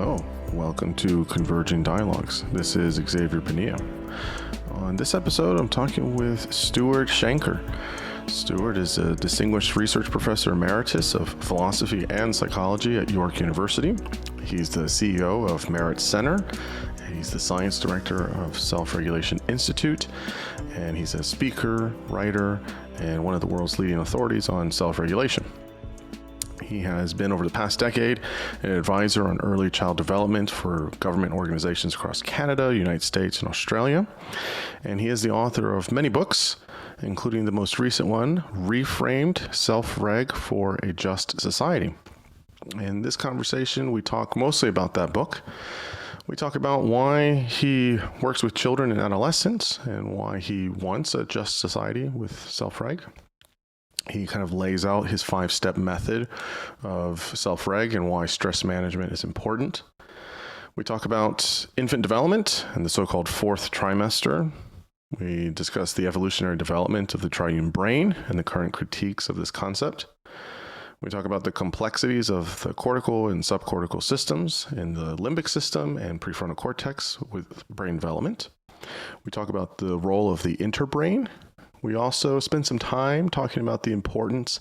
Hello, welcome to Converging Dialogues. This is Xavier Bonilla. On this episode, I'm talking with Stuart Shanker. Stuart is a distinguished research professor emeritus of philosophy and psychology at York University. He's the CEO of Merit Center. He's the science director of SelfRegulation Institute, and he's a speaker, writer, and one of the world's leading authorities on self-regulation. He has been, over the past decade, an advisor on early child development for government organizations across Canada, United States, and Australia. And he is the author of many books, including the most recent one, Reframed: Self-Reg for a Just Society. In this conversation, we talk mostly about that book. We talk about why he works with children and adolescents and why he wants a just society with self-reg. He kind of lays out his 5-step method of self-reg and why stress management is important. We talk about infant development and the so-called 4th trimester. We discuss the evolutionary development of the triune brain and the current critiques of this concept. We talk about the complexities of the cortical and subcortical systems in the limbic system and prefrontal cortex with brain development. We talk about the role of the interbrain. We also spend some time talking about the importance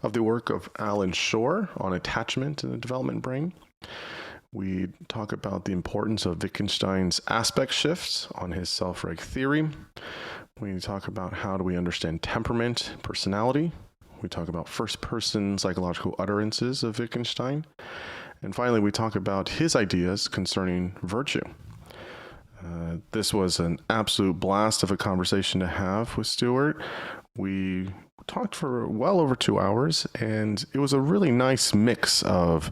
of the work of Allan Schore on attachment in the development brain. We talk about the importance of Wittgenstein's aspect shifts on his self-reg theory. We talk about how do we understand temperament, personality. We talk about first-person psychological utterances of Wittgenstein. And finally, we talk about his ideas concerning virtue. This was an absolute blast of a conversation to have with Stuart. We talked for well over 2 hours, and it was a really nice mix of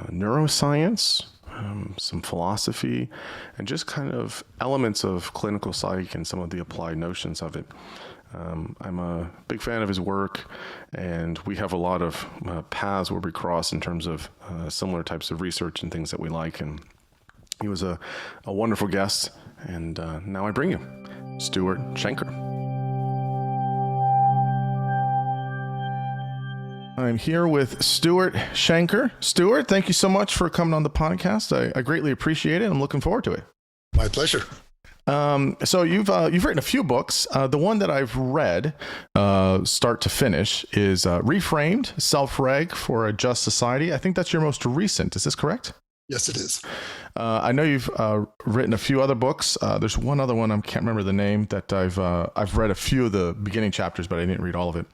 neuroscience, some philosophy, and just kind of elements of clinical psych and some of the applied notions of it. I'm a big fan of his work, and we have a lot of paths where we cross in terms of similar types of research and things that we like. And he was a wonderful guest, and now I bring you Stuart Shanker. I'm here with Stuart Shanker. Stuart, thank you so much for coming on the podcast. I greatly appreciate it. I'm looking forward to it. My pleasure. So you've written a few books. The one that I've read, start to finish, is Reframed: Self-Reg for a Just Society. I think that's your most recent. Is this correct? Yes, it is. I know you've written a few other books. There's one other one, I can't remember the name, that I've read a few of the beginning chapters, but I didn't read all of it.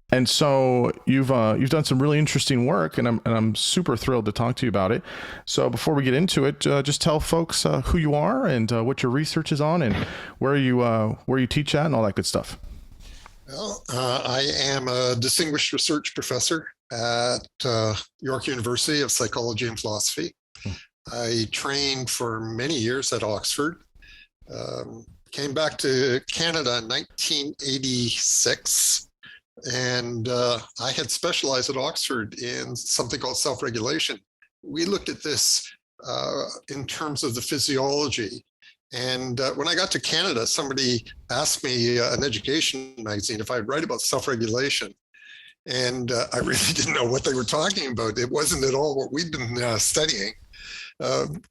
And so you've done some really interesting work, and I'm super thrilled to talk to you about it. So before we get into it, just tell folks who you are and what your research is on, and where you teach at, and all that good stuff. Well, I am a distinguished research professor at York University of Psychology and Philosophy. I trained for many years at Oxford, came back to Canada in 1986, and I had specialized at Oxford in something called self-regulation. We looked at this in terms of the physiology. And when I got to Canada, somebody asked me, an education magazine, if I'd write about self-regulation. And I really didn't know what they were talking about. It wasn't at all what we'd been studying.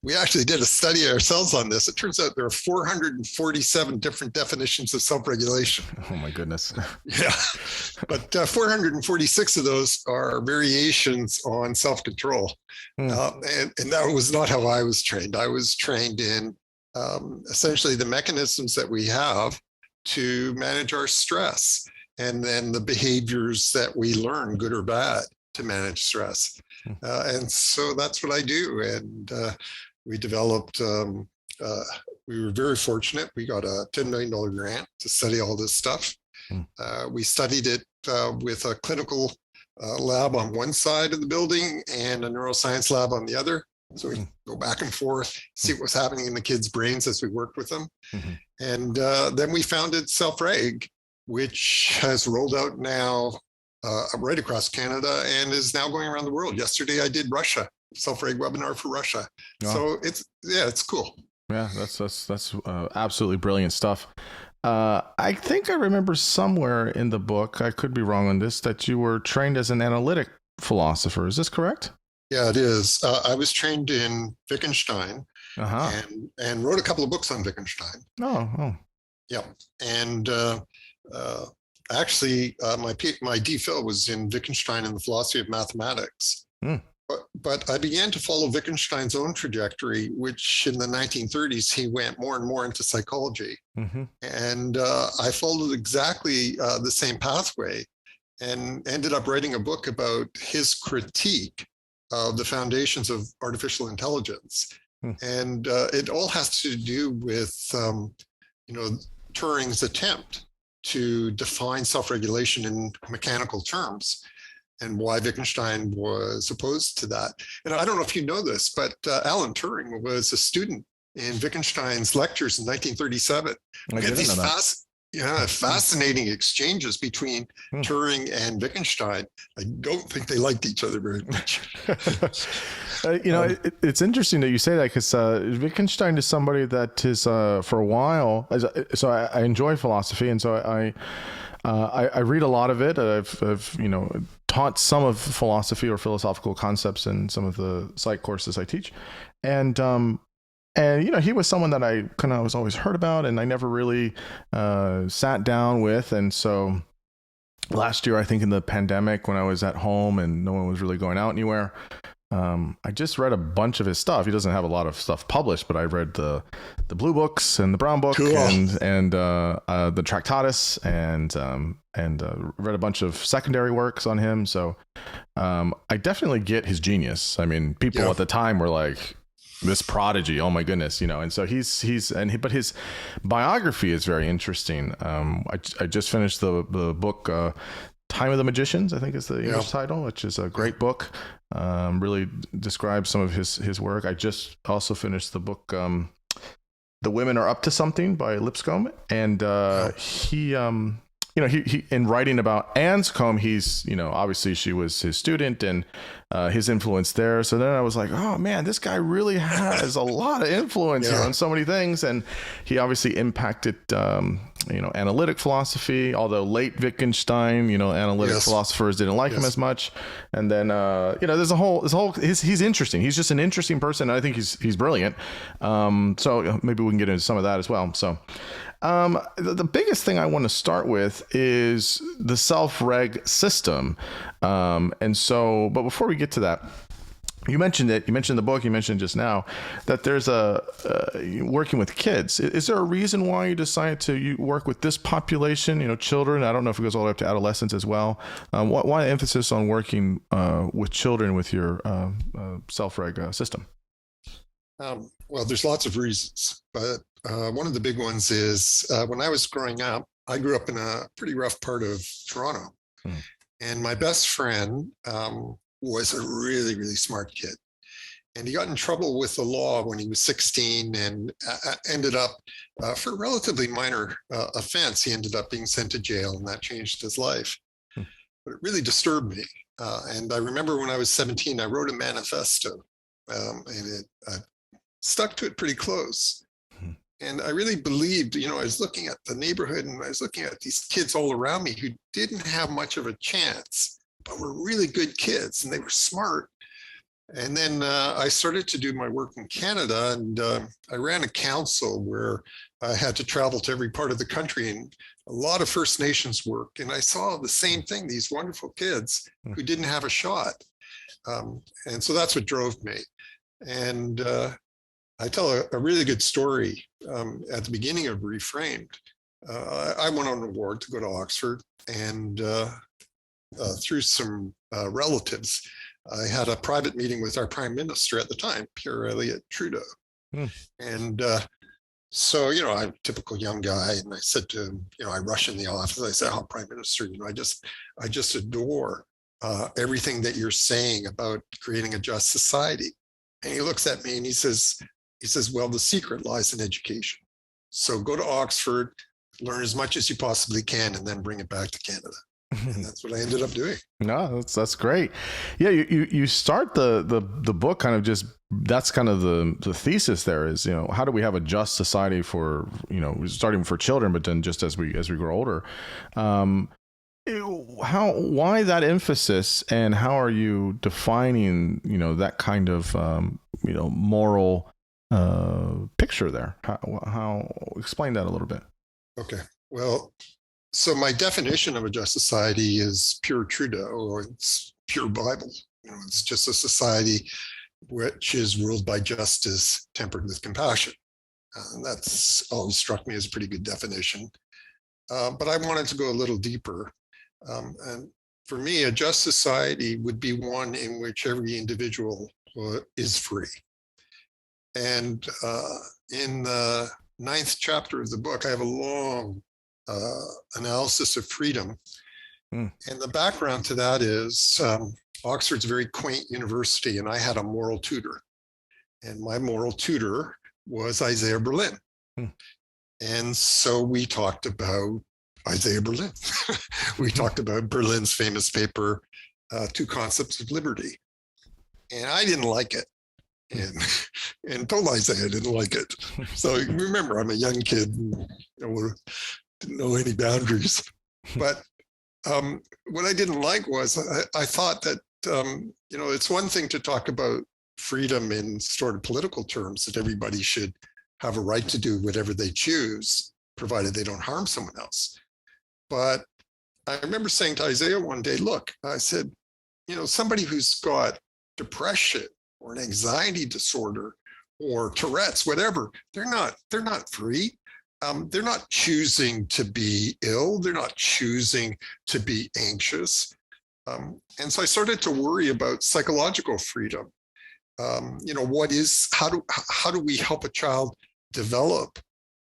We actually did a study ourselves on this. It turns out there are 447 different definitions of self-regulation. Oh my goodness. Yeah, but 446 of those are variations on self-control. And that was not how I was trained. I was trained in essentially the mechanisms that we have to manage our stress, and then the behaviors that we learn, good or bad, to manage stress. And so that's what I do. And we developed, we were very fortunate. We got a $10 million grant to study all this stuff. We studied it with a clinical lab on one side of the building and a neuroscience lab on the other. So we go back and forth, see what was happening in the kids' brains as we worked with them. And then we founded SelfReg, which has rolled out now right across Canada and is now going around the world. Yesterday I did Russia, self-reg webinar for Russia. Wow. So it's cool. Yeah, that's absolutely brilliant stuff. I think I remember somewhere in the book, I could be wrong on this, that you were trained as an analytic philosopher. Is this correct? Yeah, it is. I was trained in Wittgenstein Uh-huh. and wrote a couple of books on Wittgenstein. Oh, oh. Yeah, and uh, actually, my DPhil was in Wittgenstein and the philosophy of mathematics. Hmm. But I began to follow Wittgenstein's own trajectory, which in the 1930s he went more and more into psychology, Mm-hmm. and I followed exactly the same pathway, and ended up writing a book about his critique of the foundations of artificial intelligence, Hmm. and it all has to do with you know, Turing's attempt to define self-regulation in mechanical terms and why Wittgenstein was opposed to that. And I don't know if you know this, but Alan Turing was a student in Wittgenstein's lectures in 1937. I We had didn't know these that. fascinating exchanges between Hmm. Turing and Wittgenstein. I don't think they liked each other very much. It's interesting that you say that because Wittgenstein is somebody that is for a while. So I enjoy philosophy, and so I read a lot of it. I've taught some of philosophy or philosophical concepts in some of the psych courses I teach, and he was someone that I kind of was always heard about, and I never really sat down with, and so. Last year, I think in the pandemic, when I was at home and no one was really going out anywhere, I just read a bunch of his stuff. He doesn't have a lot of stuff published, but I read the blue books and the brown book Cool. and the Tractatus and read a bunch of secondary works on him. So I definitely get his genius. I mean, people at the time were like, this prodigy, oh my goodness, and so but his biography is very interesting. I just finished the book Time of the Magicians, I think is the English title, which is a great book. Really describes some of his work. I just also finished the book The Women Are Up to Something by Lipscomb, and he in writing about Anscombe, he's obviously she was his student and his influence there. So then I was like, oh man, this guy really has a lot of influence here on so many things, and he obviously impacted analytic philosophy. Although late Wittgenstein, analytic philosophers didn't like him as much. And then there's he's interesting. He's just an interesting person. And I think he's brilliant. So maybe we can get into some of that as well. So. The biggest thing I want to start with is the self-reg system. And so, but before we get to that, you mentioned it, you mentioned the book, you mentioned just now that there's working with kids. Is there a reason why you decided to work with this population, children? I don't know if it goes all the way up to adolescents as well. Why the emphasis on working with children with your self-reg system? Well, there's lots of reasons, but one of the big ones is when I was growing up, I grew up in a pretty rough part of Toronto. And my best friend was a really, really smart kid. And he got in trouble with the law when he was 16 and ended up, for a relatively minor offense, he ended up being sent to jail, and that changed his life. But it really disturbed me. And I remember when I was 17, I wrote a manifesto, and I stuck to it pretty close. And I really believed, I was looking at the neighborhood and I was looking at these kids all around me who didn't have much of a chance, but were really good kids and they were smart. And then I started to do my work in Canada, and I ran a council where I had to travel to every part of the country and a lot of First Nations work. And I saw the same thing, these wonderful kids who didn't have a shot. And so that's what drove me. And I tell a really good story at the beginning of Reframed. I went on an award to go to Oxford, and through some relatives, I had a private meeting with our prime minister at the time, Pierre Elliott Trudeau. And so, I'm a typical young guy, and I said to him, I rush in the office. I said, "Oh, Prime Minister, I just adore everything that you're saying about creating a just society." And he looks at me and he says, "Well, the secret lies in education. So go to Oxford, learn as much as you possibly can, and then bring it back to Canada." And that's what I ended up doing. No, that's great. Yeah, you start the book kind of just, that's kind of the thesis there is, how do we have a just society for, starting for children, but then just as we grow older. Why that emphasis, and how are you defining, that kind of, moral picture there? Explain that a little bit. Okay. Well, so my definition of a just society is pure Trudeau, or it's pure Bible. It's just a society which is ruled by justice, tempered with compassion. And that's always struck me as a pretty good definition. But I wanted to go a little deeper. And for me, a just society would be one in which every individual is free. And in the 9th chapter of the book, I have a long analysis of freedom. And the background to that is Oxford's a very quaint university, and I had a moral tutor. And my moral tutor was Isaiah Berlin. And so we talked about Isaiah Berlin. We talked about Berlin's famous paper, Two Concepts of Liberty. And I didn't like it. And told Isaiah I didn't like it. So remember, I'm a young kid and didn't know any boundaries. But what I didn't like was I thought that, it's one thing to talk about freedom in sort of political terms, that everybody should have a right to do whatever they choose, provided they don't harm someone else. But I remember saying to Isaiah one day, look, I said, somebody who's got depression or an anxiety disorder or Tourette's, whatever, they're not free. They're not choosing to be ill. They're not choosing to be anxious. And so I started to worry about psychological freedom. How do we help a child develop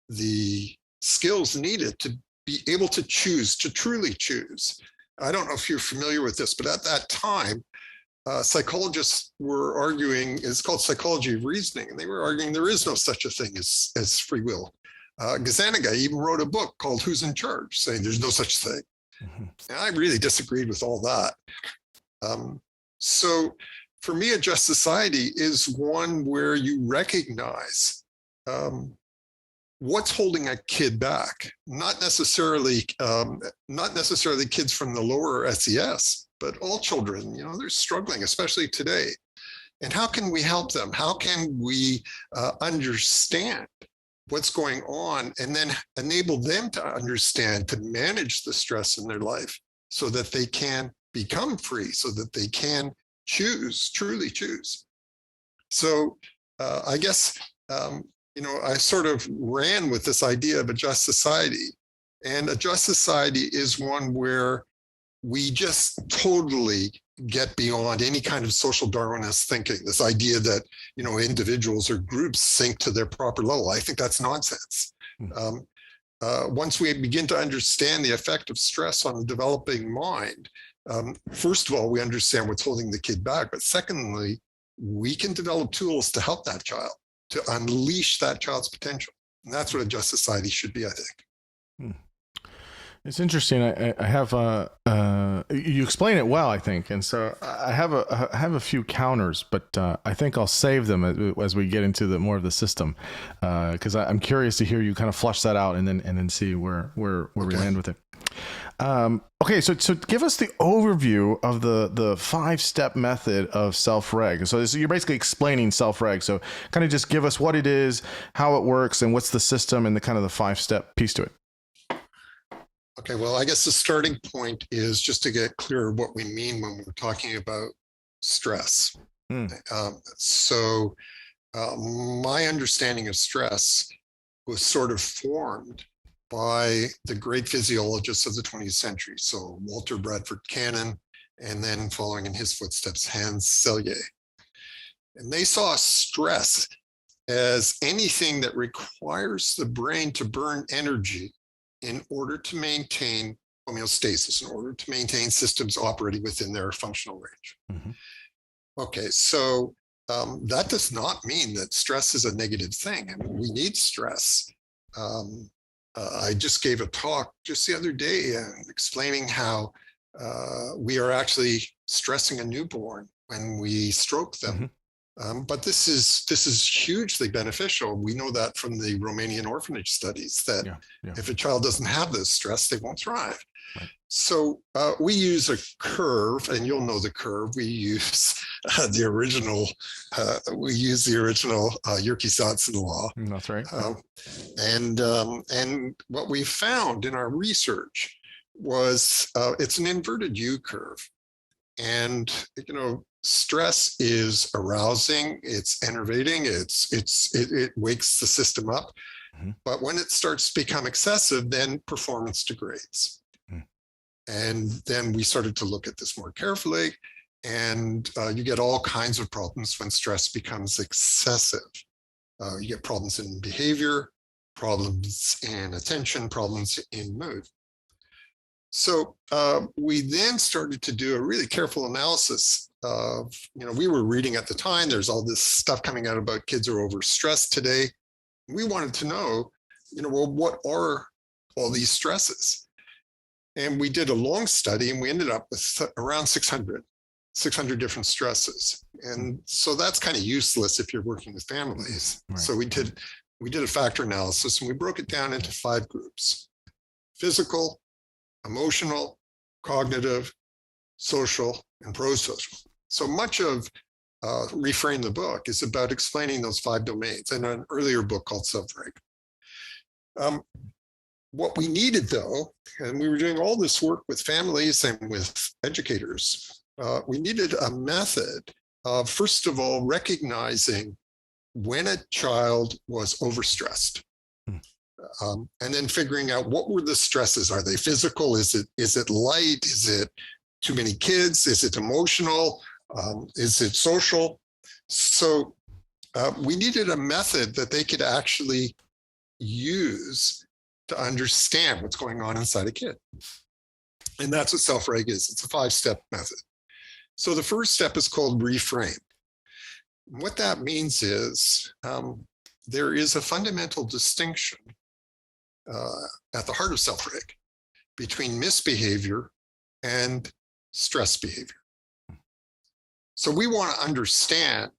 the skills needed to be able to choose, to truly choose? I don't know if you're familiar with this, but at that time, psychologists were arguing, it's called psychology of reasoning, and they were arguing there is no such a thing as free will. Gazzaniga even wrote a book called Who's in Charge, saying there's no such thing. And I really disagreed with all that. So for me, a just society is one where you recognize what's holding a kid back, not necessarily kids from the lower SES, but all children. They're struggling, especially today. And how can we help them? How can we understand what's going on, and then enable them to understand, to manage the stress in their life so that they can become free, so that they can choose, truly choose. So I guess, I sort of ran with this idea of a just society. And a just society is one where we just totally get beyond any kind of social Darwinist thinking, this idea that, individuals or groups sink to their proper level. I think that's nonsense. Once we begin to understand the effect of stress on the developing mind, first of all, we understand what's holding the kid back. But secondly, we can develop tools to help that child, to unleash that child's potential. And that's what a just society should be, I think. It's interesting. I have you explain it well, I think, and so I have a few counters, but I think I'll save them as we get into more of the system, because I'm curious to hear you kind of flush that out and then see where we land with it. Okay, so give us the overview of the 5-step method of self-reg. So you're basically explaining self-reg. So kind of just give us what it is, how it works, and what's the system and the kind of the 5-step piece to it. Okay, well, I guess the starting point is just to get clear what we mean when we're talking about stress. So my understanding of stress was sort of formed by the great physiologists of the 20th century. So Walter Bradford Cannon, and then following in his footsteps, Hans Selye. And they saw stress as anything that requires the brain to burn energy in order to maintain homeostasis, in order to maintain systems operating within their functional range. Okay, so that does not mean that stress is a negative thing. I mean, we need stress. I just gave a talk just the other day explaining how we are actually stressing a newborn when we stroke them. But this is hugely beneficial. We know that from the Romanian orphanage studies, that if a child doesn't have this stress, they won't thrive. Right. So we use a curve, and you'll know the curve. We use the original. We use the original Yerkes-Dodson law. That's right. And what we found in our research was it's an inverted U curve, and stress is arousing, it's enervating, it wakes the system up. Mm-hmm. But when it starts to become excessive, then performance degrades. And then we started to look at this more carefully, and you get all kinds of problems when stress becomes excessive. You get problems in behavior, problems in attention, problems in mood. So we then started to do a really careful analysis of, we were reading at the time, there's all this stuff coming out about kids are overstressed today. We wanted to know, well, what are all these stresses? And we did a long study, and we ended up with around 600 different stresses. And so that's kind of useless if you're working with families. Right. So we did a factor analysis, and we broke it down into 5 groups: physical, emotional, cognitive, social, and prosocial. So much of Reframe the Book is about explaining those 5 domains in an earlier book called self-reg. What we needed, though, and we were doing all this work with families and with educators, we needed a method of, first of all, recognizing when a child was overstressed. And then figuring out what were the stresses. Are they physical? Is it light? Is it too many kids? Is it emotional? Is it social? So we needed a method that they could actually use to understand what's going on inside a kid. And that's what self-reg is. It's a 5-step method. So the first step is called reframe. What that means is there is a fundamental distinction at the heart of self-reg between misbehavior and stress behavior. So we want to understand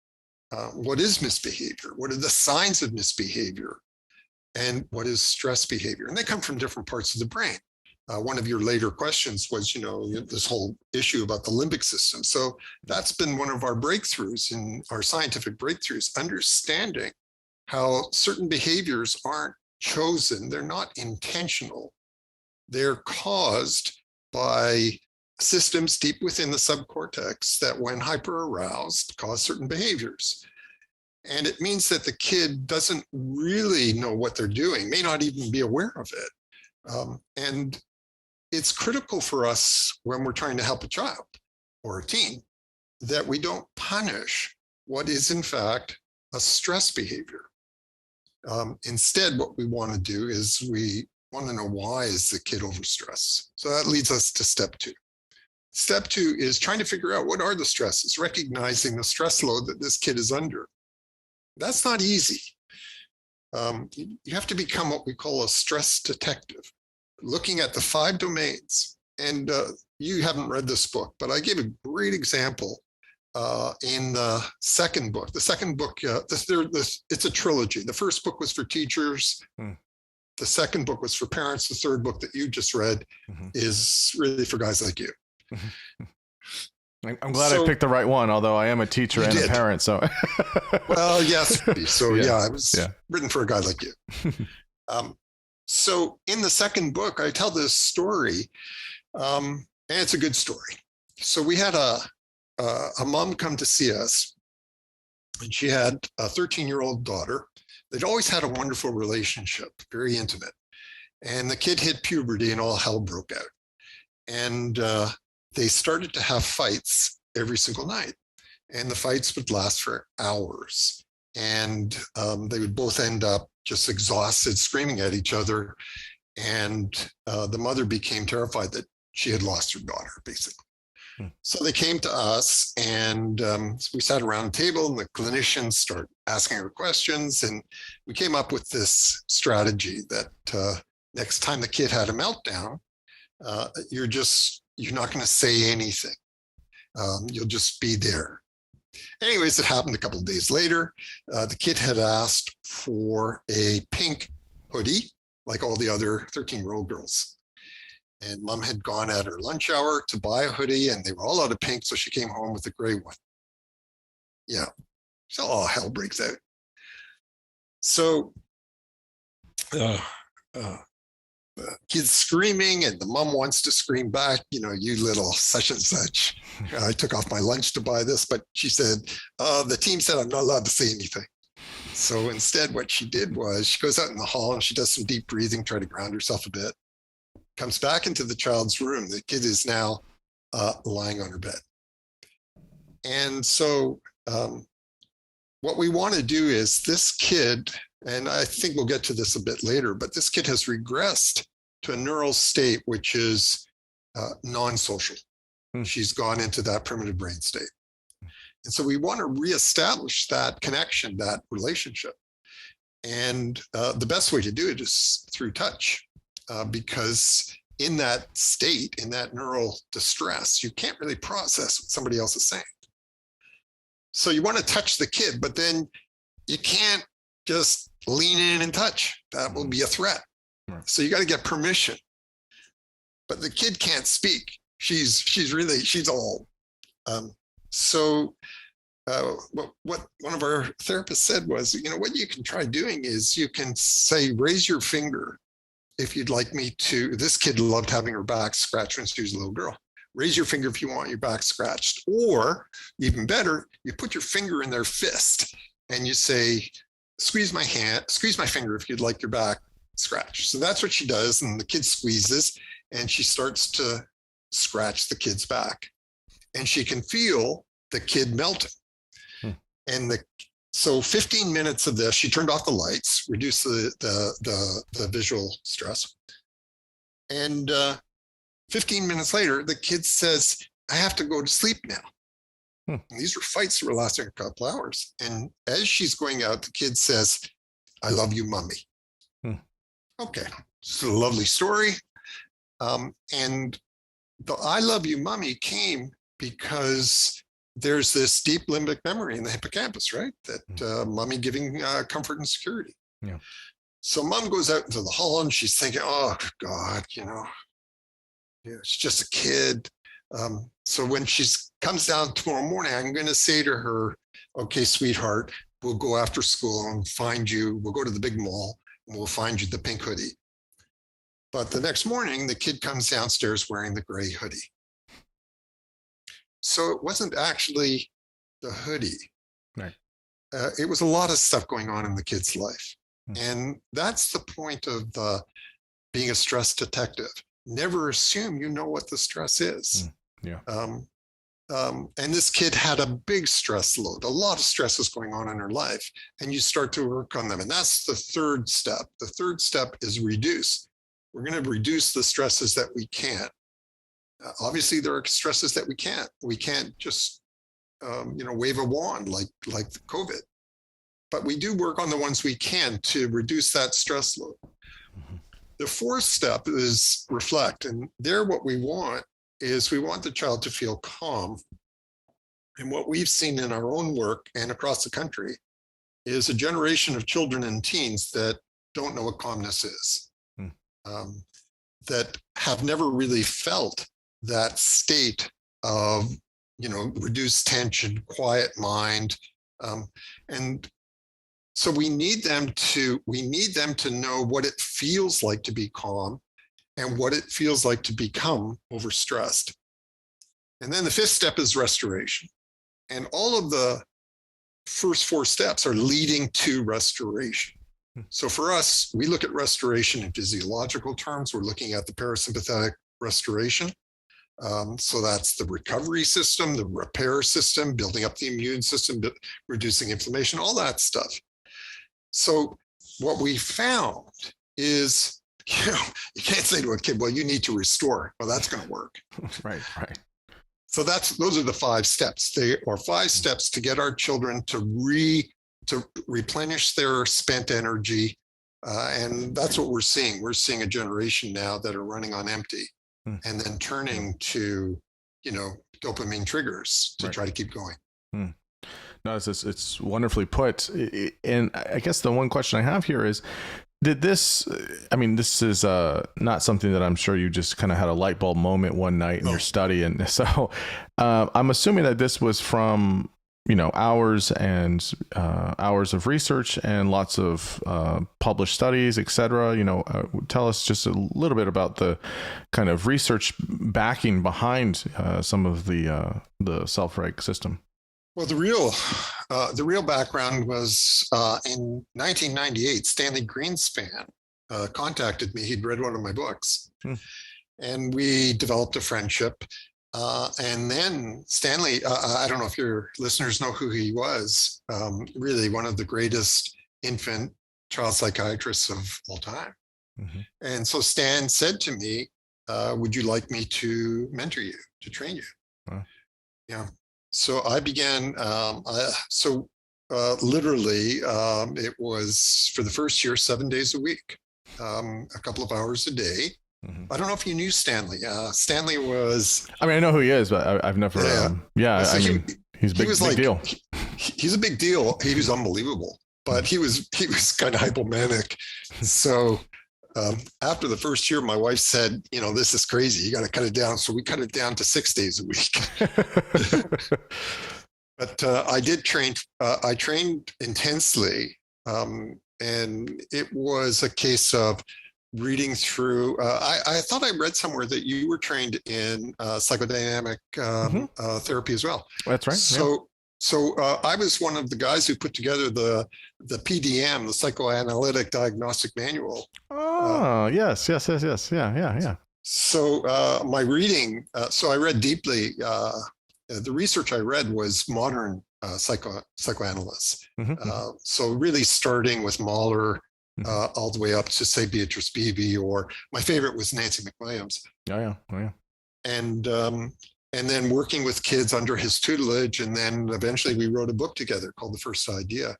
what is misbehavior, what are the signs of misbehavior, and what is stress behavior. And they come from different parts of the brain. One of your later questions was, this whole issue about the limbic system. So that's been one of our breakthroughs in our scientific breakthroughs, understanding how certain behaviors aren't chosen. They're not intentional. They're caused by systems deep within the subcortex that, when hyper-aroused, cause certain behaviors. And it means that the kid doesn't really know what they're doing, may not even be aware of it. And it's critical for us when we're trying to help a child or a teen that we don't punish what is, in fact, a stress behavior. Instead, what we want to do is we want to know, why is the kid overstressed? So that leads us to step 2. Step 2 is trying to figure out what are the stresses, recognizing the stress load that this kid is under. That's not easy. You have to become what we call a stress detective, looking at the 5 domains. And you haven't read this book, but I gave a great example in the second book. The second book, it's a trilogy. The first book was for teachers. The second book was for parents. The third book that you just read is really for guys like you. I'm glad I picked the right one, although I am a teacher and a parent. So, well, yes. So yeah, it was written for a guy like you. So in the second book, I tell this story, and it's a good story. So we had a mom come to see us, and she had a 13-year-old daughter. They'd always had a wonderful relationship, very intimate. And the kid hit puberty, and all hell broke out. And they started to have fights every single night. And the fights would last for hours. And they would both end up just exhausted, screaming at each other. And the mother became terrified that she had lost her daughter, basically. So they came to us, and we sat around a table, and the clinicians started asking her questions. And we came up with this strategy that next time the kid had a meltdown, you're not going to say anything. You'll just be there. Anyways, it happened a couple of days later. The kid had asked for a pink hoodie, like all the other 13-year-old girls. And mom had gone at her lunch hour to buy a hoodie, and they were all out of pink, so she came home with a gray one. Yeah. So all hell breaks out. So kids screaming, and the mom wants to scream back, you little such and such. I took off my lunch to buy this, but she said, the team said I'm not allowed to say anything. So instead, what she did was she goes out in the hall and she does some deep breathing, try to ground herself a bit, comes back into the child's room. The kid is now lying on her bed. And so what we want to do is this kid, and I think we'll get to this a bit later, but this kid has regressed to a neural state which is non-social. She's gone into that primitive brain state. And so we want to reestablish that connection, that relationship. And the best way to do it is through touch, because in that state, in that neural distress, you can't really process what somebody else is saying. So you want to touch the kid, but then you can't just lean in and touch. That will be a threat. So you got to get permission. But the kid can't speak. She's old. What one of our therapists said was, what you can try doing is you can say, raise your finger if you'd like me to. This kid loved having her back scratched when she was a little girl. Raise your finger if you want your back scratched. Or even better, you put your finger in their fist and you say, squeeze my finger if you'd like your back scratched. So that's what she does. And the kid squeezes and she starts to scratch the kid's back. And she can feel the kid melting. And so 15 minutes of this, she turned off the lights, reduced the visual stress. And 15 minutes later, the kid says, I have to go to sleep now. And these were fights that were lasting a couple hours. And as she's going out, the kid says, I love you, mommy. Okay, it's a lovely story. And the I love you, mommy came because there's this deep limbic memory in the hippocampus, right? That mommy giving comfort and security. Yeah. So mom goes out into the hall and she's thinking, oh God, it's just a kid. So when she comes down tomorrow morning, I'm going to say to her, okay, sweetheart, we'll go after school and find you. We'll go to the big mall and we'll find you the pink hoodie. But the next morning, the kid comes downstairs wearing the gray hoodie. So it wasn't actually the hoodie. Right. It was a lot of stuff going on in the kid's life. And that's the point of being a stress detective. Never assume you know what the stress is. Yeah. And this kid had a big stress load. A lot of stress was going on in her life. And you start to work on them. And that's the third step. The third step is reduce. We're going to reduce the stresses that we can. Obviously, there are stresses that we can't. We can't just, wave a wand like the COVID. But we do work on the ones we can to reduce that stress load. The fourth step is reflect. And there, what we want is we want the child to feel calm. And what we've seen in our own work and across the country is a generation of children and teens that don't know what calmness is, that have never really felt that state of, reduced tension, quiet mind. And so we need them to know what it feels like to be calm and what it feels like to become overstressed. And then the fifth step is restoration. And all of the first four steps are leading to restoration. So for us, we look at restoration in physiological terms. We're looking at the parasympathetic restoration. So that's the recovery system, the repair system, building up the immune system, reducing inflammation, all that stuff. So what we found is, you can't say to a kid, well, you need to restore. Well, that's going to work. Right. So those are the 5 steps. They are 5 steps to get our children to replenish their spent energy. And that's what we're seeing. We're seeing a generation now that are running on empty and then turning to, dopamine triggers to try to keep going. No, it's wonderfully put. And I guess the one question I have here is, did this, I mean, this is not something that I'm sure you just kind of had a light bulb moment one night in your study. And so I'm assuming that this was from, hours and hours of research and lots of published studies, et cetera. Tell us just a little bit about the kind of research backing behind some of the self-reg system. Well, the real background was in 1998. Stanley Greenspan contacted me. He'd read one of my books, and we developed a friendship. And then Stanley, I don't know if your listeners know who he was. Really, one of the greatest infant child psychiatrists of all time. Mm-hmm. And so Stan said to me, "Would you like me to mentor you, to train you?" Wow. Yeah. So I began, literally, it was for the first year, 7 days a week, a couple of hours a day. Mm-hmm. I don't know if you knew Stanley. Stanley was... I mean, I know who he is, but I've never... he's big deal. He's a big deal. He was unbelievable, but he was kind of hypomanic. So after the first year, my wife said, this is crazy. You got to cut it down. So we cut it down to 6 days a week. But I did train. I trained intensely. And it was a case of reading through. I thought I read somewhere that you were trained in psychodynamic therapy as well. That's right. So I was one of the guys who put together the PDM, the Psychoanalytic Diagnostic Manual. Oh, yes. Yeah. So my reading, so I read deeply. The research I read was modern psychoanalysts. Mm-hmm. So really starting with Mahler, all the way up to, say, Beatrice Beebe, or my favorite was Nancy McWilliams. Oh, yeah. And then working with kids under his tutelage. And then eventually we wrote a book together called The First Idea.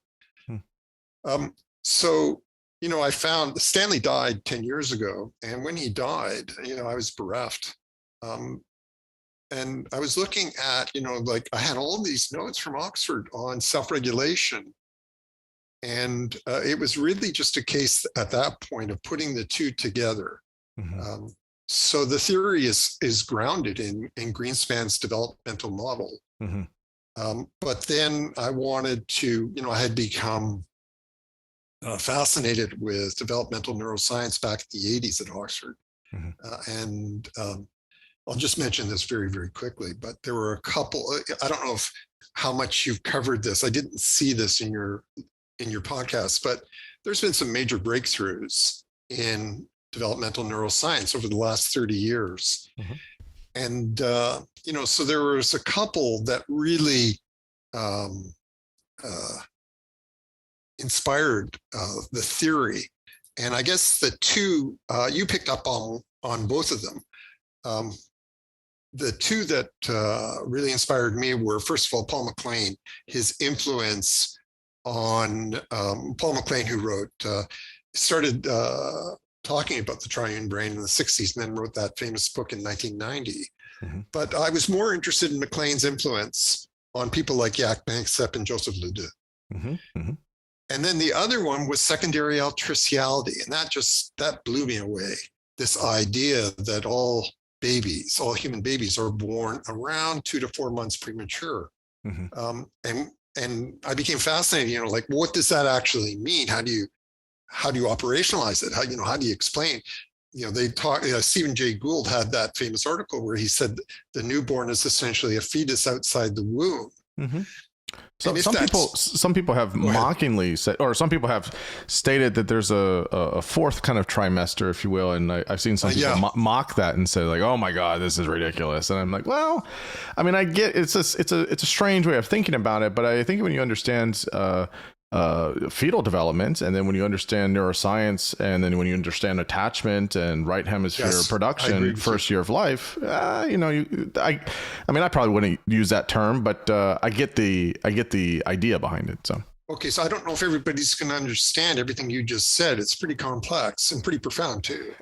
So, I found Stanley died 10 years ago. And when he died, I was bereft. And I was looking at, I had all these notes from Oxford on self-regulation. And it was really just a case at that point of putting the two together. Mm-hmm. So the theory is grounded in Greenspan's developmental model. Mm-hmm. But then I wanted to, I had become fascinated with developmental neuroscience back in the 80s at Oxford. Mm-hmm. And I'll just mention this very, very quickly, but there were a couple, I don't know how much you've covered this. I didn't see this in your podcast, but there's been some major breakthroughs in developmental neuroscience over the last 30 years. Mm-hmm. And, so there was a couple that really inspired the theory. And I guess the two, you picked up on both of them. The two that really inspired me were, first of all, Paul MacLean, his influence on Paul MacLean, who started talking about the triune brain in the 60s, and then wrote that famous book in 1990. Mm-hmm. But I was more interested in MacLean's influence on people like Jaak Panksepp and Joseph Ledoux. Mm-hmm. Mm-hmm. And then the other one was secondary altriciality, and that blew me away. This idea that all human babies are born around 2 to 4 months premature. Mm-hmm. And I became fascinated, what does that actually mean? How do you operationalize it? How do you explain? They talk, Stephen Jay Gould had that famous article where he said the newborn is essentially a fetus outside the womb. Mm-hmm. So some people have mockingly said, or some people have stated that there's a fourth kind of trimester, if you will, and I've seen some people mock that and say like, "Oh my God, this is ridiculous." And I'm like, well, I mean, I get it's a strange way of thinking about it, but I think when you understand fetal development, and then when you understand neuroscience, and then when you understand attachment and right hemisphere production, first year of life, I mean, I probably wouldn't use that term, but I get the idea behind it. So okay, so I don't know if everybody's going to understand everything you just said. It's pretty complex and pretty profound too.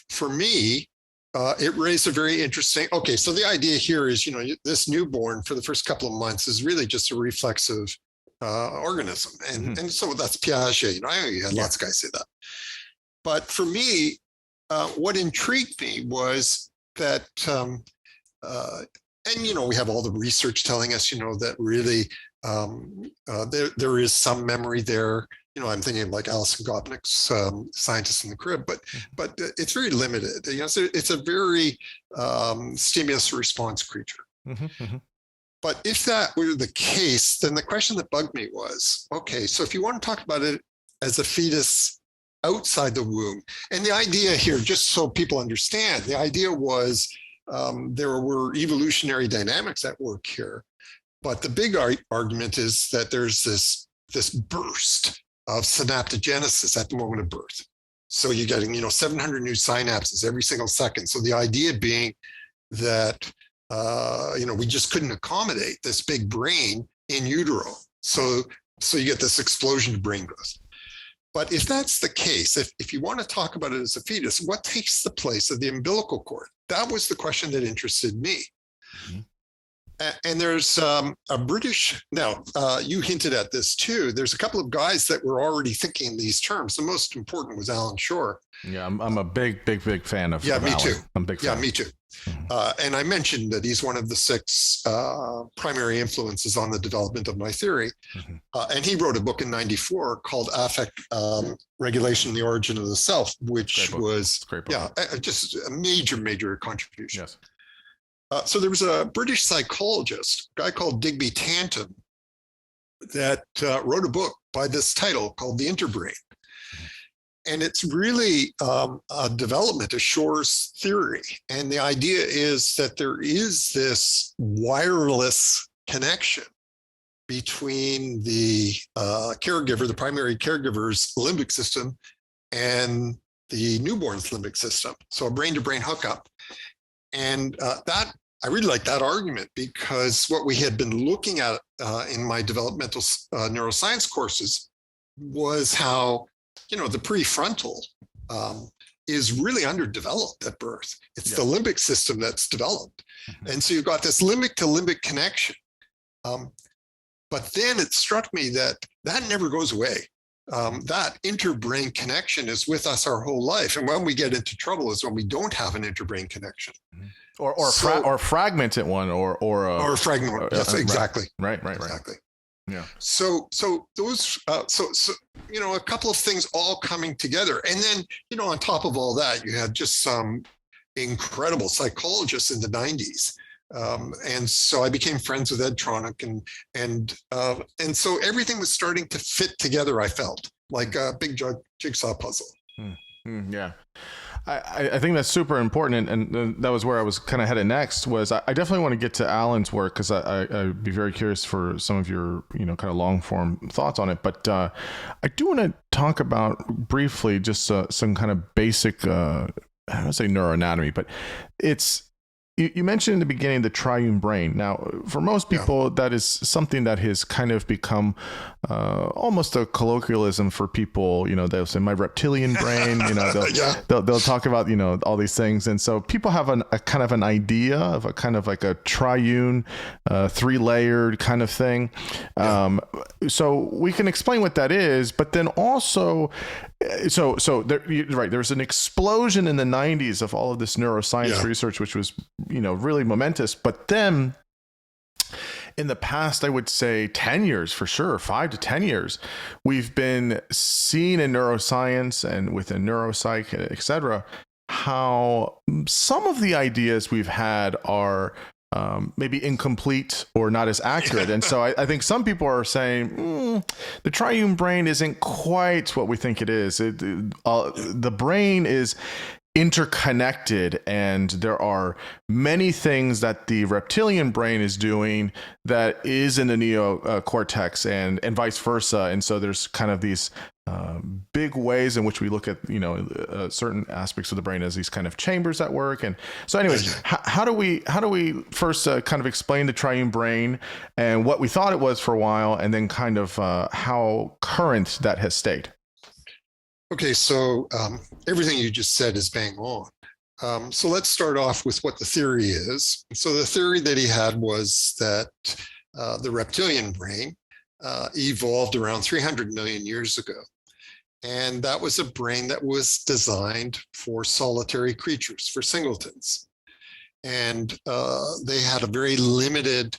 For me, it raised a very interesting. Okay, so the idea here is, this newborn for the first couple of months is really just a reflexive organism. And so that's Piaget. You know, I had lots of guys say that. But for me, what intrigued me was that, and, you know, we have all the research telling us, you know, that really there is some memory there. You know, I'm thinking of like Alison Gopnik's Scientist in the Crib, but it's very limited. You know, so it's a very stimulus response creature. But if that were the case, then the question that bugged me was, okay, so if you want to talk about it as a fetus outside the womb, and the idea here, just so people understand, the idea was there were evolutionary dynamics at work here. But the big argument is that there's this burst of synaptogenesis at the moment of birth. So you're getting, you know, 700 new synapses every single second. So the idea being that, you know, we just couldn't accommodate this big brain in utero. So you get this explosion of brain growth. But if that's the case, if you want to talk about it as a fetus, what takes the place of the umbilical cord? That was the question that interested me. And there's a British, now you hinted at this too, there's a couple of guys that were already thinking in these terms. The most important was Allan Schore. Yeah, I'm a big fan of me Allan. too. I'm a big fan. Yeah, me too. And I mentioned that he's one of the 6 primary influences on the development of my theory. And he wrote a book in '94 called Affect Regulation, the Origin of the Self, which was, just a major contribution. Yes. So there was a British psychologist, a guy called Digby Tanton, that wrote a book by this title called The Interbrain. And it's really a development of Shore's theory. And the idea is that there is this wireless connection between the caregiver, the primary caregiver's limbic system, and the newborn's limbic system. So a brain-to-brain hookup. And that I really like that argument, because what we had been looking at in my developmental neuroscience courses was how, you know, the prefrontal is really underdeveloped at birth. It's the limbic system that's developed. And so you've got this limbic to limbic connection. But then it struck me that never goes away. That interbrain connection is with us our whole life. And when we get into trouble is when we don't have an interbrain connection. Or fragmented one, or a fragment one. Yes, exactly. Right. Exactly. Yeah. So those, you know, a couple of things all coming together. And then, you know, on top of all that, you had just some incredible psychologists in the 90s. And so I became friends with Ed Tronick, and so everything was starting to fit together. I felt like a big jigsaw puzzle. Yeah. I think that's super important, and that was where I was kind of headed next. Was I definitely want to get to Allan's work, because I'd be very curious for some of your, you know, kind of long form thoughts on it. But I do want to talk about briefly just some kind of basic, I don't want to say neuroanatomy, but it's. You mentioned in the beginning the triune brain. Now, for most people, that is something that has kind of become almost a colloquialism for people. You know, they'll say my reptilian brain. You know, they'll talk about, you know, all these things, and so people have a kind of an idea of a kind of like a triune, 3-layered kind of thing. So we can explain what that is, but then also. So there, you're right. There's an explosion in the 90s of all of this neuroscience research, which was, you know, really momentous. But then in the past, I would say 10 years for sure, 5 to 10 years, we've been seeing in neuroscience and within neuropsych, et cetera, how some of the ideas we've had are maybe incomplete or not as accurate. And so I think some people are saying the triune brain isn't quite what we think it is. The brain is interconnected, and there are many things that the reptilian brain is doing that is in the neocortex, and vice versa. And so there's kind of these big ways in which we look at, you know, certain aspects of the brain as these kind of chambers at work. And so anyways, how do we first kind of explain the triune brain and what we thought it was for a while, and then kind of how current that has stayed? Okay, so everything you just said is bang on. So let's start off with what the theory is. So the theory that he had was that the reptilian brain evolved around 300 million years ago. And that was a brain that was designed for solitary creatures, for singletons. And they had a very limited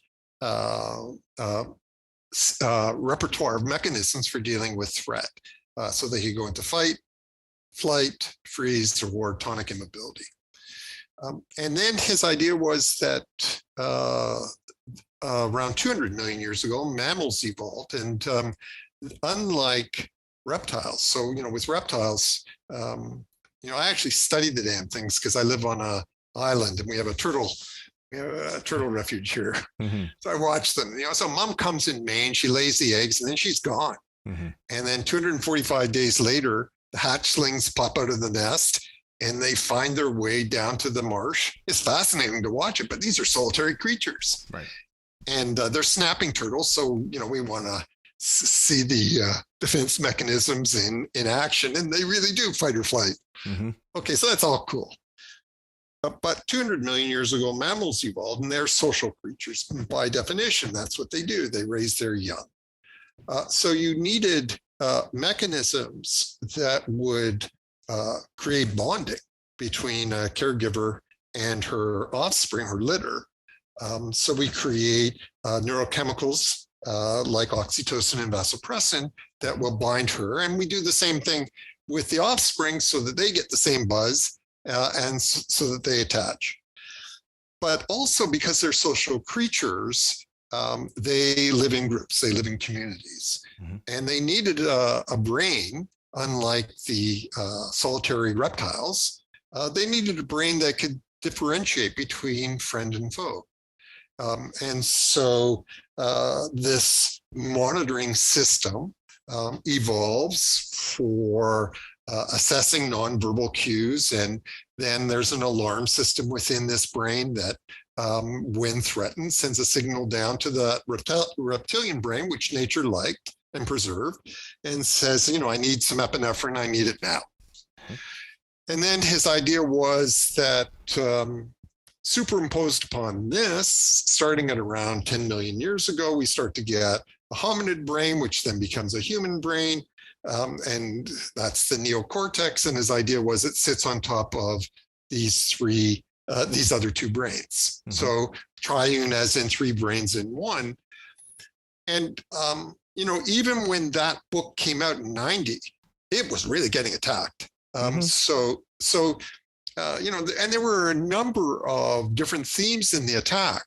repertoire of mechanisms for dealing with threat. So they could go into fight, flight, freeze, or tonic immobility. And then his idea was that around 200 million years ago, mammals evolved. And unlike reptiles, so, with reptiles, I actually studied the damn things because I live on an island and we have a turtle refuge here. Mm-hmm. So I watch them, so mom comes in May and she lays the eggs and then she's gone. Mm-hmm. And then 245 days later, the hatchlings pop out of the nest and they find their way down to the marsh. It's fascinating to watch it, but these are solitary creatures. Right. And they're snapping turtles. So, we want to see the defense mechanisms in action, and they really do fight or flight. Mm-hmm. Okay, so that's all cool. But 200 million years ago, mammals evolved, and they're social creatures. By definition, that's what they do. They raise their young. So you needed mechanisms that would create bonding between a caregiver and her offspring, her litter. So we create neurochemicals like oxytocin and vasopressin that will bind her. And we do the same thing with the offspring so that they get the same buzz and so that they attach. But also because they're social creatures, they live in groups, they live in communities. Mm-hmm. And they needed a brain, unlike the solitary reptiles. They needed a brain that could differentiate between friend and foe. And so this monitoring system evolves for assessing nonverbal cues. And then there's an alarm system within this brain that, when threatened, sends a signal down to the reptilian brain, which nature liked and preserved, and says, I need some epinephrine, I need it now. Mm-hmm. And then his idea was that superimposed upon this, starting at around 10 million years ago, we start to get a hominid brain, which then becomes a human brain. And that's the neocortex. And his idea was it sits on top of these other two brains. Mm-hmm. So triune as in three brains in one. And, even when that book came out in 90, it was really getting attacked. Mm-hmm. And there were a number of different themes in the attack.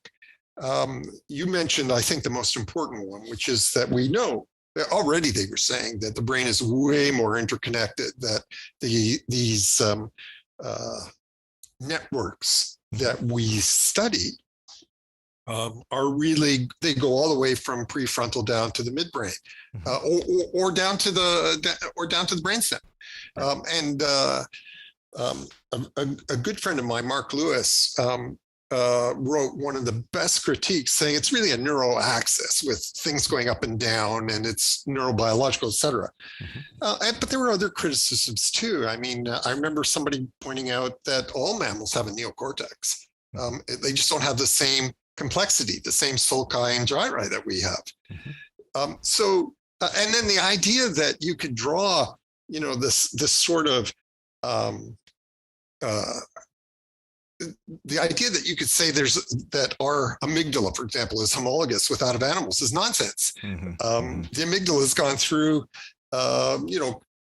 You mentioned, I think, the most important one, which is that we know that already they were saying that the brain is way more interconnected, that these networks that we study are really, they go all the way from prefrontal down to the midbrain, or down to the brainstem. A good friend of mine, Mark Lewis, wrote one of the best critiques, saying it's really a neural axis with things going up and down, and it's neurobiological, et cetera. Mm-hmm. But there were other criticisms too. I mean, I remember somebody pointing out that all mammals have a neocortex. They just don't have the same complexity, the same sulci and gyri that we have. Mm-hmm. And then the idea that you could draw, this sort of the idea that you could say that our amygdala, for example, is homologous with that of animals is nonsense. Mm-hmm. The amygdala has gone through,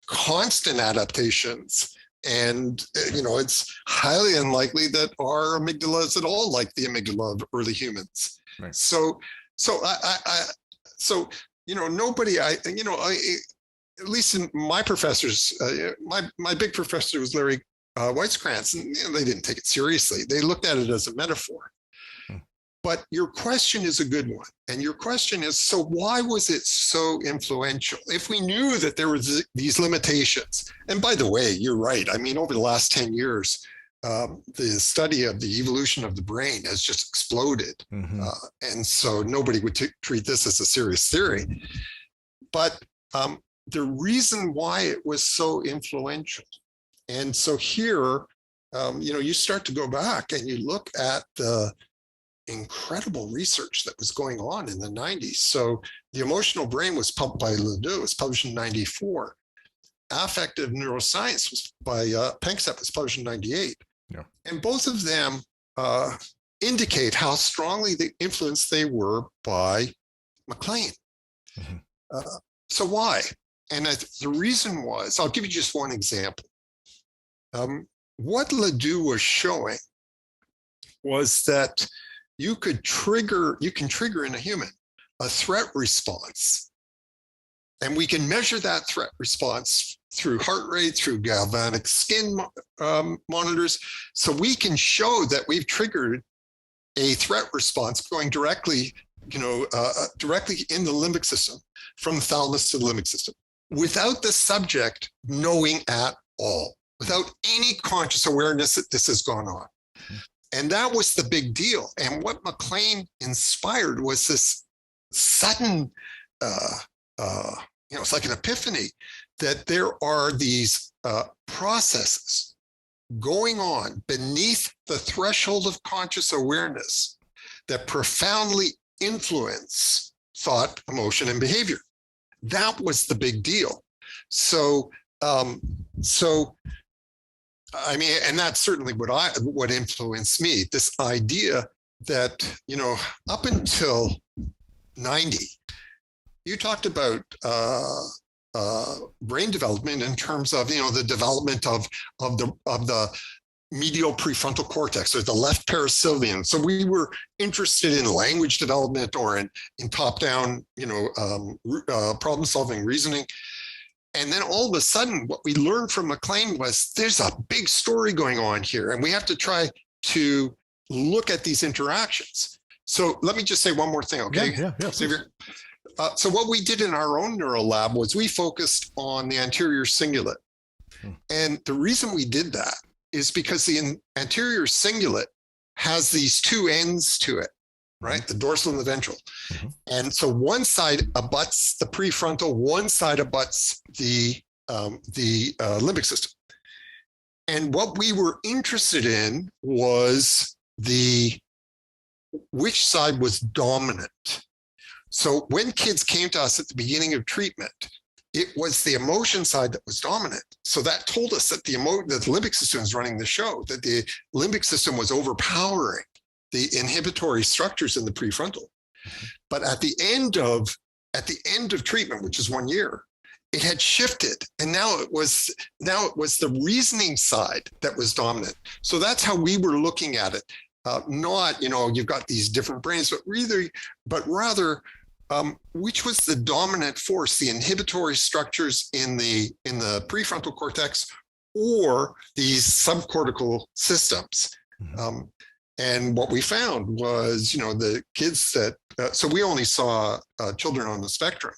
constant adaptations, and it's highly unlikely that our amygdala is at all like the amygdala of early humans. Right. So nobody, at least in my professors, my big professor was Larry Weizkrantz, and they didn't take it seriously. They looked at it as a metaphor. But your question is a good one. And your question is, so why was it so influential? If we knew that there were these limitations, and by the way, you're right. I mean, over the last 10 years, the study of the evolution of the brain has just exploded. Mm-hmm. And so nobody would treat this as a serious theory. But the reason why it was so influential. And so here, you start to go back and you look at the incredible research that was going on in the 90s. So the emotional brain was published by Ledoux, was published in 94. Affective neuroscience was by FiveStep, was published in 98. Yeah. And both of them indicate how strongly influenced they were by MacLean. Mm-hmm. So why? And the reason was, I'll give you just one example. What Ledoux was showing was that you can trigger in a human a threat response. And we can measure that threat response through heart rate, through galvanic skin monitors. So we can show that we've triggered a threat response going directly, directly in the limbic system, from the thalamus to the limbic system, without the subject knowing at all, without any conscious awareness that this has gone on. And that was the big deal. And what MacLean inspired was this sudden, it's like an epiphany, that there are these processes going on beneath the threshold of conscious awareness that profoundly influence thought, emotion, and behavior. That was the big deal. So I mean, and that's certainly what influenced me, this idea that, up until 90, you talked about brain development in terms of, the development of the medial prefrontal cortex, or the left parasylvian. So we were interested in language development or in top-down, problem-solving reasoning. And then all of a sudden, what we learned from MacLean was there's a big story going on here, and we have to try to look at these interactions. So let me just say one more thing, okay? Yeah, Xavier? So what we did in our own neural lab was we focused on the anterior cingulate. And the reason we did that is because the anterior cingulate has these two ends to it, right? The dorsal and the ventral. Mm-hmm. And so one side abuts the prefrontal, one side abuts the limbic system. And what we were interested in was which side was dominant. So when kids came to us at the beginning of treatment, it was the emotion side that was dominant. So that told us that the limbic system was running the show, that the limbic system was overpowering the inhibitory structures in the prefrontal. But at the end of treatment, which is 1 year, it had shifted, and now it was the reasoning side that was dominant. So that's how we were looking at it. Not, you've got these different brains, but rather, which was the dominant force, the inhibitory structures in the prefrontal cortex or these subcortical systems. Mm-hmm. And what we found was, the kids that, so we only saw children on the spectrum.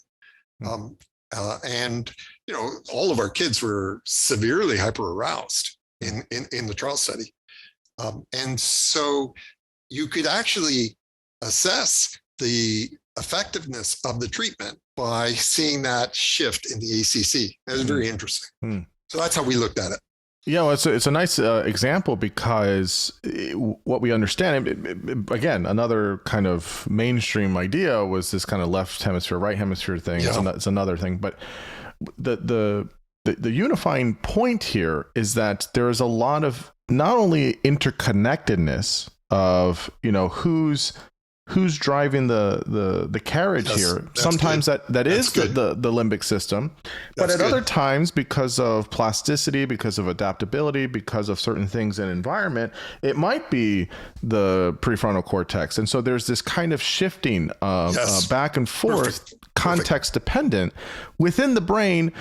And, all of our kids were severely hyperaroused in the trial study. And so you could actually assess the effectiveness of the treatment by seeing that shift in the ACC. That was very interesting. So that's how we looked at it. Yeah, well, it's a nice example because what we understand, again, another kind of mainstream idea was this kind of left hemisphere, right hemisphere thing. Yeah. It's another thing. But the unifying point here is that there is a lot of not only interconnectedness of, who's driving the carriage here. Sometimes that is the limbic system, but at other times, because of plasticity, because of adaptability, because of certain things in environment, it might be the prefrontal cortex. And so there's this kind of shifting back and forth, context dependent within the brain,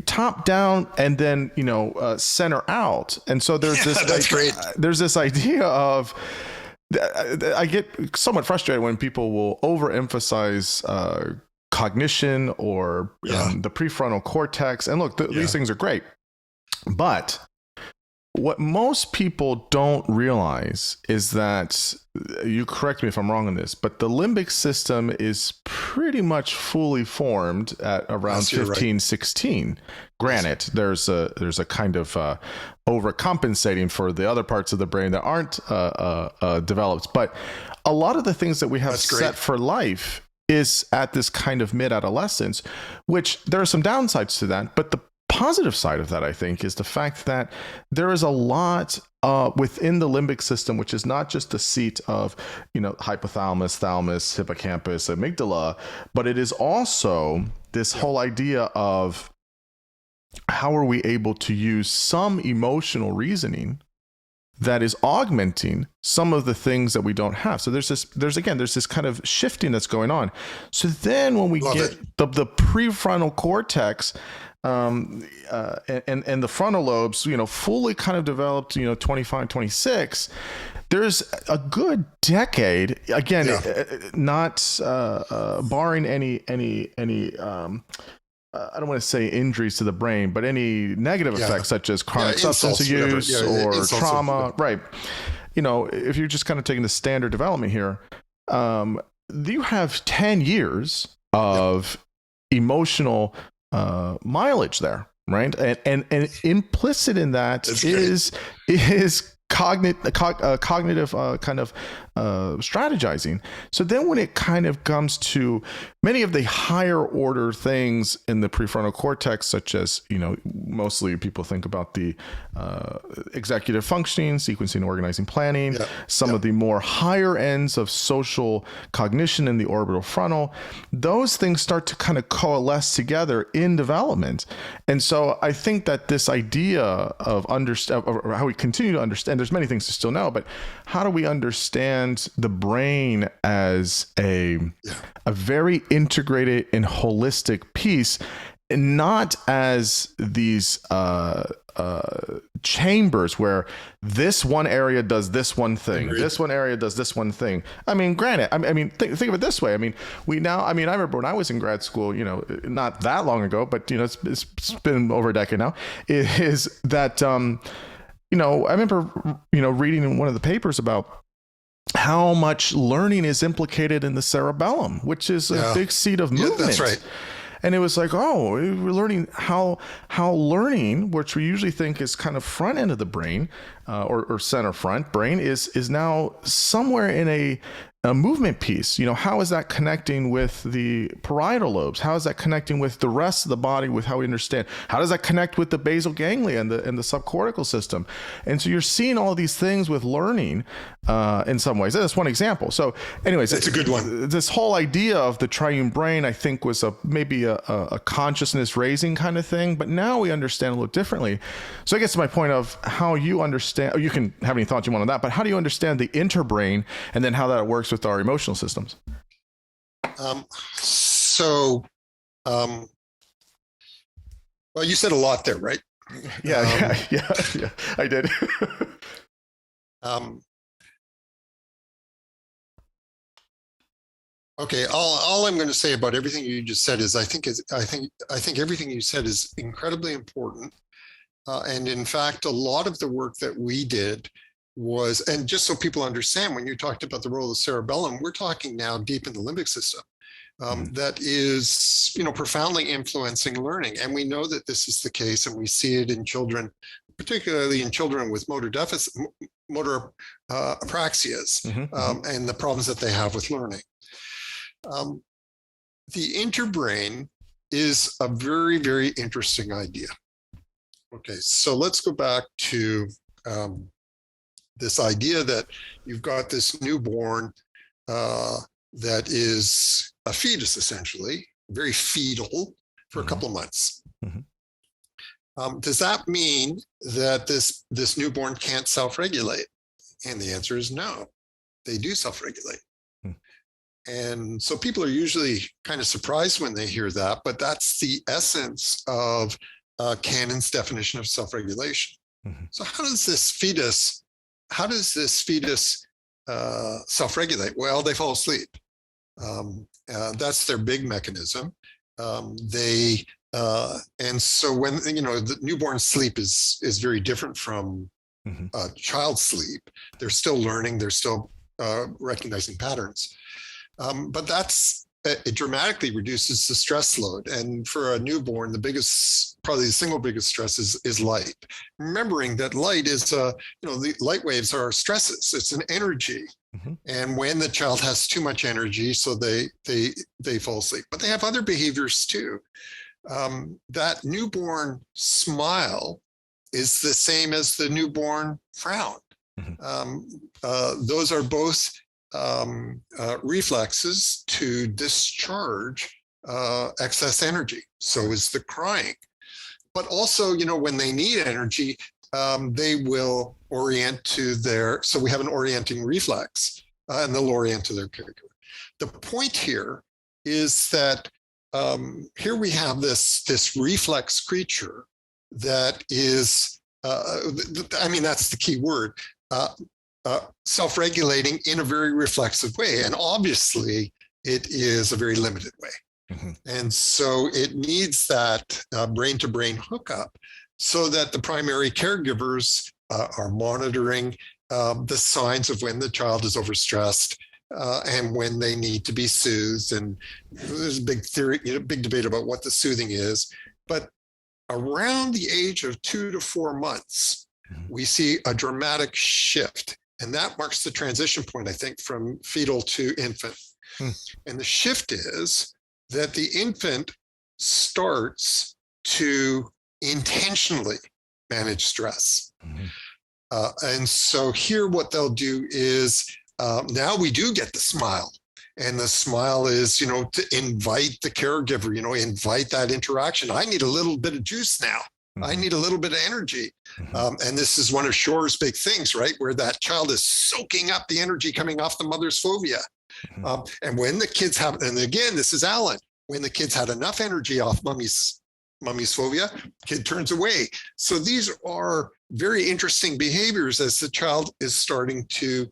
top down, and then center out. And so there's there's this idea of, I get somewhat frustrated when people will overemphasize cognition or the prefrontal cortex. And look, these things are great. But what most people don't realize is that, you correct me if I'm wrong on this, but the limbic system is pretty much fully formed at around 15, right. 16. Granted, there's a kind of overcompensating for the other parts of the brain that aren't developed. But a lot of the things that we have set for life is at this kind of mid-adolescence, which there are some downsides to that. But the positive side of that, I think, is the fact that there is a lot within the limbic system, which is not just the seat of, hypothalamus, thalamus, hippocampus, amygdala, but it is also this whole idea of how are we able to use some emotional reasoning that is augmenting some of the things that we don't have. So there's this kind of shifting that's going on. So then when we get the prefrontal cortex, and the frontal lobes, fully kind of developed, 25, 26, there's a good decade, again, not barring any I don't want to say injuries to the brain, but any negative effects such as chronic substance use or trauma, right? If you're just kind of taking the standard development here, you have 10 years of emotional mileage there, right? And implicit in that is cognitive kind of strategizing. So then when it kind of comes to many of the higher order things in the prefrontal cortex, such as, mostly people think about the executive functioning, sequencing, organizing, planning, some of the more higher ends of social cognition in the orbital frontal, those things start to kind of coalesce together in development. And so I think that this idea of how we continue to understand, there's many things to still know, but how do we understand the brain as a very integrated and holistic piece, and not as these chambers where this one area does this one thing, this one area does this one thing. I mean, granted, think of it this way. I remember when I was in grad school, not that long ago, but it's been over a decade now, is that I remember reading in one of the papers about how much learning is implicated in the cerebellum, which is a big seat of movement. That's right. And it was like, we're learning how learning, which we usually think is kind of front end of the brain, or center front brain, is now somewhere in a movement piece. How is that connecting with the parietal lobes? How is that connecting with the rest of the body, with how we understand? How does that connect with the basal ganglia and the subcortical system? And so you're seeing all these things with learning in some ways. That's one example. So anyways, it's a good one. This whole idea of the triune brain, I think, was maybe a consciousness raising kind of thing, but now we understand a little differently. So I guess to my point of how you understand, you can have any thoughts you want on that, but how do you understand the interbrain and then how that works with our emotional systems? Well, you said a lot there, right? Yeah, I did. Okay, all I'm going to say about everything you just said is I think everything you said is incredibly important, and in fact, a lot of the work that we did was, and just so people understand, when you talked about the role of the cerebellum, we're talking now deep in the limbic system. That is, profoundly influencing learning. And we know that this is the case, and we see it in children, particularly in children with motor apraxias, and the problems that they have with learning. The interbrain is a very, very interesting idea. Okay, so let's go back to this idea that you've got this newborn that is a fetus, essentially, very fetal for a couple of months. Does that mean that this newborn can't self-regulate? And the answer is no, they do self-regulate. And so people are usually kind of surprised when they hear that, but that's the essence of Cannon's definition of self-regulation. So how does this fetus self-regulate? Well, they fall asleep. That's their big mechanism. And so when, the newborn sleep is very different from child's sleep. They're still learning, they're still recognizing patterns. But that's it dramatically reduces the stress load. And for a newborn, probably the single biggest stress is light. Remembering that light is, the light waves are stresses. It's an energy. Mm-hmm. And when the child has too much energy, so they fall asleep. But they have other behaviors too. That newborn smile is the same as the newborn frown. Mm-hmm. Those are both reflexes to discharge excess energy. So is the crying. But also, when they need energy, they will orient to so we have an orienting reflex, and they'll orient to their caregiver. The point here is that here we have this reflex creature that is, that's the key word, self-regulating in a very reflexive way. And obviously, it is a very limited way. Mm-hmm. And so it needs that brain-to-brain hookup so that the primary caregivers are monitoring the signs of when the child is overstressed and when they need to be soothed. And there's a big big debate about what the soothing is. But around the age of 2 to 4 months, we see a dramatic shift. And that marks the transition point, I think, from fetal to infant. And the shift is that the infant starts to intentionally manage stress. And so here what they'll do is, now we do get the smile. And the smile is, to invite the caregiver, invite that interaction. I need a little bit of juice now. I need a little bit of energy. And this is one of Schore's big things, right? Where that child is soaking up the energy coming off the mother's fovea. And when the kids have, and again, this is Allan, when the kids had enough energy off mommy's fovea, kid turns away. So these are very interesting behaviors as the child is starting to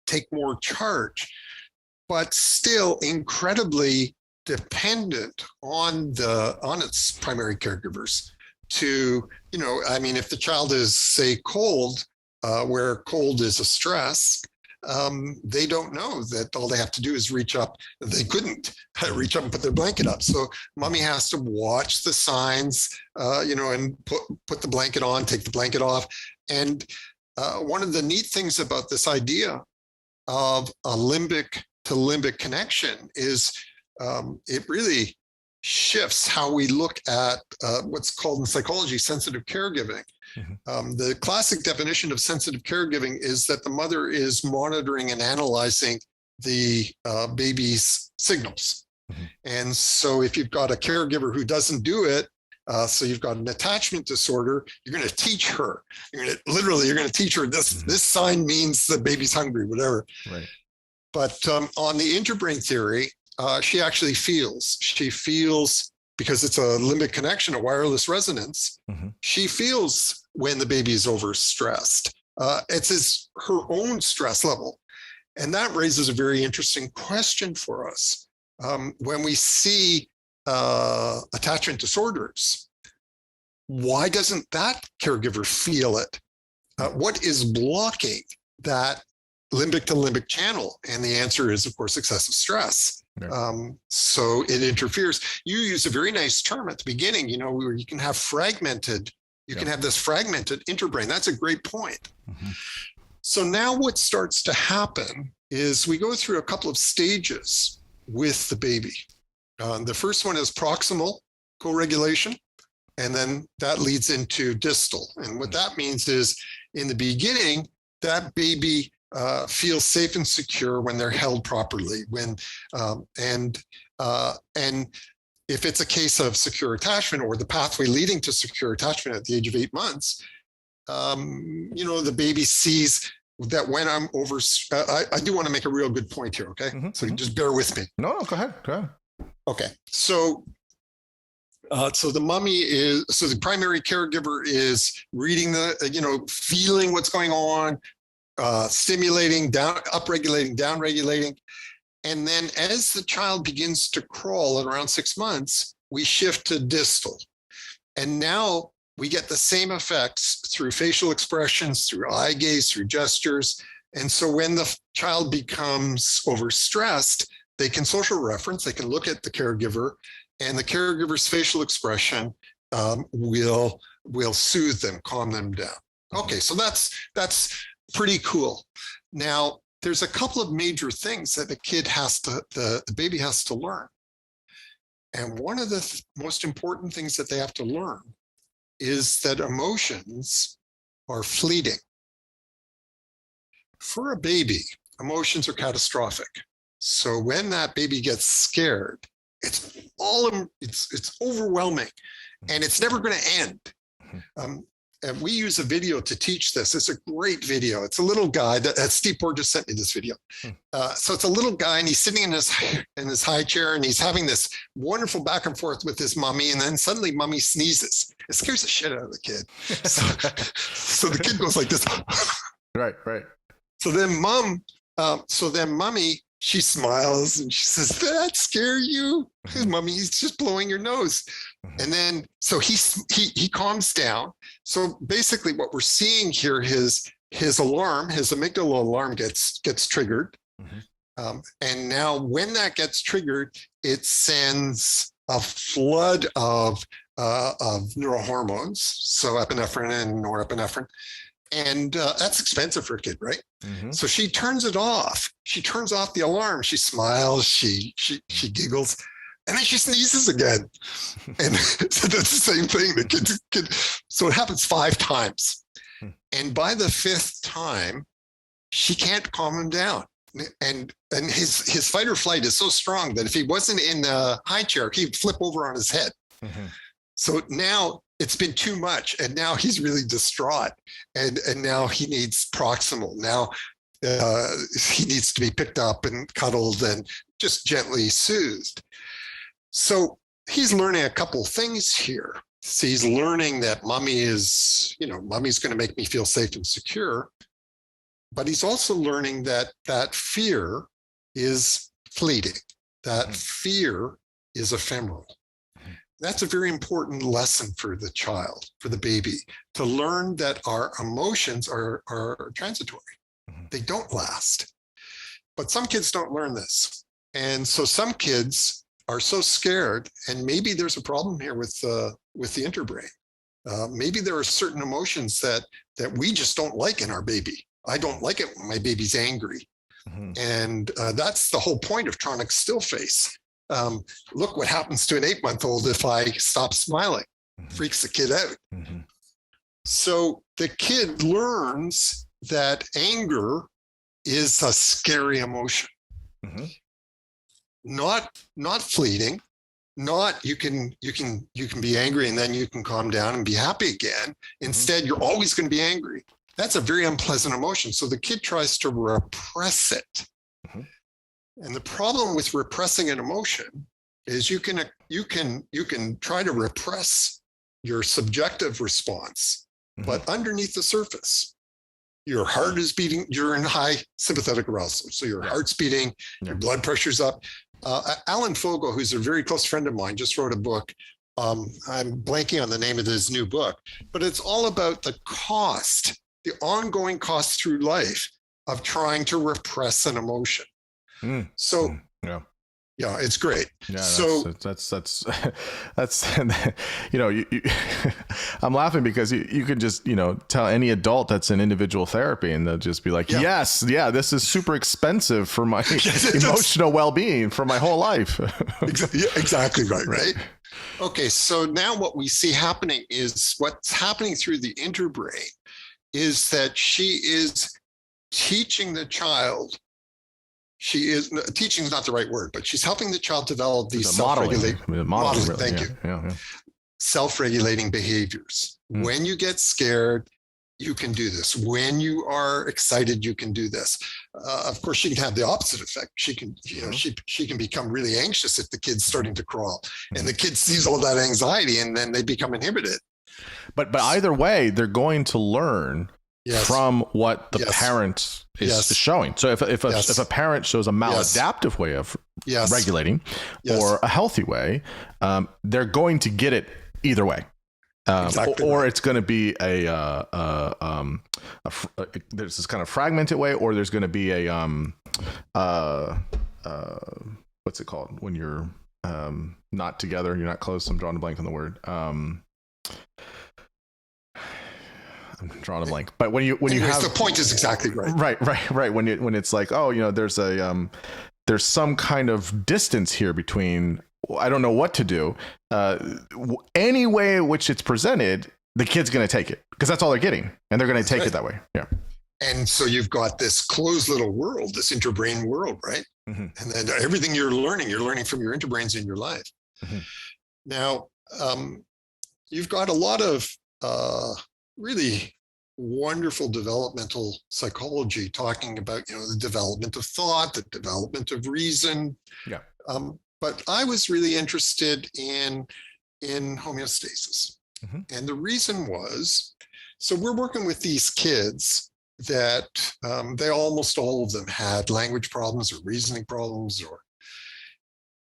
take more charge, but still incredibly dependent on its primary caregivers to, if the child is, say, cold, where cold is a stress, they don't know that all they have to do is reach up. They couldn't reach up and put their blanket up. So mommy has to watch the signs, and put the blanket on, take the blanket off. And one of the neat things about this idea of a limbic to limbic connection is it really shifts how we look at what's called in psychology sensitive caregiving. The classic definition of sensitive caregiving is that the mother is monitoring and analyzing the baby's signals. And so if you've got a caregiver who doesn't do it, so you've got an attachment disorder, you're going to teach her. You're going to teach her this sign means the baby's hungry, whatever. Right. But on the interbrain theory, she actually feels. She feels, because it's a limbic connection, a wireless resonance, she feels when the baby is overstressed. It's her own stress level. And that raises a very interesting question for us. When we see attachment disorders, why doesn't that caregiver feel it? What is blocking that limbic to limbic channel? And the answer is, of course, excessive stress. Yeah. So it interferes. You use a very nice term at the beginning, where you can have can have this fragmented interbrain. That's a great point. So now what starts to happen is we go through a couple of stages with the baby. The first one is proximal co-regulation, and then that leads into distal. And what that means is, in the beginning, that baby feels safe and secure when they're held properly. And if it's a case of secure attachment or the pathway leading to secure attachment at the age of 8 months, the baby sees that when I'm over. I do want to make a real good point here. Okay, so just bear with me. No, go ahead. Okay, so the primary caregiver is reading feeling what's going on, stimulating, upregulating, downregulating. And then as the child begins to crawl at around 6 months, we shift to distal. And now we get the same effects through facial expressions, through eye gaze, through gestures, And so when the child becomes overstressed, they can social reference, they can look at the caregiver, and the caregiver's facial expression will soothe them, calm them down. Okay, so that's pretty cool. Now, there's a couple of major things that the baby has to learn. And one of the most important things that they have to learn is that emotions are fleeting. For a baby, emotions are catastrophic. So when that baby gets scared, it's overwhelming, and it's never going to end. And we use a video to teach this. It's a great video. It's a little guy that Steve Porter just sent me this video. So it's a little guy, and he's sitting in his high chair, and he's having this wonderful back and forth with his mommy, and then suddenly mommy sneezes. It scares the shit out of the kid. So the kid goes like this. Right. So then mommy, she smiles and she says, "Did that scare you?" Mommy, he's just blowing your nose. And then, so he calms down. So basically what we're seeing here, his alarm, his amygdala alarm gets triggered. And now when that gets triggered, it sends a flood of neurohormones. So epinephrine and norepinephrine. And that's expensive for a kid, right? So she turns it off. She turns off the alarm. She smiles, she giggles, and then she sneezes again. And so that's the same thing. The kid. So it happens 5 times. And by the 5th time, she can't calm him down. And his fight or flight is so strong that if he wasn't in the high chair, he'd flip over on his head. So now it's been too much, and now he's really distraught, and now he needs proximal. Now he needs to be picked up and cuddled and just gently soothed. So he's learning a couple things here. So he's learning that mommy's going to make me feel safe and secure, but he's also learning that fear is fleeting, that fear is ephemeral. That's a very important lesson for the child, for the baby, to learn that our emotions are transitory. They don't last. But some kids don't learn this. And so some kids are so scared, and maybe there's a problem here with the interbrain. Maybe there are certain emotions that we just don't like in our baby. I don't like it when my baby's angry. And that's the whole point of Tronick's still face. Look what happens to an 8-month-old if I stop smiling. Freaks the kid out. So the kid learns that anger is a scary emotion. Not fleeting. Not you can be angry and then you can calm down and be happy again. Instead, you're always going to be angry. That's a very unpleasant emotion. So the kid tries to repress it. And the problem with repressing an emotion is you can try to repress your subjective response, but underneath the surface, your heart is beating, you're in high sympathetic arousal. So your heart's beating, your blood pressure's up. Alan Fogel, who's a very close friend of mine, just wrote a book. I'm blanking on the name of his new book, but it's all about the cost, the ongoing cost through life of trying to repress an emotion. So yeah, it's great. Yeah, so that's I'm laughing because you could just tell any adult that's in individual therapy and they'll just be like, yes, this is super expensive for my emotional well-being for my whole life. Exactly right. Okay, so now what we see happening is what's happening through the interbrain is that she is teaching the child. Teaching is not the right word, but she's helping the child develop these self-regulating. Thank you. Self-regulating behaviors. When you get scared, you can do this. When you are excited, you can do this. Of course, she can have the opposite effect. She can, she can become really anxious if the kid's starting to crawl, and the kid sees all that anxiety, and then they become inhibited. But either way, they're going to learn. From what the parent is showing. So if a parent shows a maladaptive way of regulating or a healthy way, they're going to get it either way. Exactly or right. it's going to be there's this kind of fragmented way, or there's going to be a uh, uh, what's it called when you're not together, you're not close. I'm drawing a blank on the word. I'm drawing a blank. But when you Anyways, have the point is exactly right. right when it's like, oh, there's some kind of distance here between, I don't know what to do. Any way in which it's presented, the kid's going to take it because that's all they're getting, and they're going to take it that way. Yeah. And so you've got this closed little world, this interbrain world, right? Mm-hmm. And then everything you're learning from your interbrains in your life. Mm-hmm. Now, you've got a lot of really wonderful developmental psychology talking about, the development of thought, the development of reason. Yeah. But I was really interested in homeostasis. Mm-hmm. And the reason was, so we're working with these kids that they almost all of them had language problems or reasoning problems,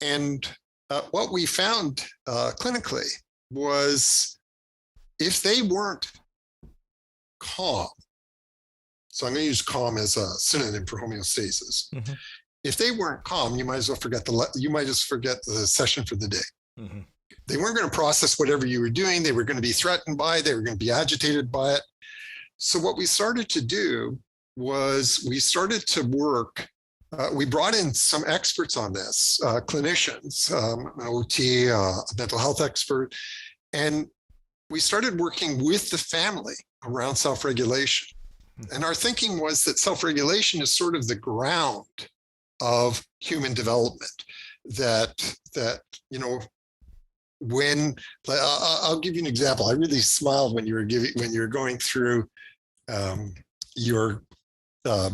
and what we found clinically was if they weren't calm, so I'm going to use calm as a synonym for homeostasis. Mm-hmm. If they weren't calm, you might as well forget the session for the day. Mm-hmm. They weren't going to process whatever you were doing. They were going to be threatened by it. They were going to be agitated by it. So what we started to do was we started to work. We brought in some experts on this, clinicians, an OT, a mental health expert, and we started working with the family around self-regulation. And our thinking was that self-regulation is sort of the ground of human development. That when I'll give you an example. I really smiled when you were going through your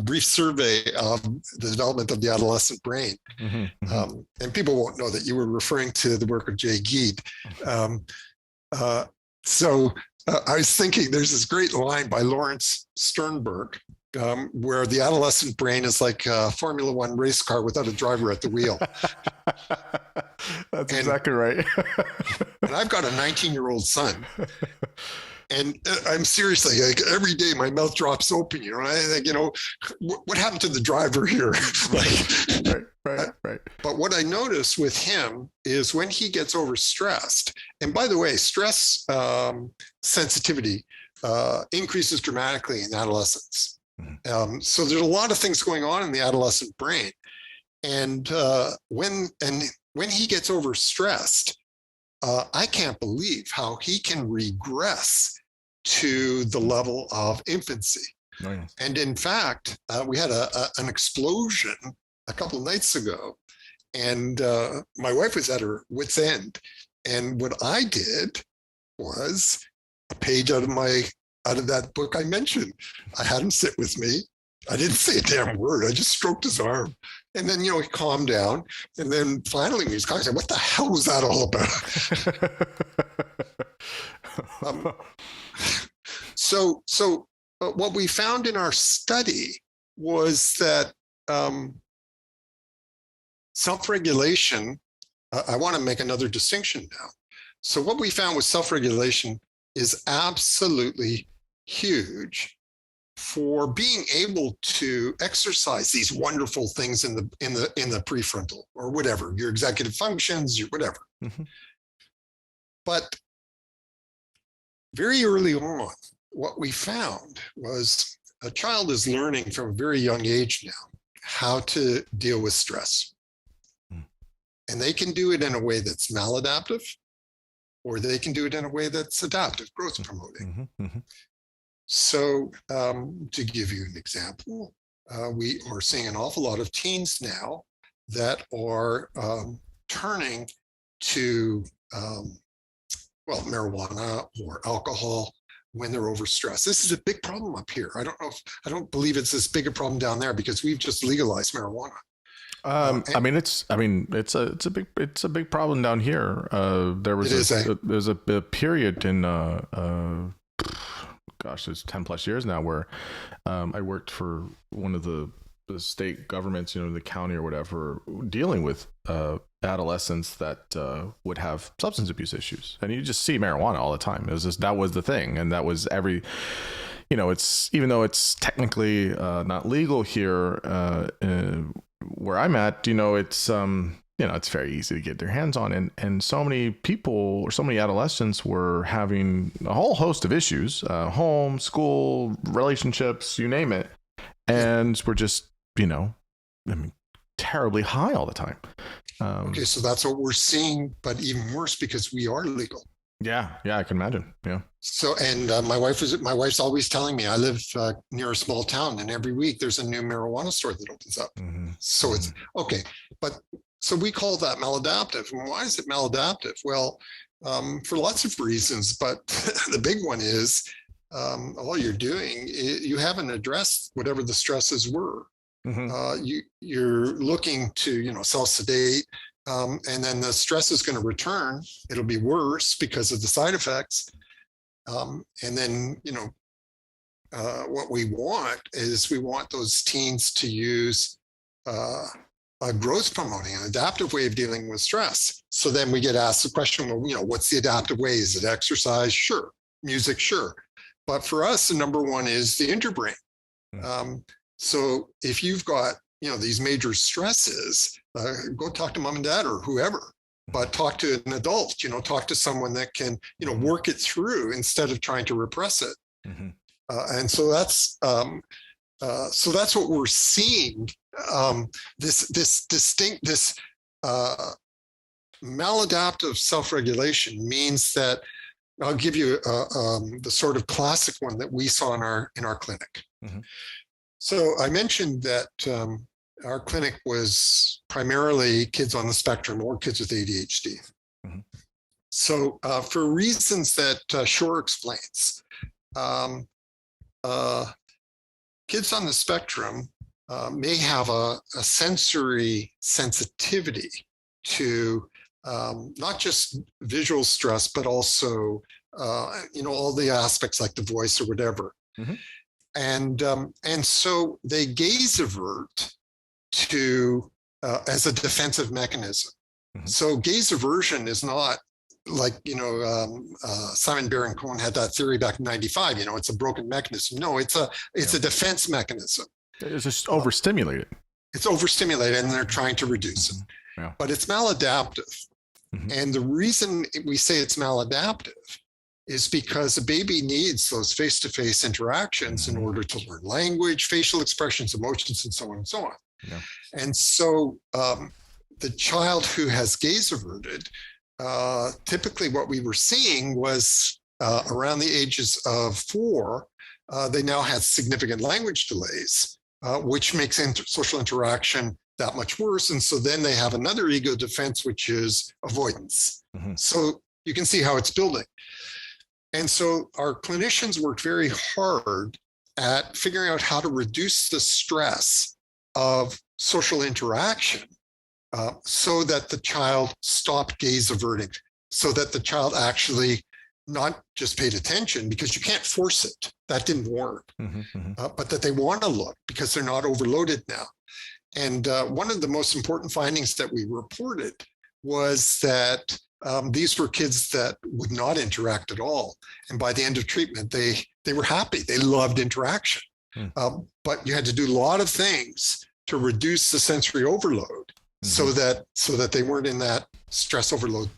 brief survey of the development of the adolescent brain. Mm-hmm. And people won't know that you were referring to the work of Jay Geed. So I was thinking there's this great line by Lawrence Sternberg where the adolescent brain is like a Formula One race car without a driver at the wheel. That's exactly right. And I've got a 19-year-old son. And I'm seriously, like, every day my mouth drops open, and I think, what happened to the driver here? Right. But what I notice with him is when he gets overstressed, and by the way, stress sensitivity increases dramatically in adolescence. Mm-hmm. So there's a lot of things going on in the adolescent brain. And when he gets overstressed, I can't believe how he can regress to the level of infancy. Oh, yeah. And in fact, we had an explosion a couple of nights ago, and my wife was at her wit's end. And what I did was a page out of that book I mentioned. I had him sit with me. I didn't say a damn word. I just stroked his arm. And then, he calmed down. And then finally, he was calm. I said, what the hell was that all about? So what we found in our study was that self-regulation, I want to make another distinction now. So what we found with self-regulation is absolutely huge for being able to exercise these wonderful things in the prefrontal, or whatever, your executive functions, your whatever. Mm-hmm. But very early on, what we found was a child is learning from a very young age now how to deal with stress. Mm. And they can do it in a way that's maladaptive, or they can do it in a way that's adaptive, growth promoting. Mm-hmm. Mm-hmm. So to give you an example, we are seeing an awful lot of teens now that are turning to, marijuana or alcohol when they're overstressed. This is a big problem up here. I don't believe it's as big a problem down there because we've just legalized marijuana. It's a big problem down here. There was a period in it's 10 plus years now where I worked for one of the state governments, the county or whatever, dealing with adolescents that would have substance abuse issues, and you just see marijuana all the time. It was just, that was the thing, and that was every, it's, even though it's technically not legal here where I'm at, it's it's very easy to get their hands on, and so many people or so many adolescents were having a whole host of issues, home, school, relationships, you name it, and we're just terribly high all the time. Okay, so that's what we're seeing, but even worse because we are legal. Yeah, I can imagine. Yeah. So, and my wife's always telling me, I live near a small town, and every week there's a new marijuana store that opens up. Mm-hmm. So it's okay, but so we call that maladaptive. And why is it maladaptive? Well, for lots of reasons, but the big one is all you're doing, you haven't addressed whatever the stresses were. Mm-hmm. You're looking to, self-sedate, and then the stress is going to return. It'll be worse because of the side effects. And then, what we want is we want those teens to use a growth promoting, an adaptive way of dealing with stress. So then we get asked the question, well, what's the adaptive way? Is it exercise? Sure. Music? Sure. But for us, the number one is the interbrain. Mm-hmm. So if you've got, these major stresses, go talk to mom and dad or whoever, but talk to an adult, talk to someone that can, work it through instead of trying to repress it. Mm-hmm. And so that's what we're seeing. This maladaptive self-regulation means that I'll give you the sort of classic one that we saw in our clinic. Mm-hmm. So I mentioned that our clinic was primarily kids on the spectrum or kids with ADHD. Mm-hmm. So for reasons that Schore explains, kids on the spectrum may have a sensory sensitivity to not just visual stress, but also all the aspects like the voice or whatever. Mm-hmm. And so they gaze avert to as a defensive mechanism. Mm-hmm. So gaze aversion is not like Simon Baron-Cohen had that theory back in '95. It's a broken mechanism. No, it's a defense mechanism. It's just overstimulated. It's overstimulated, and they're trying to reduce it. Yeah. But it's maladaptive. Mm-hmm. And the reason we say it's maladaptive is because a baby needs those face-to-face interactions in order to learn language, facial expressions, emotions, and so on and so on. Yeah. And so the child who has gaze averted, typically what we were seeing was around the ages of 4, they now had significant language delays, which makes social interaction that much worse. And so then they have another ego defense, which is avoidance. Mm-hmm. So you can see how it's building. And so our clinicians worked very hard at figuring out how to reduce the stress of social interaction so that the child stopped gaze averting, so that the child actually not just paid attention, because you can't force it. That didn't work. Mm-hmm. But that they want to look because they're not overloaded now. And one of the most important findings that we reported was that these were kids that would not interact at all. And by the end of treatment, they were happy. They loved interaction. But you had to do a lot of things to reduce the sensory overload so that they weren't in that stress overload.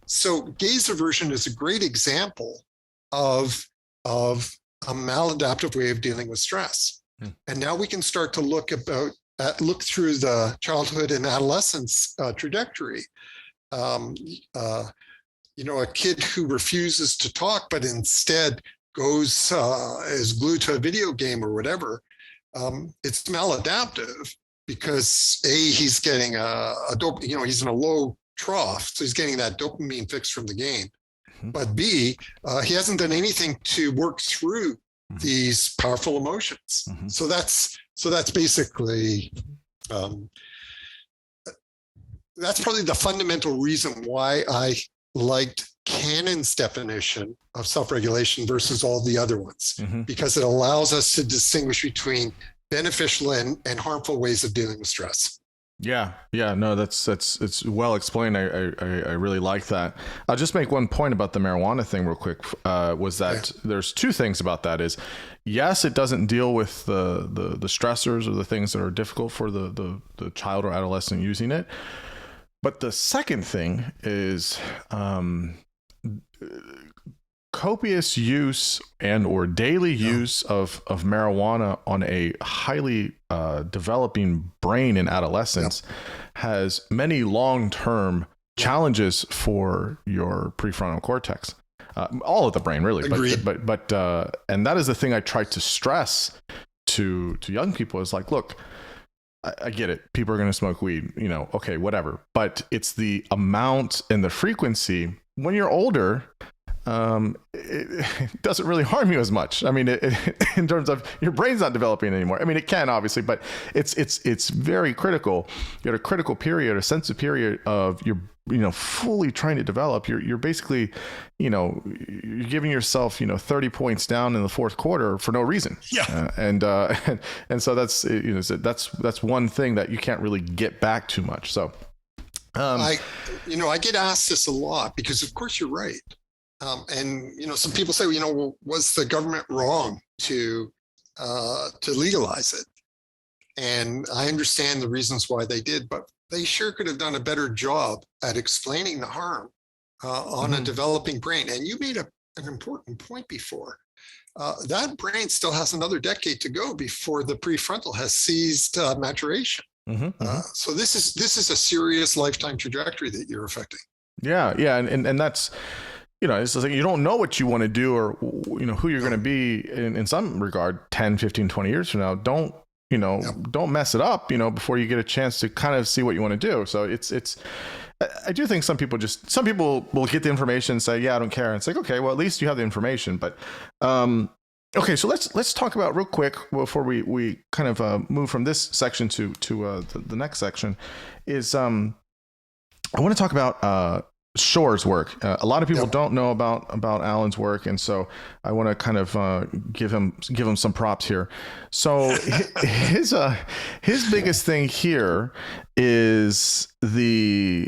So gaze aversion is a great example of a maladaptive way of dealing with stress. And now we can start to look through the childhood and adolescence trajectory. A kid who refuses to talk, but instead goes is glued to a video game or whatever. It's maladaptive because he's getting he's in a low trough, so he's getting that dopamine fix from the game. Mm-hmm. But B, he hasn't done anything to work through these powerful emotions. Mm-hmm. So that's basically. That's probably the fundamental reason why I liked Cannon's definition of self-regulation versus all the other ones, because it allows us to distinguish between beneficial and harmful ways of dealing with stress. Yeah, no, that's it's well explained. I really like that. I'll just make one point about the marijuana thing real quick. Was that there's two things about that is, yes, it doesn't deal with the stressors or the things that are difficult for the child or adolescent using it. But the second thing is copious use and or daily use of marijuana on a highly developing brain in adolescence has many long-term challenges for your prefrontal cortex, all of the brain really. Agreed. But and that is the thing I try to stress to young people is like, look, I get it. People are going to smoke weed, okay, whatever. But it's the amount and the frequency. When you're older, it doesn't really harm you as much. I mean, in terms of your brain's not developing anymore. I mean, it can obviously, but it's very critical. You're at a critical period, a sensitive period of your, fully trying to develop. You're basically, you're giving yourself, 30 points down in the fourth quarter for no reason. Yeah. And so that's, that's one thing that you can't really get back too much. So, I get asked this a lot because of course you're right. And some people say, well, was the government wrong to legalize it? And I understand the reasons why they did, but they sure could have done a better job at explaining the harm on a developing brain. And you made an important point before. That brain still has another decade to go before the prefrontal has ceased maturation. So this is a serious lifetime trajectory that you're affecting. Yeah, and that's. It's like you don't know what you want to do or, who you're going to be in some regard 10, 15, 20 years from now. Don't mess it up, before you get a chance to kind of see what you want to do. So I do think some people will get the information and say, yeah, I don't care. And it's like, okay, well, at least you have the information. But, okay, so let's talk about real quick before we kind of move from this section to the next section is, I want to talk about, Schore's work. A lot of people don't know about Allan's work, and so I want to kind of give him some props here. So his biggest thing here is the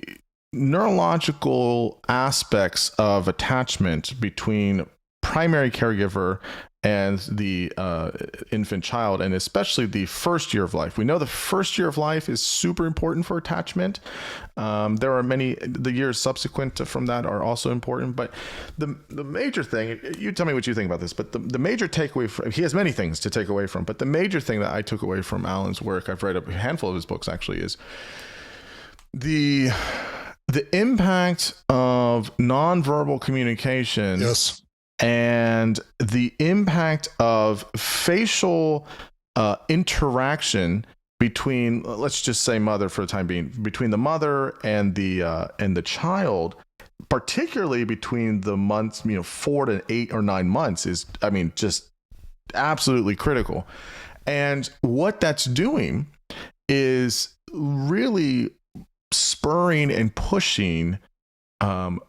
neurological aspects of attachment between primary caregiver and the infant child, and especially the first year of life. We know the first year of life is super important for attachment. There are the years subsequent from that are also important, but the major thing, you tell me what you think about this, but the major takeaway he has many things to take away from, but the major thing that I took away from Allan's work, I've read a handful of his books actually, is the impact of nonverbal communication. Yes. And the impact of facial interaction between, let's just say mother for the time being, between the mother and the child, particularly between the months, 4 to 8 or 9 months is, just absolutely critical. And what that's doing is really spurring and pushing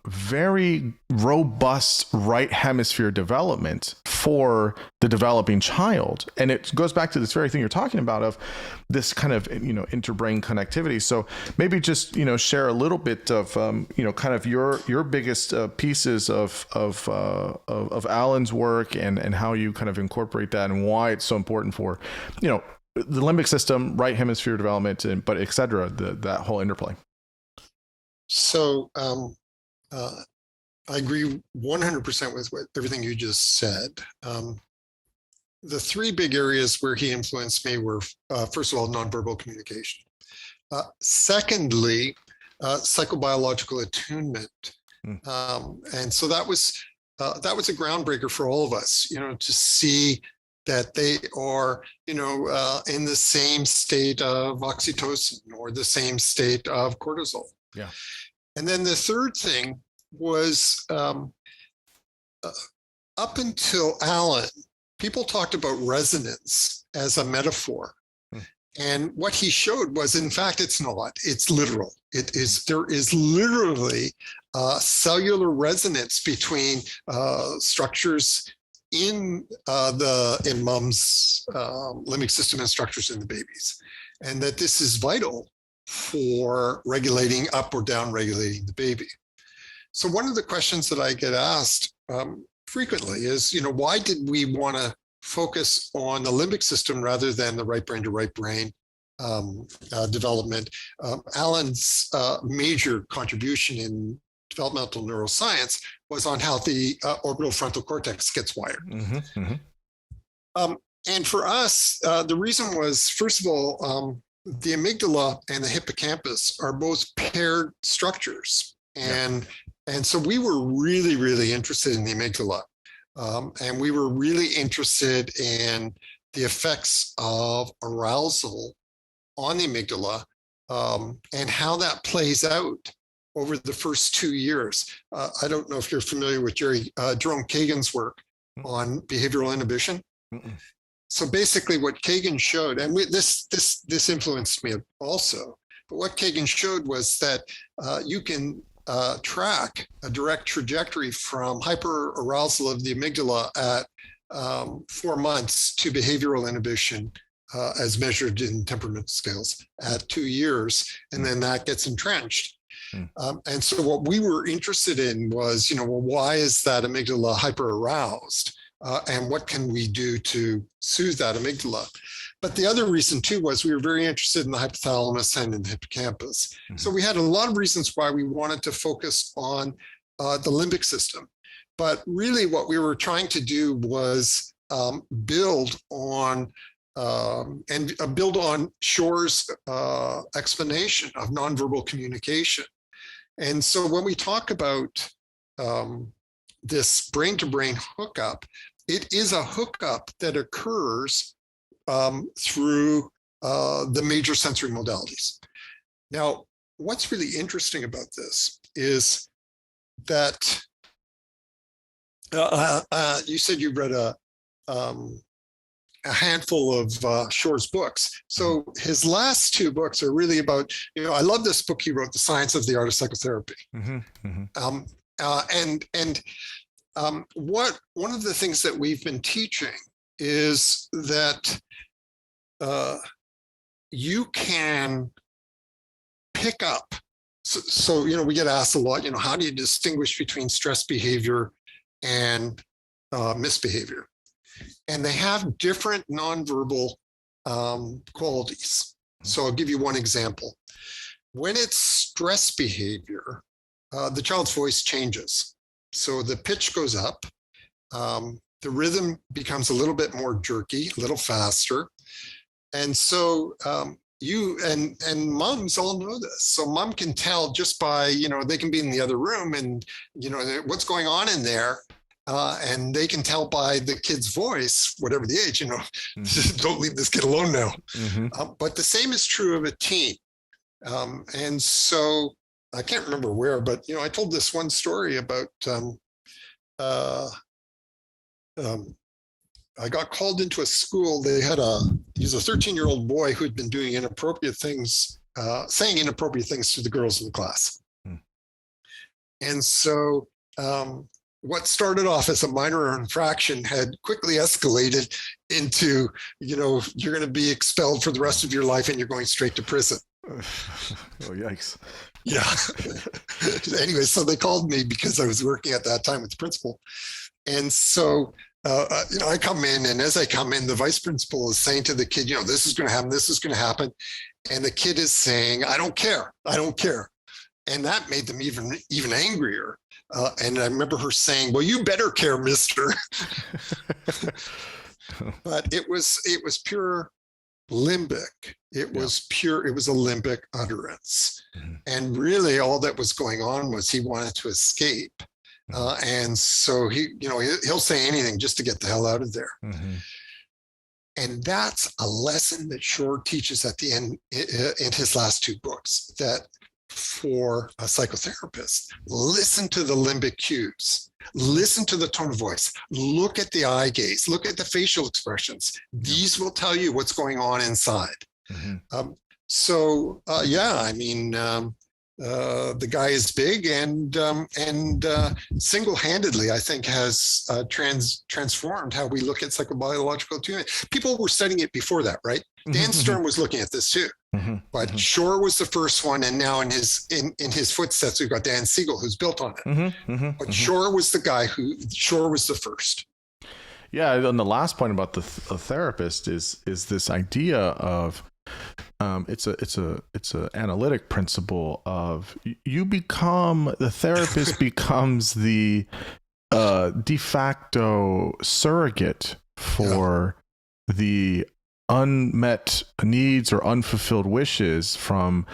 very robust right hemisphere development for the developing child. And it goes back to this very thing you're talking about of this kind of, interbrain connectivity. So maybe just, share a little bit of, kind of your biggest pieces of Allan's work and how you kind of incorporate that and why it's so important for, the limbic system, right hemisphere development, but et cetera, that whole interplay. So, I agree 100% with everything you just said. The three big areas where he influenced me were, first of all, nonverbal communication. Secondly, psychobiological attunement. And so that was a groundbreaker for all of us, to see that they are, in the same state of oxytocin or the same state of cortisol. Yeah. And then the third thing was up until Allan, people talked about resonance as a metaphor. And what he showed was, in fact, it's not. It's literal. There is literally cellular resonance between structures in mom's limbic system and structures in the babies, and that this is vital for regulating up or down regulating the baby. So one of the questions that I get asked frequently is, why did we want to focus on the limbic system rather than the right brain to right brain development? Allan's major contribution in developmental neuroscience was on how the orbital frontal cortex gets wired. And for us, the reason was, first of all, the amygdala and the hippocampus are both paired structures. And so we were really, really interested in the amygdala. And we were really interested in the effects of arousal on the amygdala and how that plays out over the first 2 years. I don't know if you're familiar with Jerome Kagan's work on behavioral inhibition. So basically what Kagan showed, and this influenced me also, but what Kagan showed was that you can track a direct trajectory from hyperarousal of the amygdala at 4 months to behavioral inhibition as measured in temperament scales at 2 years, and then that gets entrenched. And so what we were interested in was, why is that amygdala hyperaroused? And what can we do to soothe that amygdala? But the other reason too was we were very interested in the hypothalamus and in the hippocampus. So we had a lot of reasons why we wanted to focus on the limbic system. But really what we were trying to do was build on Schore's explanation of nonverbal communication. And so when we talk about this brain-to-brain hookup, it is a hookup that occurs through the major sensory modalities. Now, what's really interesting about this is that you said you read a handful of Schore's books. So his last 2 books are really about, I love this book he wrote, The Science of the Art of Psychotherapy. One of the things that we've been teaching is that you can pick up. So we get asked a lot, how do you distinguish between stress behavior and misbehavior? And they have different nonverbal qualities. So I'll give you one example. When it's stress behavior, the child's voice changes. So the pitch goes up, the rhythm becomes a little bit more jerky, a little faster. And so you and moms all know this. So mom can tell just by, they can be in the other room and, what's going on in there. And they can tell by the kid's voice, whatever the age, don't leave this kid alone now. But the same is true of a teen. And so I can't remember where, but, I told this one story about I got called into a school. He was a 13-year-old boy who had been doing inappropriate things, saying inappropriate things to the girls in the class. And so what started off as a minor infraction had quickly escalated into, you're going to be expelled for the rest of your life and you're going straight to prison. Oh, yikes. Yeah. Anyway, so they called me because I was working at that time with the principal. And so, I come in, and as I come in, the vice principal is saying to the kid, this is going to happen, this is going to happen. And the kid is saying, I don't care. And that made them even angrier. And I remember her saying, well, you better care, mister. But it was pure limbic. It was a limbic utterance. And really all that was going on was he wanted to escape. And so he'll say anything just to get the hell out of there. And that's a lesson that Schore teaches at the end in his last 2 books, that for a psychotherapist, listen to the limbic cues, listen to the tone of voice, look at the eye gaze, look at the facial expressions. These will tell you what's going on inside. The guy is big and single-handedly, I think, has transformed how we look at psychobiological attunement. People were studying it before that, right? Dan Stern was looking at this too. But Schore was the first one, and now in his footsteps, we've got Dan Siegel, who's built on it. But Schore was the guy Schore was the first. Yeah, and the last point about the therapist is this idea of it's a analytic principle of the therapist becomes the de facto surrogate for the unmet needs or unfulfilled wishes from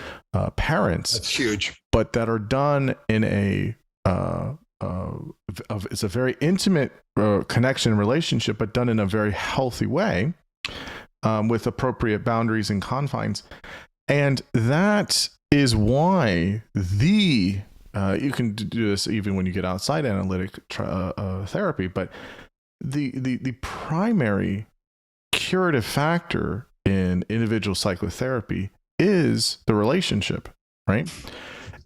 parents. That's huge, but that are done in it's a very intimate connection relationship, but done in a very healthy way, with appropriate boundaries and confines. And that is why you can do this even when you get outside analytic therapy, but the primary curative factor in individual psychotherapy is the relationship, right?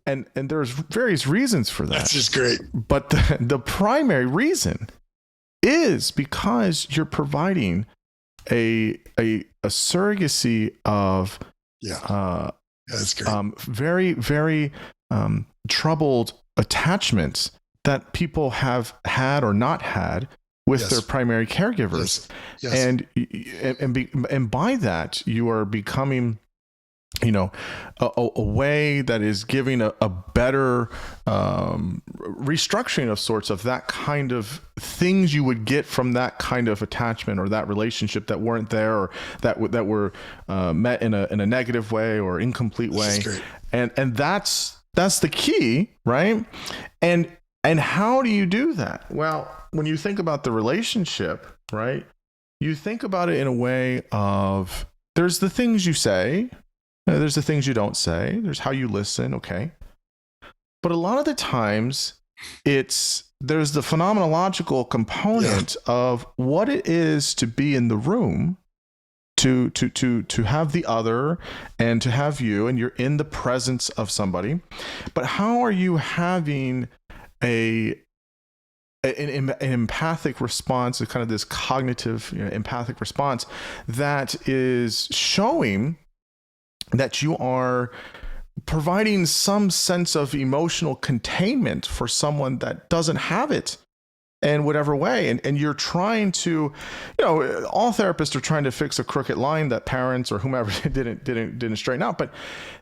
And there's various reasons for that. That's just great. But the primary reason is because you're providing a surrogacy of that's great. very, very troubled attachments that people have had or not had with their primary caregivers. Yes. And by that you are becoming a way that is giving a better restructuring of sorts of that kind of things you would get from that kind of attachment or that relationship that weren't there, or that were met in a negative way or incomplete way. And that's the key, right? And how do you do that? Well, when you think about the relationship, right, you think about it in a way of there's the things you say, there's the things you don't say, there's how you listen, okay? But a lot of the times there's the phenomenological component of what it is to be in the room, to have the other and to have you, and you're in the presence of somebody. But how are you having an empathic response, a kind of this cognitive empathic response that is showing that you are providing some sense of emotional containment for someone that doesn't have it in whatever way. And you're trying to, all therapists are trying to fix a crooked line that parents or whomever didn't straighten out. But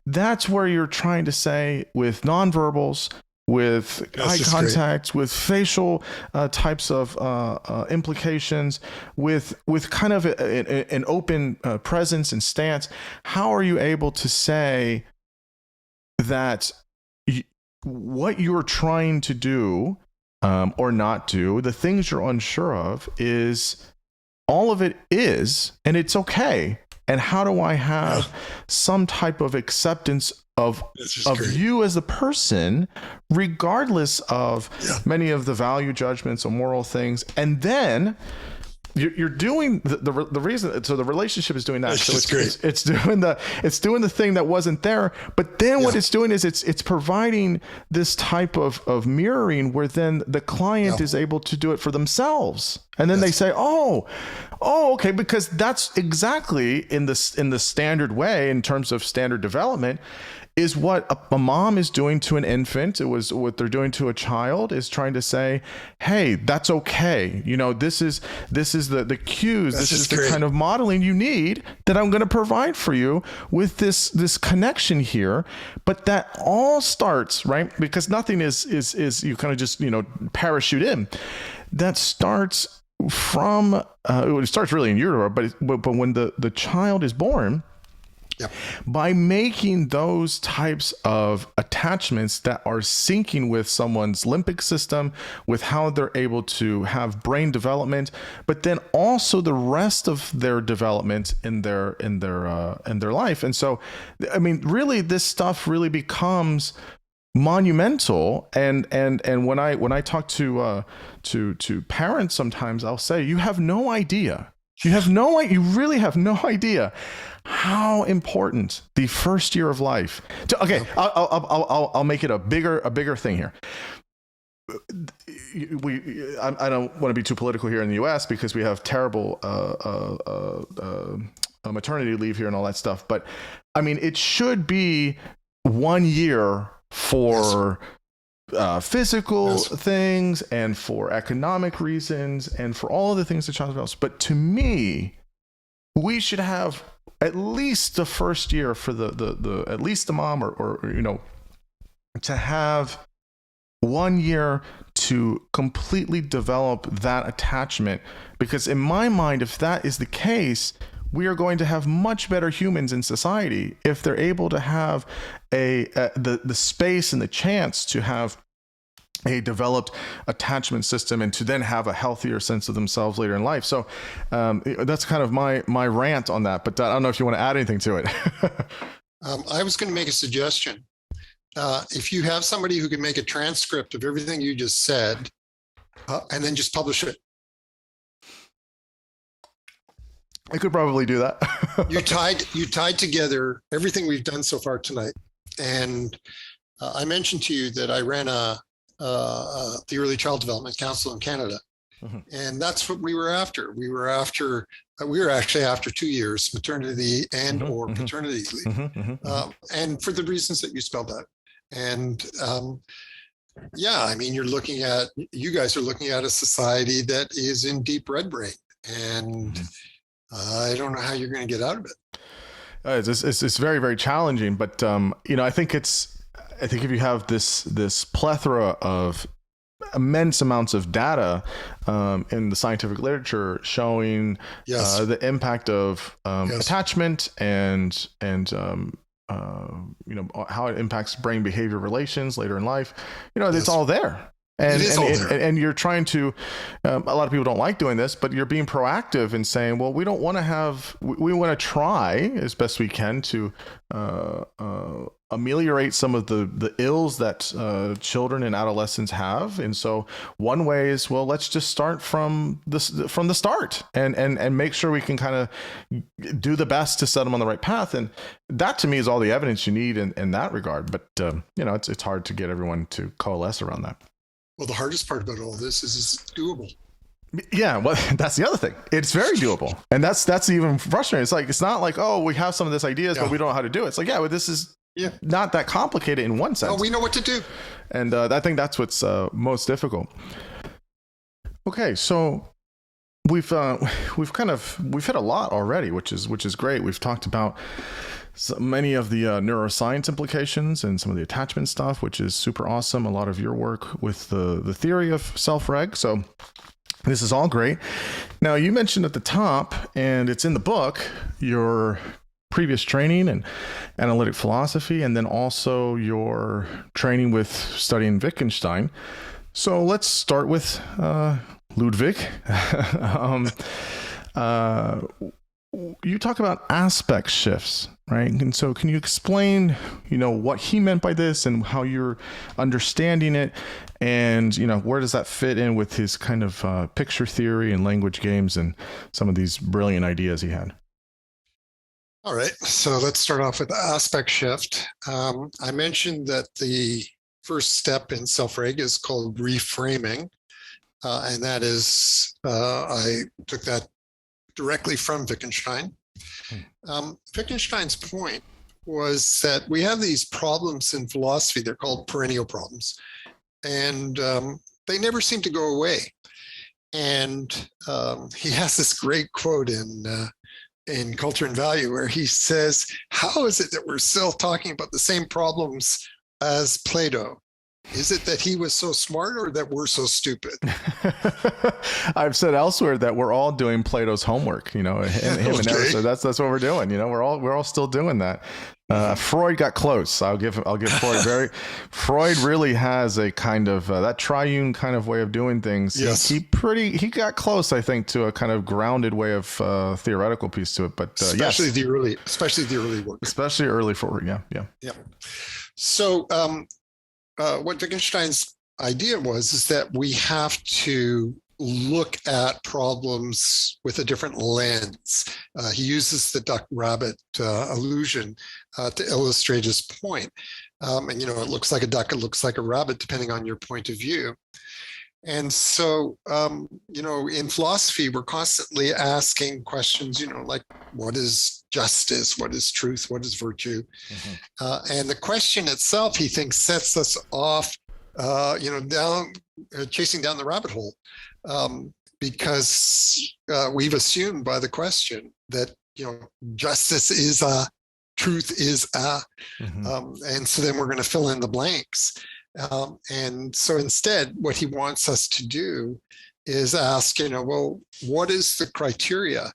that's where you're trying to say with nonverbals, with eye contact, with facial types of implications, with kind of an open presence and stance. How are you able to say that what you're trying to do or not do, the things you're unsure of, is all of it is, and it's okay. And how do I have some type of acceptance of you as a person, regardless of many of the value judgments or moral things? And then you're doing the reason. So the relationship is doing that. That's so it's doing the thing that wasn't there. But then what it's doing is it's providing this type of mirroring where then the client is able to do it for themselves. And then they say, oh, okay, because that's exactly in the standard way, in terms of standard development, is what a mom is doing to an infant. It was what they're doing to a child, is trying to say, hey, that's okay. This is the cues. This is the kind of modeling you need that I'm going to provide for you with this connection here. But that all starts, right? Because nothing is you kind of just, parachute in. That starts from, it starts really in utero, but when the child is born, by making those types of attachments that are syncing with someone's limbic system, with how they're able to have brain development, but then also the rest of their development in their life. And so, I mean, really, this stuff really becomes monumental. And when I talk to parents, sometimes I'll say, you really have no idea how important the first year of life. I'll make it a bigger thing here. I don't want to be too political here in the U.S. because we have terrible maternity leave here and all that stuff. But I mean, it should be 1 year for physical things and for economic reasons and for all of the things that child develops. But to me, we should have at least the first year for the at least the mom or to have 1 year to completely develop that attachment. Because in my mind, if that is the case, we are going to have much better humans in society if they're able to have the space and the chance to have a developed attachment system and to then have a healthier sense of themselves later in life. So that's kind of my rant on that, but I don't know if you want to add anything to it. I was going to make a suggestion. If you have somebody who can make a transcript of everything you just said and then just publish it. I could probably do that. you tied together everything we've done so far tonight. And I mentioned to you that I ran the Early Child Development Council in Canada. Mm-hmm. And that's what we were after. We were actually after 2 years, maternity and or paternity leave. And for the reasons that you spelled out. And yeah, I mean, you guys are looking at a society that is in deep red brain. And I don't know how you're going to get out of it. It's very, very challenging, but I think if you have this plethora of immense amounts of data in the scientific literature showing the impact of attachment and how it impacts brain behavior relations later in life, it's all there. And you're trying to, a lot of people don't like doing this, but you're being proactive and saying, well, we don't want to we want to try as best we can to ameliorate some of the ills that children and adolescents have. And so one way is, well, let's just start from the start and make sure we can kind of do the best to set them on the right path. And that to me is all the evidence you need in that regard. But, it's hard to get everyone to coalesce around that. Well, the hardest part about all this is it's doable. Yeah, well, that's the other thing. It's very doable. And that's even frustrating. It's not like, oh, we have some of these ideas, but we don't know how to do it. It's like, well, this is not that complicated in one sense. No, we know what to do. And I think that's what's most difficult. Okay, so we've hit a lot already, which is great. We've talked about many of the neuroscience implications and some of the attachment stuff, which is super awesome. A lot of your work with the theory of self-reg. So this is all great. Now, you mentioned at the top, and it's in the book, your previous training and analytic philosophy, and then also your training with studying Wittgenstein. So let's start with Ludwig. You talk about aspect shifts, right? And so can you explain, what he meant by this and how you're understanding it? And, where does that fit in with his kind of picture theory and language games and some of these brilliant ideas he had? All right. So let's start off with aspect shift. I mentioned that the first step in self-reg is called reframing. And that is, I took that directly from Wittgenstein. Wittgenstein's point was that we have these problems in philosophy. They're called perennial problems, and they never seem to go away. And he has this great quote in Culture and Value where he says, "How is it that we're still talking about the same problems as Plato? Is it that he was so smart or that we're so stupid?" I've said elsewhere that we're all doing Plato's homework, him and so that's what we're doing. We're all still doing that. Freud got close. I'll give Freud Freud really has a kind of that triune kind of way of doing things. Yes. He got close, I think, to a kind of grounded way of theoretical piece to it. But especially the early work, especially early forward. Yeah. So what Wittgenstein's idea is that we have to look at problems with a different lens. He uses the duck rabbit illusion to illustrate his point. And it looks like a duck, it looks like a rabbit, depending on your point of view. And so, in philosophy, we're constantly asking questions, like what is justice? What is truth? What is virtue? And the question itself, he thinks, sets us off, down, chasing down the rabbit hole, because we've assumed by the question that, justice is a, truth is a, and so then we're going to fill in the blanks. And so instead, what he wants us to do is ask, well, what is the criteria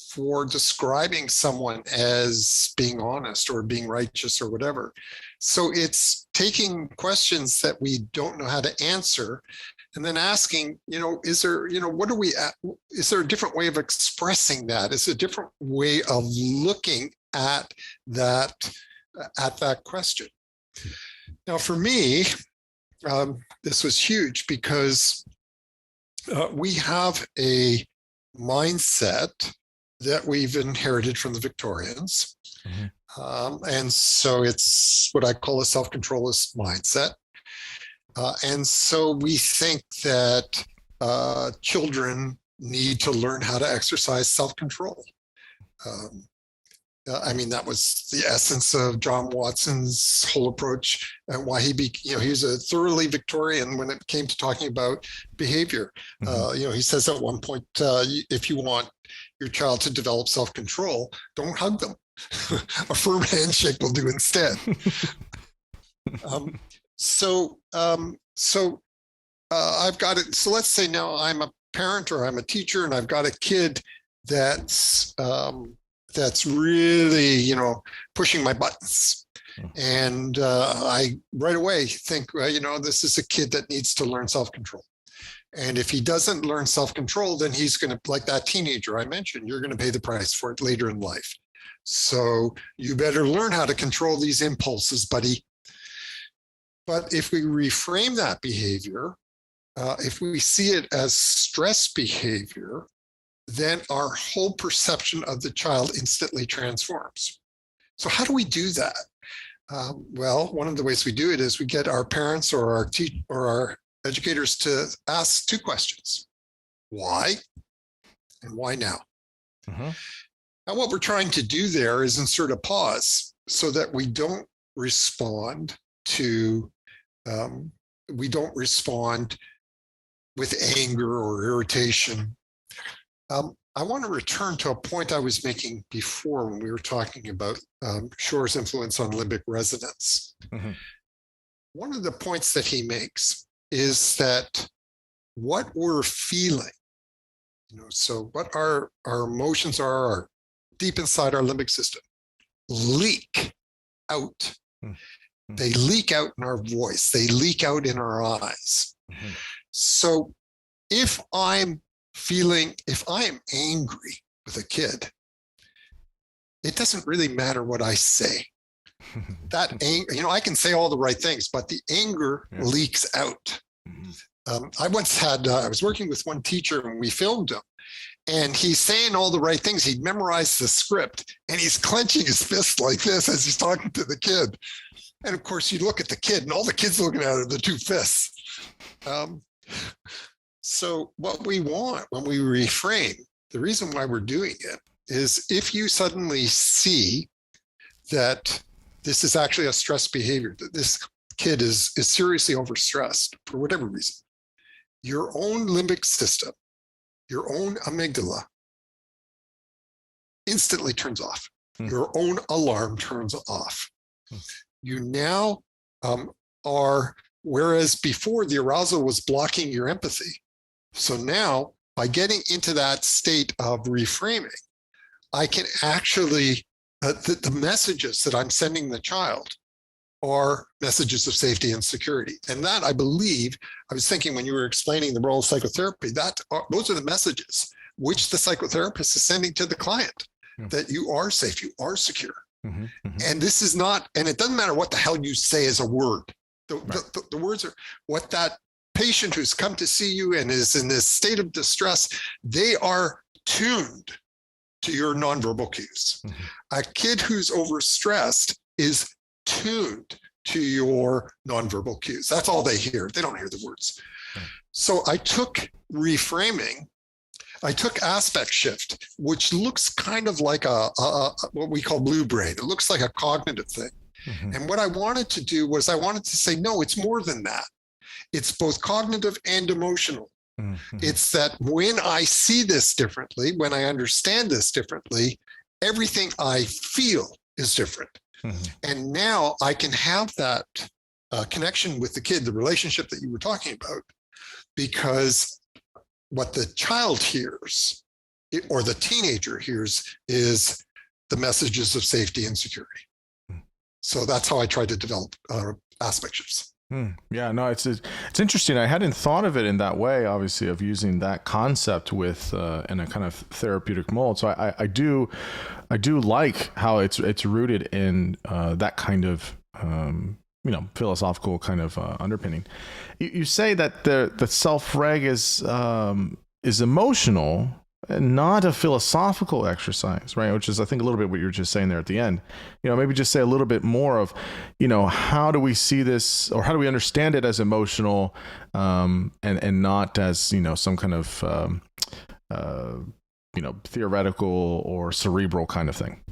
for describing someone as being honest or being righteous or whatever? So it's taking questions that we don't know how to answer and then asking, is there, is there a different way of expressing that? Is there a different way of looking at that question? Now, for me, this was huge because we have a mindset that we've inherited from the Victorians. And so it's what I call a self-controlist mindset. And so we think that children need to learn how to exercise self-control. That was the essence of John Watson's whole approach and why he was a thoroughly Victorian when it came to talking about behavior. He says at one point, if you want your child to develop self-control, don't hug them. A firm handshake will do instead. I've got it. So let's say now I'm a parent or I'm a teacher and I've got a kid that's really, pushing my buttons. And I right away think, this is a kid that needs to learn self-control. And if he doesn't learn self-control, then he's going to, like that teenager I mentioned, you're going to pay the price for it later in life. So you better learn how to control these impulses, buddy. But if we reframe that behavior, if we see it as stress behavior, then our whole perception of the child instantly transforms. So how do we do that? Well, one of the ways we do it is we get our parents or our educators to ask two questions. Why? And why now? Now, what we're trying to do there is insert a pause so that we don't respond with anger or irritation. I want to return to a point I was making before when we were talking about Schore's influence on limbic resonance. One of the points that he makes is that what we're feeling, so what our emotions are deep inside our limbic system, leak out. They leak out in our voice. They leak out in our eyes. So if I am angry with a kid, it doesn't really matter what I say. That anger, I can say all the right things, but the anger leaks out. I was working with one teacher and we filmed him, and he's saying all the right things. He'd memorized the script and he's clenching his fist like this as he's talking to the kid. And of course, you look at the kid and all the kid's looking at are the two fists. So what we want when we reframe, the reason why we're doing it is if you suddenly see that this is actually a stress behavior, that this kid is seriously overstressed for whatever reason, your own limbic system, your own amygdala instantly turns off. Your own alarm turns off. You now whereas before the arousal was blocking your empathy. So now by getting into that state of reframing, I can actually, the messages that I'm sending the child are messages of safety and security. And that, I believe, I was thinking when you were explaining the role of psychotherapy, those are the messages which the psychotherapist is sending to the client, that you are safe, you are secure. And this is not, and it doesn't matter what the hell you say as a word. The words are what that patient who's come to see you and is in this state of distress, they are tuned to your nonverbal cues. A kid who's overstressed is tuned to your nonverbal cues. That's all they hear. They don't hear the words. So I took reframing. I took aspect shift, which looks kind of like a what we call blue brain. It looks like a cognitive thing. Mm-hmm. And what I wanted to do was I wanted to say, no, it's more than that. It's both cognitive and emotional. Mm-hmm. It's that when I see this differently, when I understand this differently, everything I feel is different. Mm-hmm. And now I can have that connection with the kid, the relationship that you were talking about, because what the child hears or the teenager hears is the messages of safety and security. So that's how I tried to develop aspect shifts. Yeah, no, it's interesting. I hadn't thought of it in that way, obviously, of using that concept with in a kind of therapeutic mold. So I do like how it's rooted in that kind of philosophical kind of underpinning. You say that the self-reg is emotional and not a philosophical exercise, right? Which is, I think, a little bit what you were just saying there at the end. Maybe just say a little bit more of, how do we see this, or how do we understand it as emotional, and not as, some kind of, theoretical or cerebral kind of thing.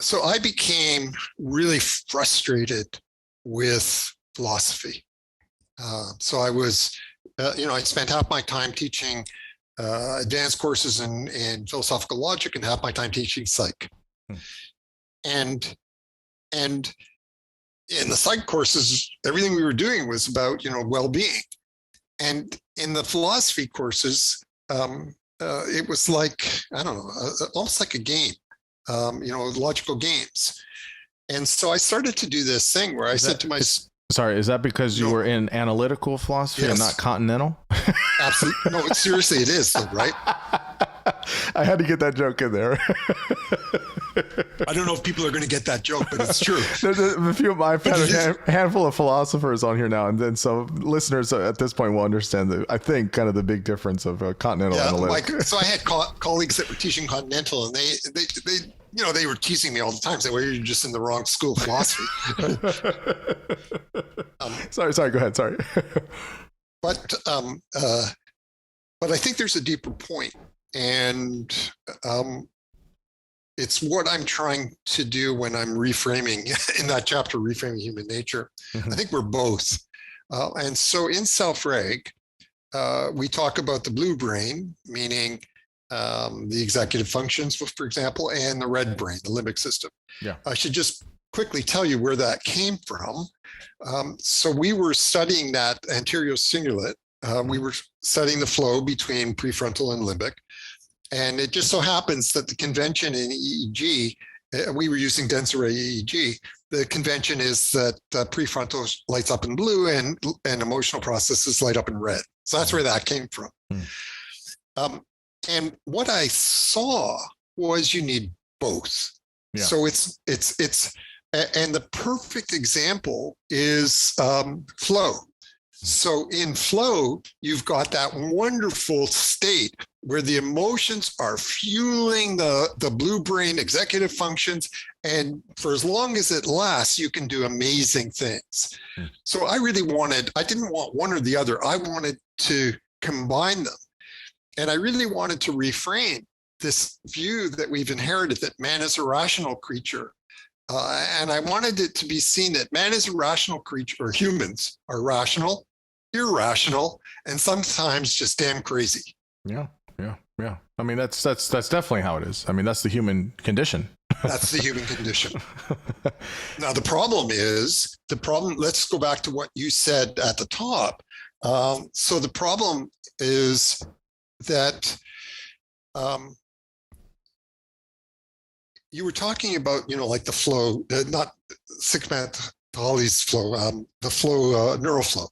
So I became really frustrated with philosophy. So I was, I spent half my time teaching advanced courses in philosophical logic and half my time teaching psych. And in the psych courses, everything we were doing was about, well-being. And in the philosophy courses, it was like, I don't know, almost like a game, logical games. And so I started to do this thing where I said to myself, sorry, is that because you were in analytical philosophy and not continental? Absolutely. No, seriously, it is, though, right? I had to get that joke in there. I don't know if people are going to get that joke, but it's true. I've had a handful of philosophers on here now, and then so listeners at this point will understand I think kind of the big difference of continental and analytic. So I had colleagues that were teaching continental, and they were teasing me all the time, saying, well, you're just in the wrong school of philosophy. Sorry, go ahead. Sorry. But I think there's a deeper point, and it's what I'm trying to do when I'm reframing in that chapter, Reframing Human Nature. Mm-hmm. I think we're both. And so in self-reg, we talk about the blue brain, meaning the executive functions, for example, and the red brain, the limbic system. Yeah. I should just quickly tell you where that came from. So we were studying that anterior cingulate. We were studying the flow between prefrontal and limbic. And it just so happens that the convention in EEG, we were using dense array EEG. The convention is that prefrontal lights up in blue and emotional processes light up in red. So that's where that came from. And what I saw was you need both. Yeah. So it's and the perfect example is flow. So in flow, you've got that wonderful state where the emotions are fueling the blue brain executive functions. And for as long as it lasts, you can do amazing things. So I didn't want one or the other. I wanted to combine them. And I really wanted to reframe this view that we've inherited that man is a rational creature. And I wanted it to be seen that man is a rational creature, or humans are rational, irrational, and sometimes just damn crazy. Yeah. I mean, that's definitely how it is. I mean, that's the human condition. That's the human condition. Now, let's go back to what you said at the top. So the problem is that you were talking about, like the flow, not Sigmund-Hawley's flow, the flow, neural flow.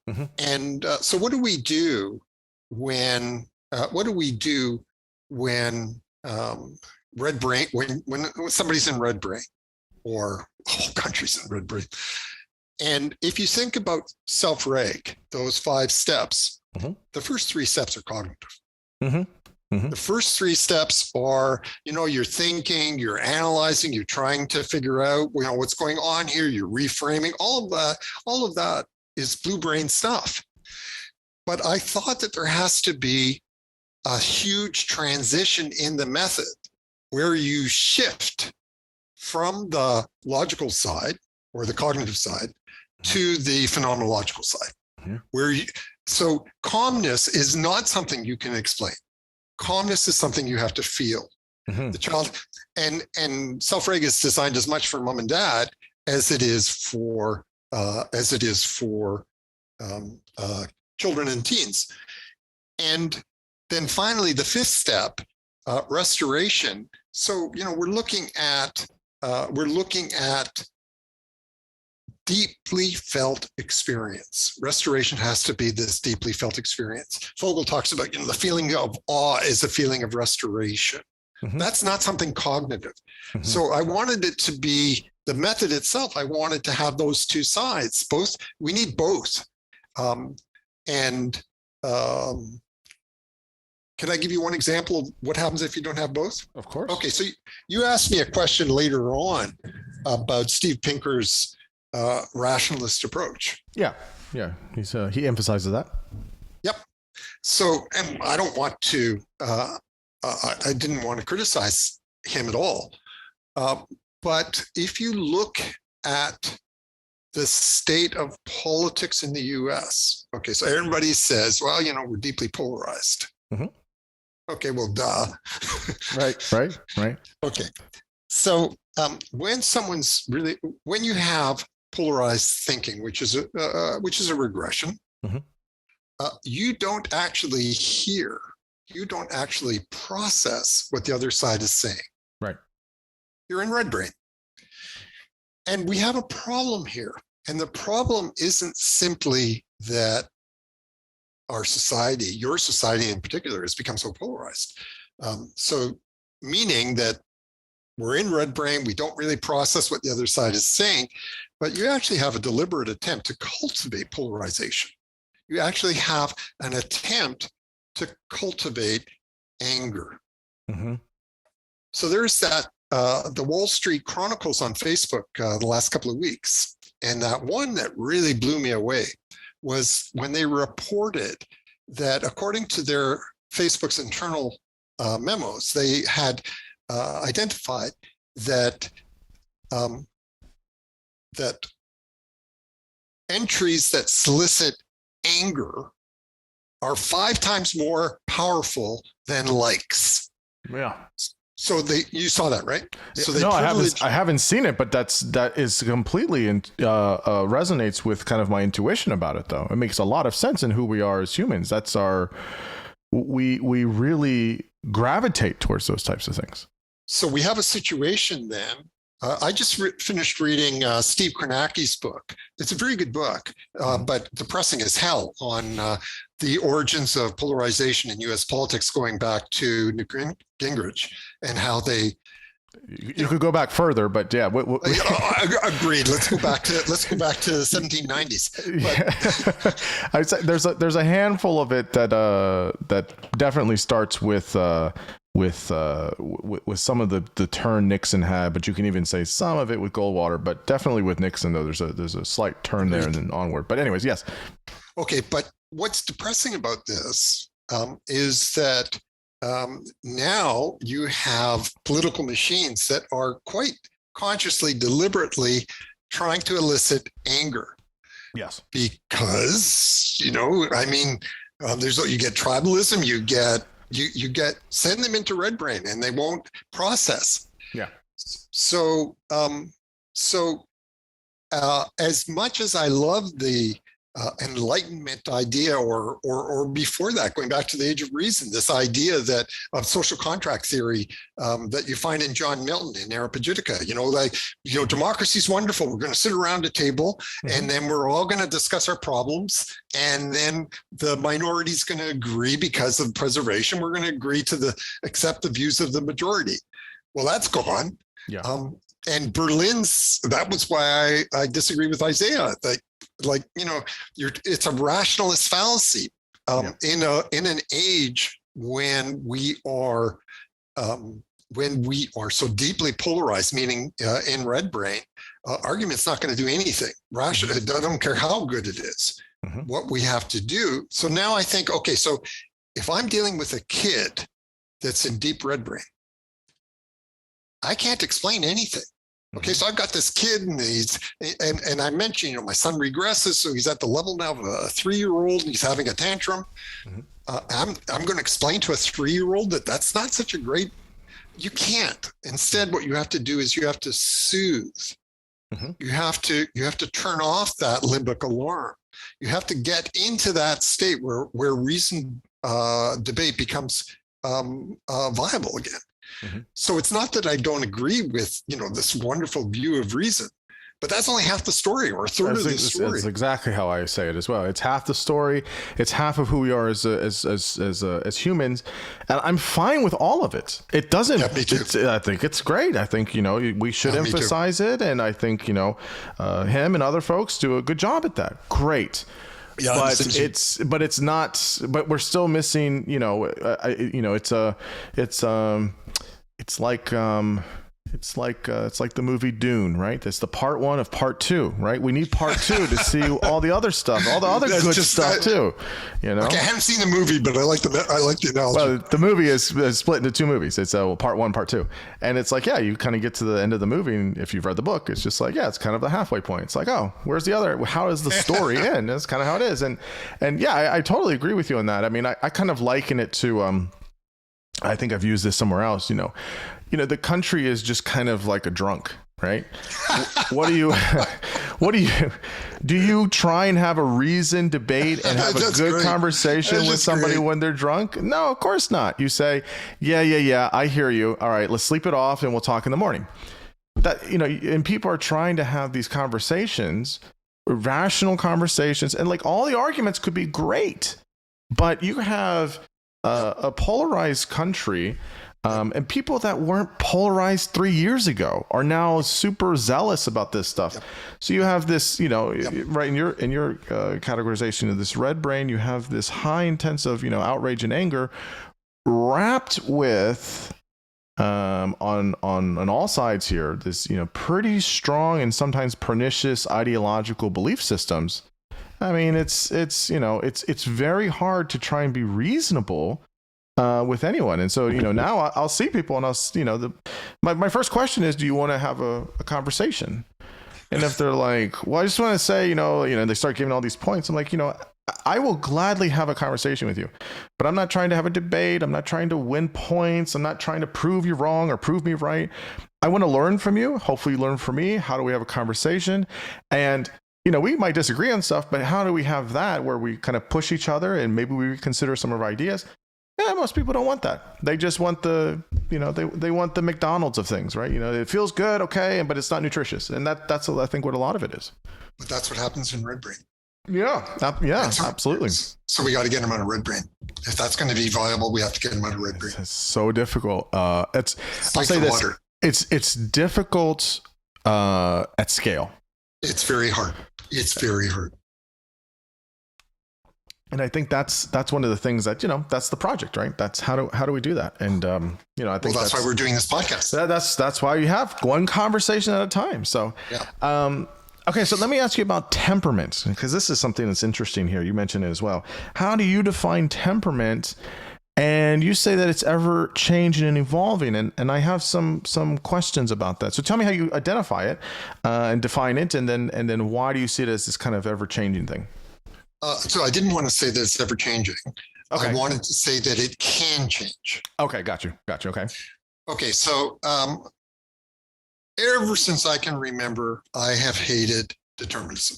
Mm-hmm. And so what do we do when red brain, when somebody's in red brain, or the whole country's in red brain? And if you think about self-reg, those 5 steps, mm-hmm. the first 3 steps are cognitive. Mm-hmm. The first three steps are, you're thinking, you're analyzing, you're trying to figure out, what's going on here. You're reframing. All of that is blue brain stuff. But I thought that there has to be a huge transition in the method where you shift from the logical side or the cognitive side to the phenomenological side. So calmness is not something you can explain. Calmness is something you have to feel. The child and self-reg is designed as much for mom and dad as it is for children and teens. And then finally, the fifth step, restoration. So we're looking at deeply felt experience. Restoration has to be this deeply felt experience. Fogel talks about, the feeling of awe is a feeling of restoration. That's not something cognitive. So I wanted it to be the method itself. I wanted to have those two sides. We need both. Can I give you one example of what happens if you don't have both? Of course. Okay, so you asked me a question later on about Steve Pinker's rationalist approach. Yeah. He emphasizes that. Yep. So, and I don't want to. I didn't want to criticize him at all. But if you look at the state of politics in the U.S., okay, so everybody says, well, we're deeply polarized. Okay, well, duh. Right. Okay, so when you have polarized thinking, which is a regression, you don't actually hear, you don't actually process what the other side is saying. Right. You're in red brain. And we have a problem here. And the problem isn't simply that our society, your society in particular, has become so polarized. So meaning that we're in red brain, we don't really process what the other side is saying, but you actually have a deliberate attempt to cultivate polarization. You actually have an attempt to cultivate anger. So there's that, the Wall Street Chronicles on Facebook the last couple of weeks. And that one that really blew me away was when they reported that according to their Facebook's internal memos, they had identified that that entries that solicit anger are 5 times more powerful than likes. Yeah. So you saw that, right? So no, I haven't seen it, but that is completely resonates with kind of my intuition about it, though. It makes a lot of sense in who we are as humans. That's we really gravitate towards those types of things. So we have a situation then. I just finished reading Steve Kornacki's book. It's a very good book, but depressing as hell on the origins of polarization in U.S. politics, going back to Newt Gingrich and how they. You could go back further, but yeah. Agreed. Let's go back to the 1790s. But, I would say there's a handful of it that definitely starts with some of the turn Nixon had, but you can even say some of it with Goldwater, but definitely with Nixon though there's a slight turn there and then onward. But anyways, yes. Okay, but what's depressing about this is that now you have political machines that are quite consciously, deliberately trying to elicit anger. Yes. Because, you get tribalism, you get send them into red brain and they won't process. Yeah. So as much as I love the Enlightenment idea, or before that, going back to the Age of Reason, this idea that of social contract theory that you find in John Milton in Areopagitica, democracy is wonderful. We're going to sit around a table and then we're all going to discuss our problems. And then the minority is going to agree because of preservation. We're going to accept the views of the majority. Well, that's gone. Yeah. And that was why I disagree with Isaiah. It's a rationalist fallacy in an age when we are so deeply polarized, meaning in red brain, argument's not going to do anything. Rational, I don't care how good it is. Mm-hmm. What we have to do. So now I think, okay, so if I'm dealing with a kid that's in deep red brain, I can't explain anything. Okay, so I've got this kid and I mentioned, my son regresses, so he's at the level now of a 3-year-old and he's having a tantrum. Mm-hmm. I'm going to explain to a 3-year-old that that's not such a great. You can't. Instead, what you have to do is you have to soothe. Mm-hmm. You have to turn off that limbic alarm. You have to get into that state where reason debate becomes viable again. Mm-hmm. So it's not that I don't agree with this wonderful view of reason, but that's only half the story, or a third of the story. That's exactly how I say it as well. It's half the story. It's half of who we are as humans, and I'm fine with all of it. It doesn't. Yeah, me too. I think it's great. I think we should emphasize it, and I think him and other folks do a good job at that. Great. Yeah, but it's not. But we're still missing. It's like the movie Dune, right? It's the part 1 of part 2, right? We need part 2 to see all the other stuff, all the other good stuff too. Okay, I haven't seen the movie, but I like the analogy. Well, the movie is split into 2 movies. It's part 1, part 2, and it's like, you kind of get to the end of the movie, and if you've read the book, it's just like, it's kind of the halfway point. It's like, oh, where's the other? How does the story end? That's kind of how it is, and I totally agree with you on that. I mean, I kind of liken it to I think I've used this somewhere else. The country is just kind of like a drunk, right? Do you try and have a reasoned debate and have a good conversation with somebody when they're drunk? No, of course not. You say, yeah, I hear you. All right, let's sleep it off and we'll talk in the morning. And people are trying to have these conversations, rational conversations, and like all the arguments could be great, but you have a polarized country. And people that weren't polarized 3 years ago are now super zealous about this stuff. Yep. So you have this, right in your categorization of this red brain, you have this high intensive, outrage and anger, wrapped with on all sides here, this pretty strong and sometimes pernicious ideological belief systems. I mean, it's very hard to try and be reasonable with anyone. And so, now I'll see people and my first question is, do you want to have a conversation? And if they're like, well, I just want to say, they start giving all these points. I'm like, I will gladly have a conversation with you, but I'm not trying to have a debate. I'm not trying to win points. I'm not trying to prove you wrong or prove me right. I want to learn from you. Hopefully you learn from me. How do we have a conversation? And we might disagree on stuff, but how do we have that where we kind of push each other and maybe we consider some of our ideas? Yeah, most people don't want that. They just want they want the McDonald's of things, right? It feels good, okay, but it's not nutritious, and that's I think what a lot of it is. But that's what happens in red brain. Yeah, absolutely. So we got to get them out of red brain. If that's going to be viable, we have to get them out of red brain. It's so difficult. I'll say this: water. It's difficult at scale. It's very hard. It's very hard. And I think that's one of the things that, that's the project, right? That's how do we do that? And, I think that's why we're doing this podcast. That's why you have one conversation at a time. So, yeah. Okay. So let me ask you about temperament, because this is something that's interesting here. You mentioned it as well. How do you define temperament? And you say that it's ever changing and evolving. And I have some questions about that. So tell me how you identify it, and define it. And then why do you see it as this kind of ever changing thing? So I didn't want to say that it's ever changing. Okay. I wanted to say that it can change. Okay, got you. Okay. Okay, so ever since I can remember, I have hated determinism.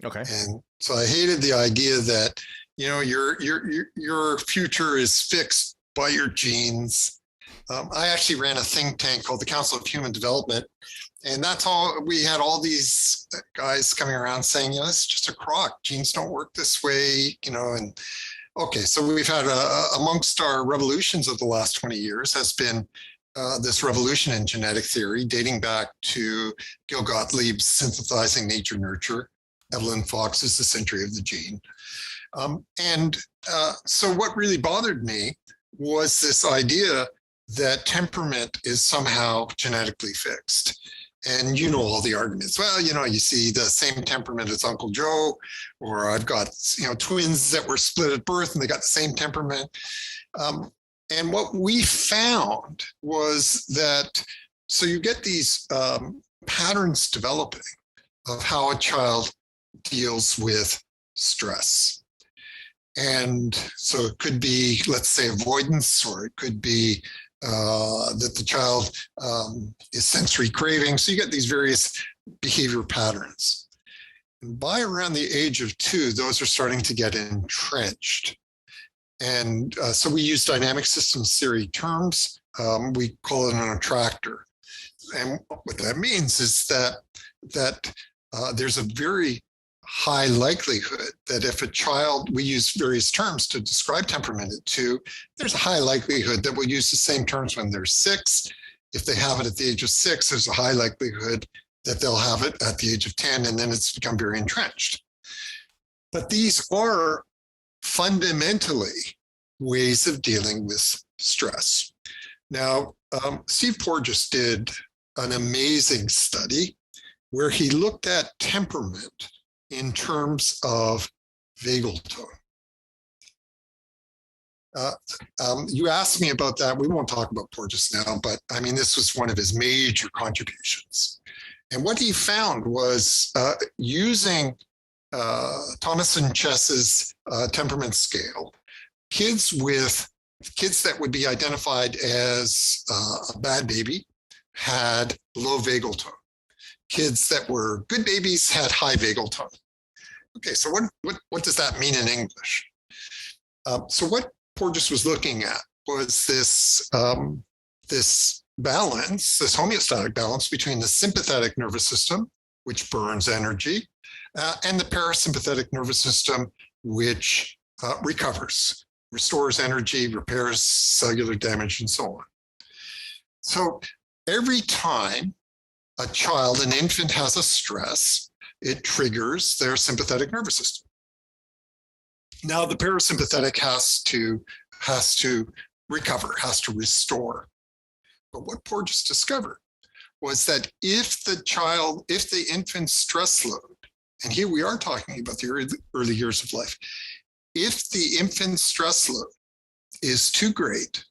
Okay. And so I hated the idea that your future is fixed by your genes. I actually ran a think tank called the Council of Human Development. And that's all, we had all these guys coming around saying, it's just a crock. Genes don't work this way, and okay. So we've had amongst our revolutions of the last 20 years has been this revolution in genetic theory, dating back to Gil Gottlieb's Synthesizing Nature Nurture, Evelyn Fox's The Century of the Gene. So what really bothered me was this idea that temperament is somehow genetically fixed. And you know all the arguments. Well, you see the same temperament as Uncle Joe, or I've got twins that were split at birth and they got the same temperament. And what we found was that so you get these patterns developing of how a child deals with stress. And so it could be, let's say, avoidance, or it could be that the child is sensory craving. So you get these various behavior patterns. And by around the age of 2, those are starting to get entrenched. And so we use dynamic systems theory terms. We call it an attractor. And what that means is that there's a very high likelihood that if a child, we use various terms to describe temperament at 2, there's a high likelihood that we'll use the same terms when they're 6. If they have it at the age of 6, there's a high likelihood that they'll have it at the age of 10, and then it's become very entrenched. But these are fundamentally ways of dealing with stress. Now, Steve Porges did an amazing study where he looked at temperament in terms of vagal tone. You asked me about that. We won't talk about Porges now, but I mean, this was one of his major contributions. And what he found was using Thomas and Chess's temperament scale, kids that would be identified as a bad baby had low vagal tone. Kids that were good babies had high vagal tone. Okay, so what does that mean in English? So what Porges was looking at was this balance, this homeostatic balance between the sympathetic nervous system, which burns energy, and the parasympathetic nervous system, which recovers, restores energy, repairs cellular damage, and so on. So every time a child, an infant, has a stress, it triggers their sympathetic nervous system. Now the parasympathetic has to recover, has to restore. But what Porges discovered was that if the infant's stress load, and here we are talking about the early years of life, if the infant's stress load is too great,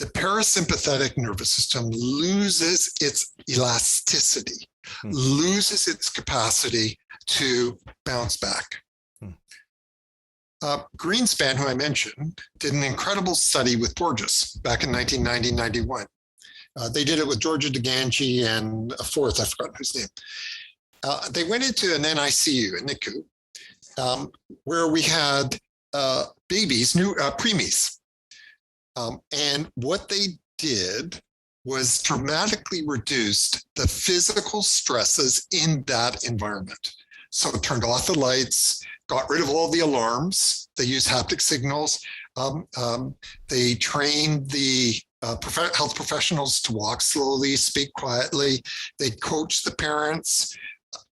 the parasympathetic nervous system loses its elasticity, loses its capacity to bounce back. Greenspan, who I mentioned, did an incredible study with Porges back in 1990-91. They did it with Georgia DeGangi and a fourth, I've forgotten whose name. They went into an NICU, a NICU, where we had babies, new preemies. And what they did was dramatically reduced the physical stresses in that environment. So it turned off the lights, got rid of all the alarms. They used haptic signals. They trained the health professionals to walk slowly, speak quietly. They coached the parents.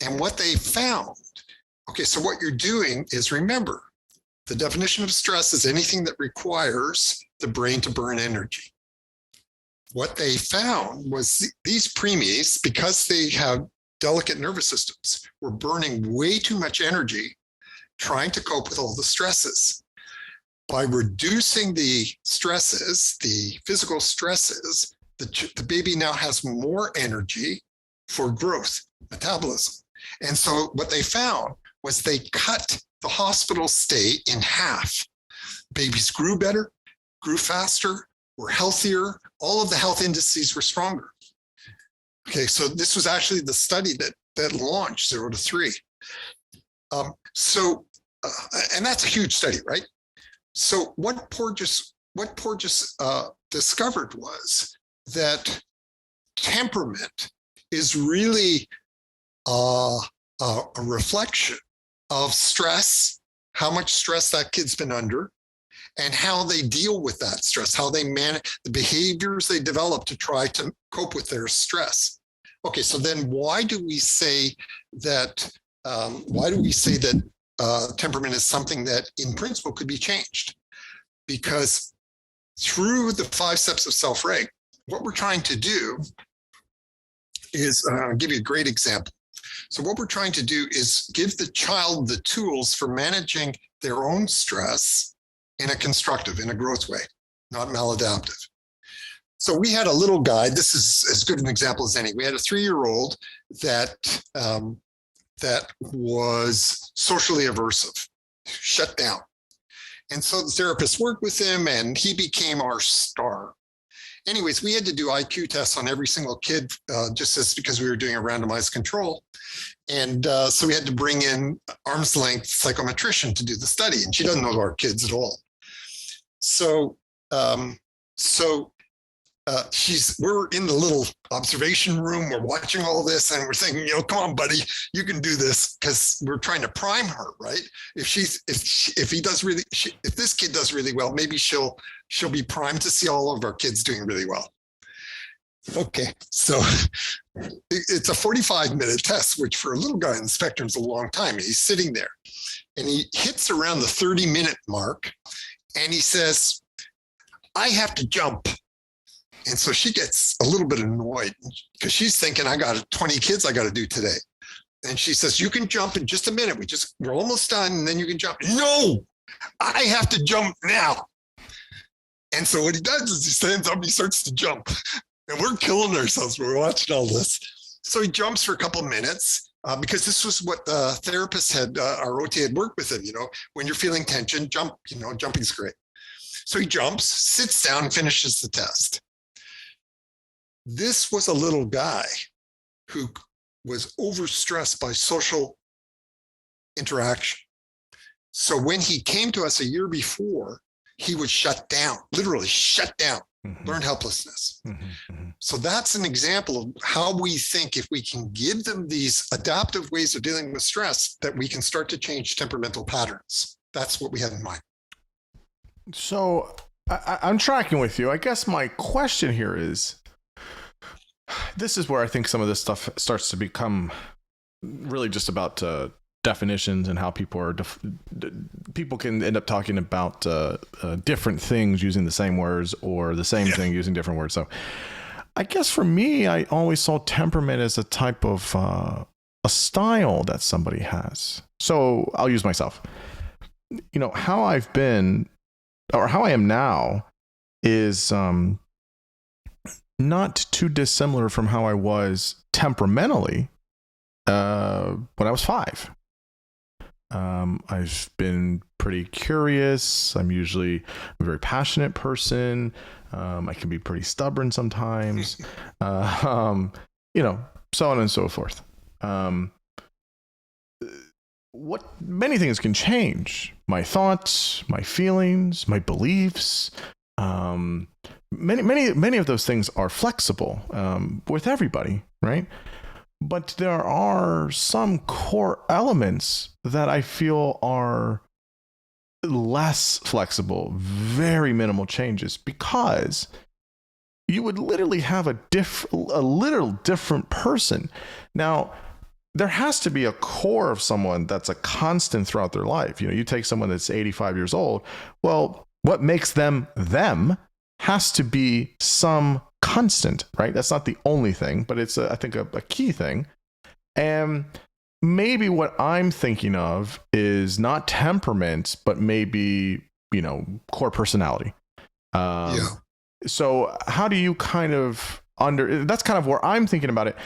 And what they found, okay, so what you're doing is, remember, the definition of stress is anything that requires the brain to burn energy. What they found was these preemies, because they have delicate nervous systems, were burning way too much energy trying to cope with all the stresses. By reducing the stresses, the physical stresses, the baby now has more energy for growth, metabolism. And so what they found was they cut the hospital stay in half. Babies grew better, grew faster, were healthier. All of the health indices were stronger. Okay, so this was actually the study that launched 0 to 3. And that's a huge study, right? So what Porges discovered was that temperament is really a reflection of stress, how much stress that kid's been under, and how they deal with that stress, how they manage the behaviors they develop to try to cope with their stress. Okay, so then why do we say that temperament is something that in principle could be changed, because through the 5 steps of self-reg, what we're trying to do is, I'll give you a great example. So what we're trying to do is give the child the tools for managing their own stress in a constructive, in a growth way, not maladaptive. So we had a little guy, this is as good an example as any. We had a 3-year-old that was socially aversive, shut down. And so the therapist worked with him and he became our star. Anyways, we had to do IQ tests on every single kid, just as because we were doing a randomized control. And so we had to bring in arm's length psychometrician to do the study, and she doesn't know our kids at all. So we're in the little observation room, we're watching all this and we're thinking, come on, buddy, you can do this, because we're trying to prime her, right? If this kid does really well, maybe she'll be primed to see all of our kids doing really well. Okay, so it's a 45-minute test, which for a little guy in the spectrum is a long time. And he's sitting there and he hits around the 30-minute mark and he says, I have to jump. And so she gets a little bit annoyed because she's thinking, I got 20 kids I got to do today. And she says, you can jump in just a minute. We're almost done. And then you can jump. No, I have to jump now. And so what he does is he stands up and he starts to jump. And we're killing ourselves. We're watching all this. So he jumps for a couple of minutes because this was what the therapist our OT had worked with him. When you're feeling tension, jump, jumping's great. So he jumps, sits down, and finishes the test. This was a little guy who was overstressed by social interaction. So when he came to us a year before, he was shut down, literally shut down, learned helplessness. So that's an example of how we think if we can give them these adaptive ways of dealing with stress, that we can start to change temperamental patterns. That's what we had in mind. So I'm tracking with you. I guess my question here is, this is where I think some of this stuff starts to become really just about definitions and how people are people can end up talking about different things using the same words, or the same thing using different words. So I guess for me, I always saw temperament as a type of a style that somebody has. So I'll use myself. How I've been, or how I am now, is not too dissimilar from how I was temperamentally when I was 5. I've been pretty curious. I'm usually a very passionate person. I can be pretty stubborn sometimes. So on and so forth. Many things can change. My thoughts, my feelings, my beliefs. Many of those things are flexible with everybody, right? But there are some core elements that I feel are less flexible, very minimal changes, because you would literally have a little different person. Now, there has to be a core of someone that's a constant throughout their life. You take someone that's 85 years old. Well, what makes them has to be some constant, right? That's not the only thing, but it's I think a key thing. And maybe what I'm thinking of is not temperament, but maybe, core personality. So how do you kind of that's kind of where I'm thinking about it.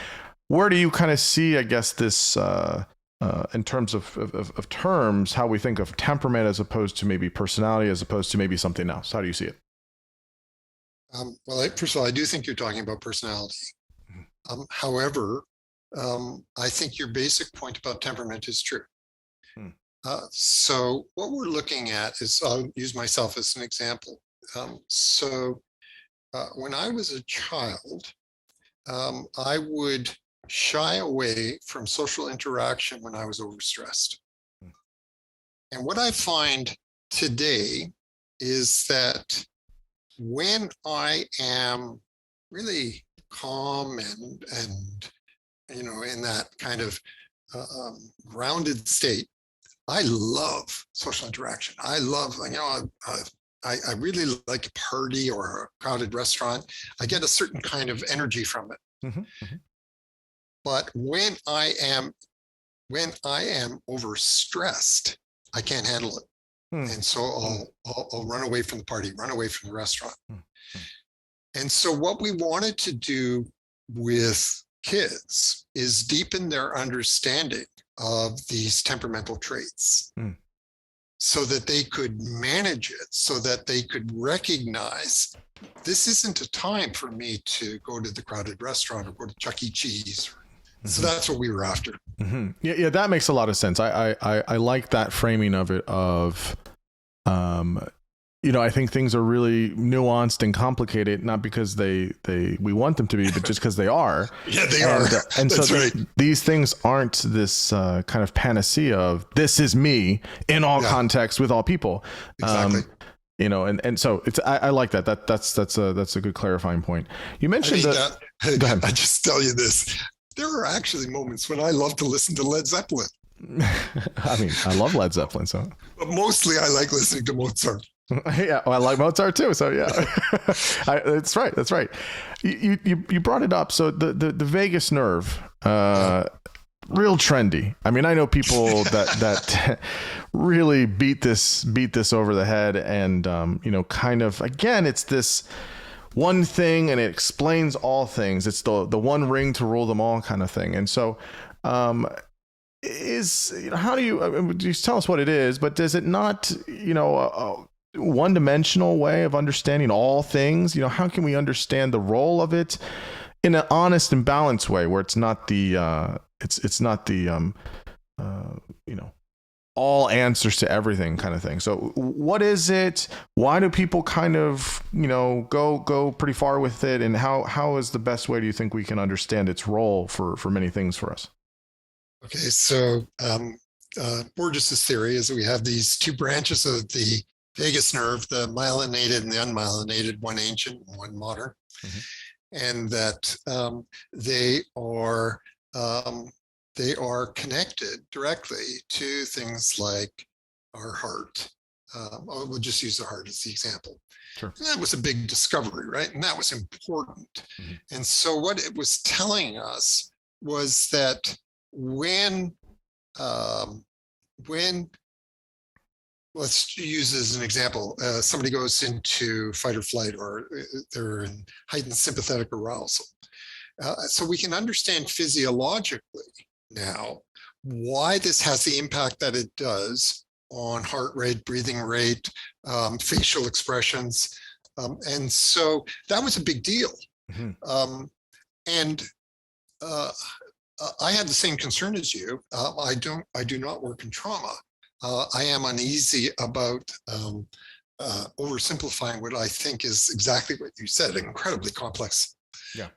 Where do you kind of see, I guess, this in terms of terms, how we think of temperament as opposed to maybe personality, as opposed to maybe something else? How do you see it? Well, first of all, I do think you're talking about personality. However, I think your basic point about temperament is true. So what we're looking at is, I'll use myself as an example. When I was a child, I would shy away from social interaction when I was overstressed. And what I find today is that when I am really calm and in that kind of grounded state, I love social interaction. I love, I really like a party or a crowded restaurant. I get a certain kind of energy from it. Mm-hmm. Mm-hmm. But when I am overstressed, I can't handle it. And so I'll run away from the party, run away from the restaurant. And so what we wanted to do with kids is deepen their understanding of these temperamental traits so that they could manage it, so that they could recognize this isn't a time for me to go to the crowded restaurant or go to Chuck E. Cheese. So that's what we were after. Mm-hmm. Yeah, that makes a lot of sense. I like that framing of it. I think things are really nuanced and complicated, not because we want them to be, but just because they are. Yeah, they are. And that's so right. These things aren't this kind of panacea of this is me in all contexts with all people. Exactly. And so I like that. That's a good clarifying point. You mentioned Go ahead. I just tell you this. There are actually moments when I love to listen to Led Zeppelin. I mean, I love Led Zeppelin, so. But mostly I like listening to Mozart. Yeah, well, I like Mozart too. So yeah, that's right. That's right. You brought it up. So the vagus nerve, real trendy. I mean, I know people that really beat this over the head, and kind of, again, it's this one thing and it explains all things. It's the one ring to rule them all kind of thing. And so, how do you tell us what it is? But does it not, a one-dimensional way of understanding all things? How can we understand the role of it in an honest and balanced way, where it's not the all answers to everything kind of thing? So what is it? Why do people kind of, go pretty far with it? And how is the best way, do you think, we can understand its role for many things for us? Okay, so Borges's theory is that we have these two branches of the vagus nerve, the myelinated and the unmyelinated, one ancient and one modern, and that they are connected directly to things like our heart. We'll just use the heart as the example. Sure. And that was a big discovery, right? And that was important. And so what it was telling us was that when let's use as an example, somebody goes into fight or flight, or they're in heightened sympathetic arousal. So we can understand physiologically now why this has the impact that it does on heart rate, breathing rate, facial expressions. And so that was a big deal. And I had the same concern as you. I do not work in trauma. I am uneasy about oversimplifying what I think is exactly what you said, incredibly complex. Yeah.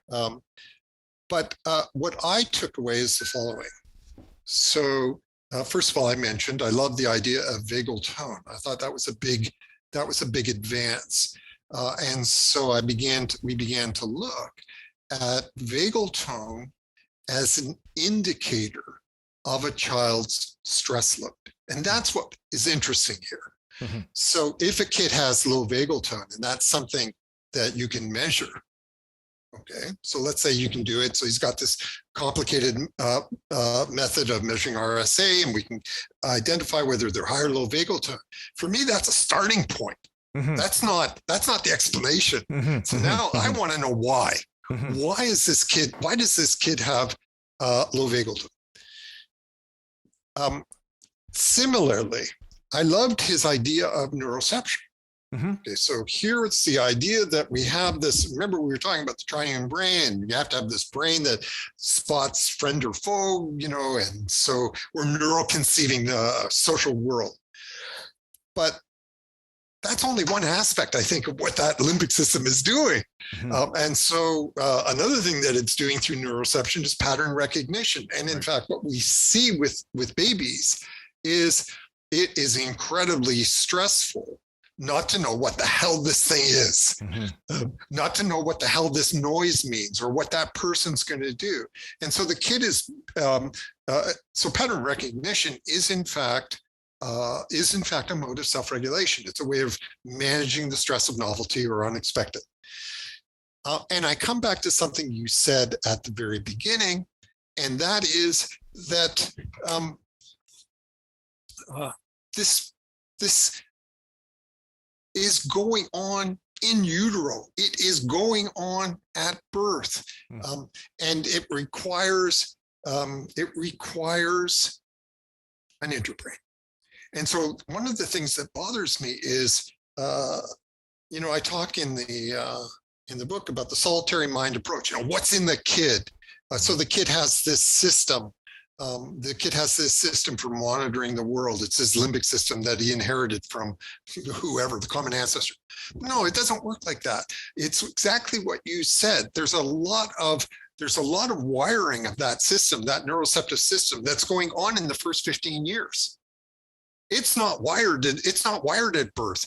But what I took away is the following. So first of all, I mentioned I love the idea of vagal tone. I thought that was a big advance. And so we began to look at vagal tone as an indicator of a child's stress load. And that's what is interesting here. So if a kid has low vagal tone, and that's something that you can measure, okay? So let's say you can do it. So he's got this complicated method of measuring RSA, and we can identify whether they're high or low vagal tone. For me, that's a starting point. That's not the explanation. So now I want to know why. Why does this kid have low vagal tone? Similarly, I loved his idea of neuroception. Okay, so here it's the idea that we have this, remember we were talking about the triune brain, you have to have this brain that spots friend or foe, and so we're neural conceiving the social world. But that's only one aspect, I think, of what that limbic system is doing. And so another thing that it's doing through neuroception is pattern recognition. And in fact, what we see with babies is it is incredibly stressful not to know what the hell this thing is, not to know what the hell this noise means or what that person's going to do. And so the kid is, so pattern recognition is in fact is in fact a mode of self-regulation. It's a way of managing the stress of novelty or unexpected. And I come back to something you said at the very beginning, and that is that this is going on in utero. It is going on at birth, and it requires an interbrain. And so one of the things that bothers me is, I talk in the book about the solitary mind approach. What's in the kid? So the kid has this system. The kid has this system for monitoring the world. It's his limbic system that he inherited from whoever, the common ancestor. No, it doesn't work like that. It's exactly what you said. There's a lot of wiring of that system, that neuroceptive system, that's going on in the first 15 years. It's not wired at birth.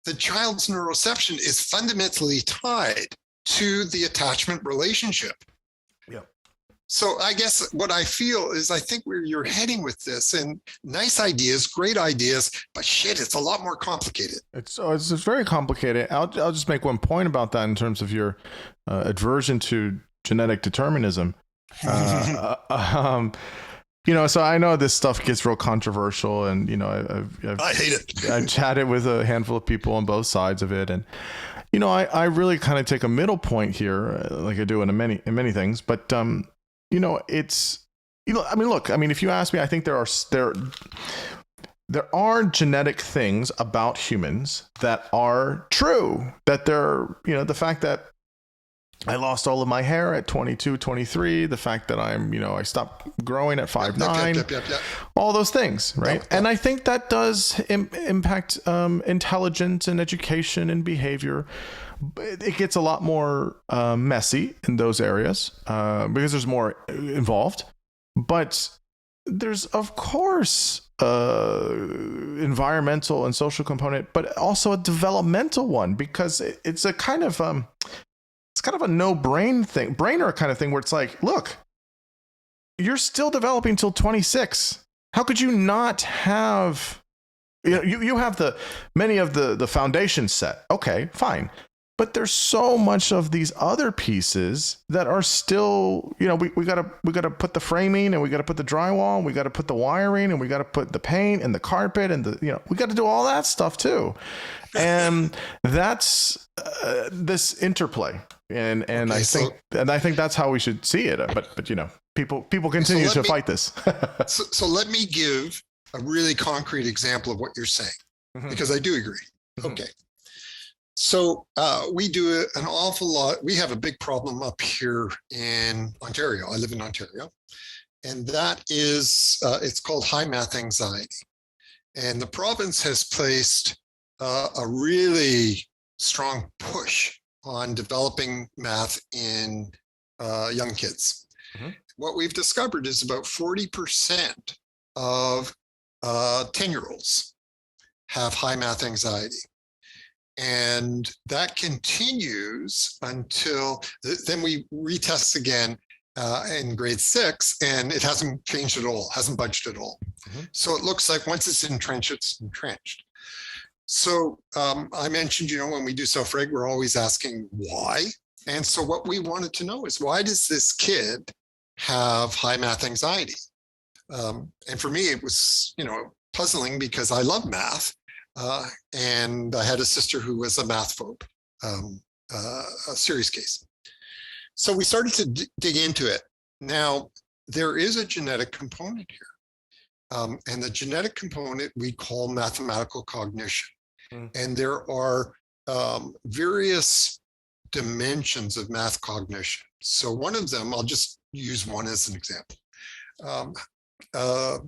The child's neuroception is fundamentally tied to the attachment relationship. Yeah. So I guess what I feel is, I think where you're heading with this, and nice ideas, great ideas, but shit, it's a lot more complicated. It's very complicated. I'll just make one point about that in terms of your aversion to genetic determinism. So I know this stuff gets real controversial, and I hate it. I've chatted with a handful of people on both sides of it, and I really kind of take a middle point here, like I do in many things. But it's if you ask me, I think there are genetic things about humans that are true. That they're the fact that I lost all of my hair at 22, 23. The fact that I stopped growing at 5'9", yep. all those things, right? Yep. And I think that does impact intelligence and education and behavior. It gets a lot more messy in those areas because there's more involved. But there's, of course, environmental and social component, but also a developmental one, because it's a kind of it's kind of a brainer kind of thing, where it's like, look, you're still developing till 26. How could you not have, you have many of the foundation set. Okay, fine. But there's so much of these other pieces that are still, we gotta put the framing, and we gotta put the drywall, and we gotta put the wiring, and we gotta put the paint and the carpet, and we gotta do all that stuff too. And that's this interplay. And okay, I think that's how we should see it. But people continue to fight this. so let me give a really concrete example of what you're saying, because I do agree. Okay. So we do an awful lot. We have a big problem up here in Ontario. I live in Ontario, and that is, it's called high math anxiety. And the province has placed a really strong push on developing math in young kids. What we've discovered is about 40% of 10-year-olds have high math anxiety. And that continues until then we retest again in grade 6, and it hasn't changed at all, hasn't budged at all. So it looks like once it's entrenched, it's entrenched. So I mentioned, when we do self-reg, we're always asking why. And so what we wanted to know is, why does this kid have high math anxiety? And for me, it was, puzzling, because I love math. And I had a sister who was a math phobe, a serious case. So we started to dig into it. Now, there is a genetic component here. And the genetic component we call mathematical cognition. And there are various dimensions of math cognition. So one of them, I'll just use one as an example. A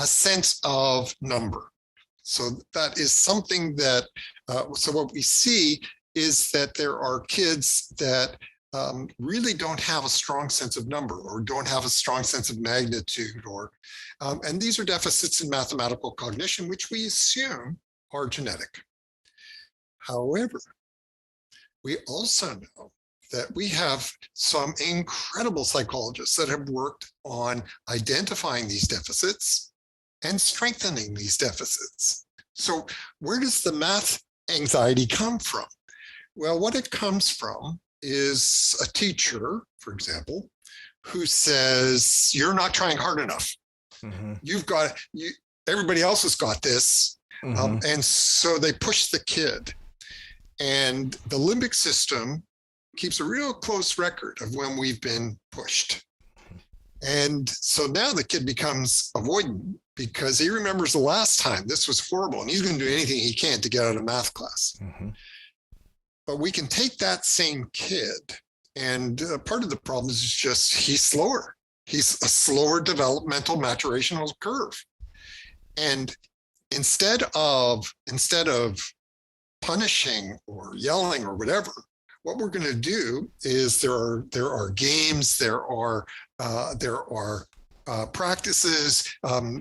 sense of number. So that is something that, so what we see is that there are kids that really don't have a strong sense of number, or don't have a strong sense of magnitude, and these are deficits in mathematical cognition, which we assume are genetic. However, we also know that we have some incredible psychologists that have worked on identifying these deficits and strengthening these deficits. So where does the math anxiety come from? Well, what it comes from is a teacher, for example, who says, you're not trying hard enough. Mm-hmm. Everybody else has got this. Mm-hmm. And so they push the kid. And the limbic system keeps a real close record of when we've been pushed. And so now the kid becomes avoidant because he remembers the last time this was horrible and he's going to do anything he can to get out of math class. Mm-hmm. But we can take that same kid, and part of the problem is just he's slower. He's a slower developmental maturational curve. And instead of punishing or yelling or whatever, what we're going to do is there are games, there are practices,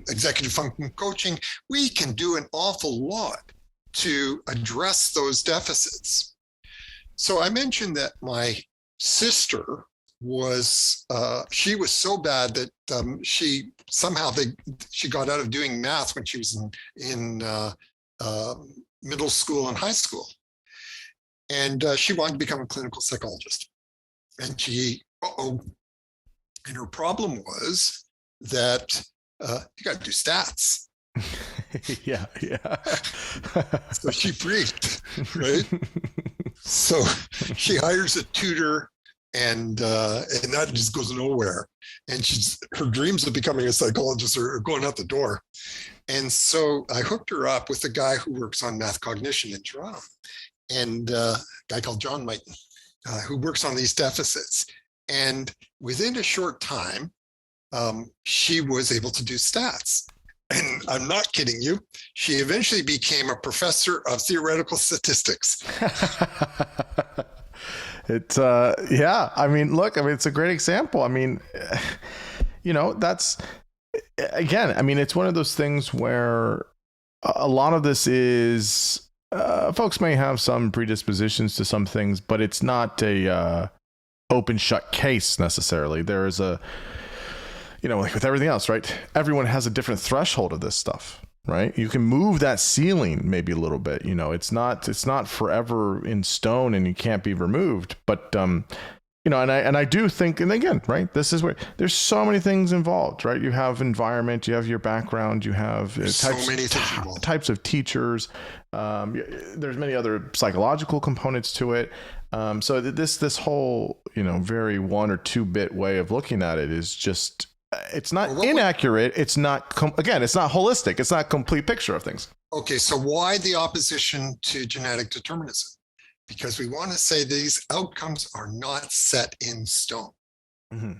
executive function coaching. We can do an awful lot to address those deficits. So I mentioned that my sister was she was so bad that she got out of doing math when she was in middle school and high school, and she wanted to become a clinical psychologist. And and her problem was that you got to do stats. yeah. So she freaked, right? So she hires a tutor, and that just goes nowhere. And her dreams of becoming a psychologist are going out the door. And so I hooked her up with a guy who works on math cognition in Toronto, and a guy called John Mighton, who works on these deficits. And within a short time, she was able to do stats. And I'm not kidding you. She eventually became a professor of theoretical statistics. It's it's a great example. That's, again, it's one of those things where a lot of this is, folks may have some predispositions to some things, but it's not a open shut case necessarily. There is like with everything else, right? Everyone has a different threshold of this stuff, right? You can move that ceiling maybe a little bit. It's not forever in stone and you can't be removed. But and I do think, and again, right, this is where there's so many things involved, right? You have environment, you have your background, you have types of teachers. There's many other psychological components to it. So this whole very 1 or 2 bit way of looking at it is just. It's not inaccurate. It's not, it's not holistic. It's not a complete picture of things. Okay, so why the opposition to genetic determinism? Because we want to say these outcomes are not set in stone. Mm-hmm.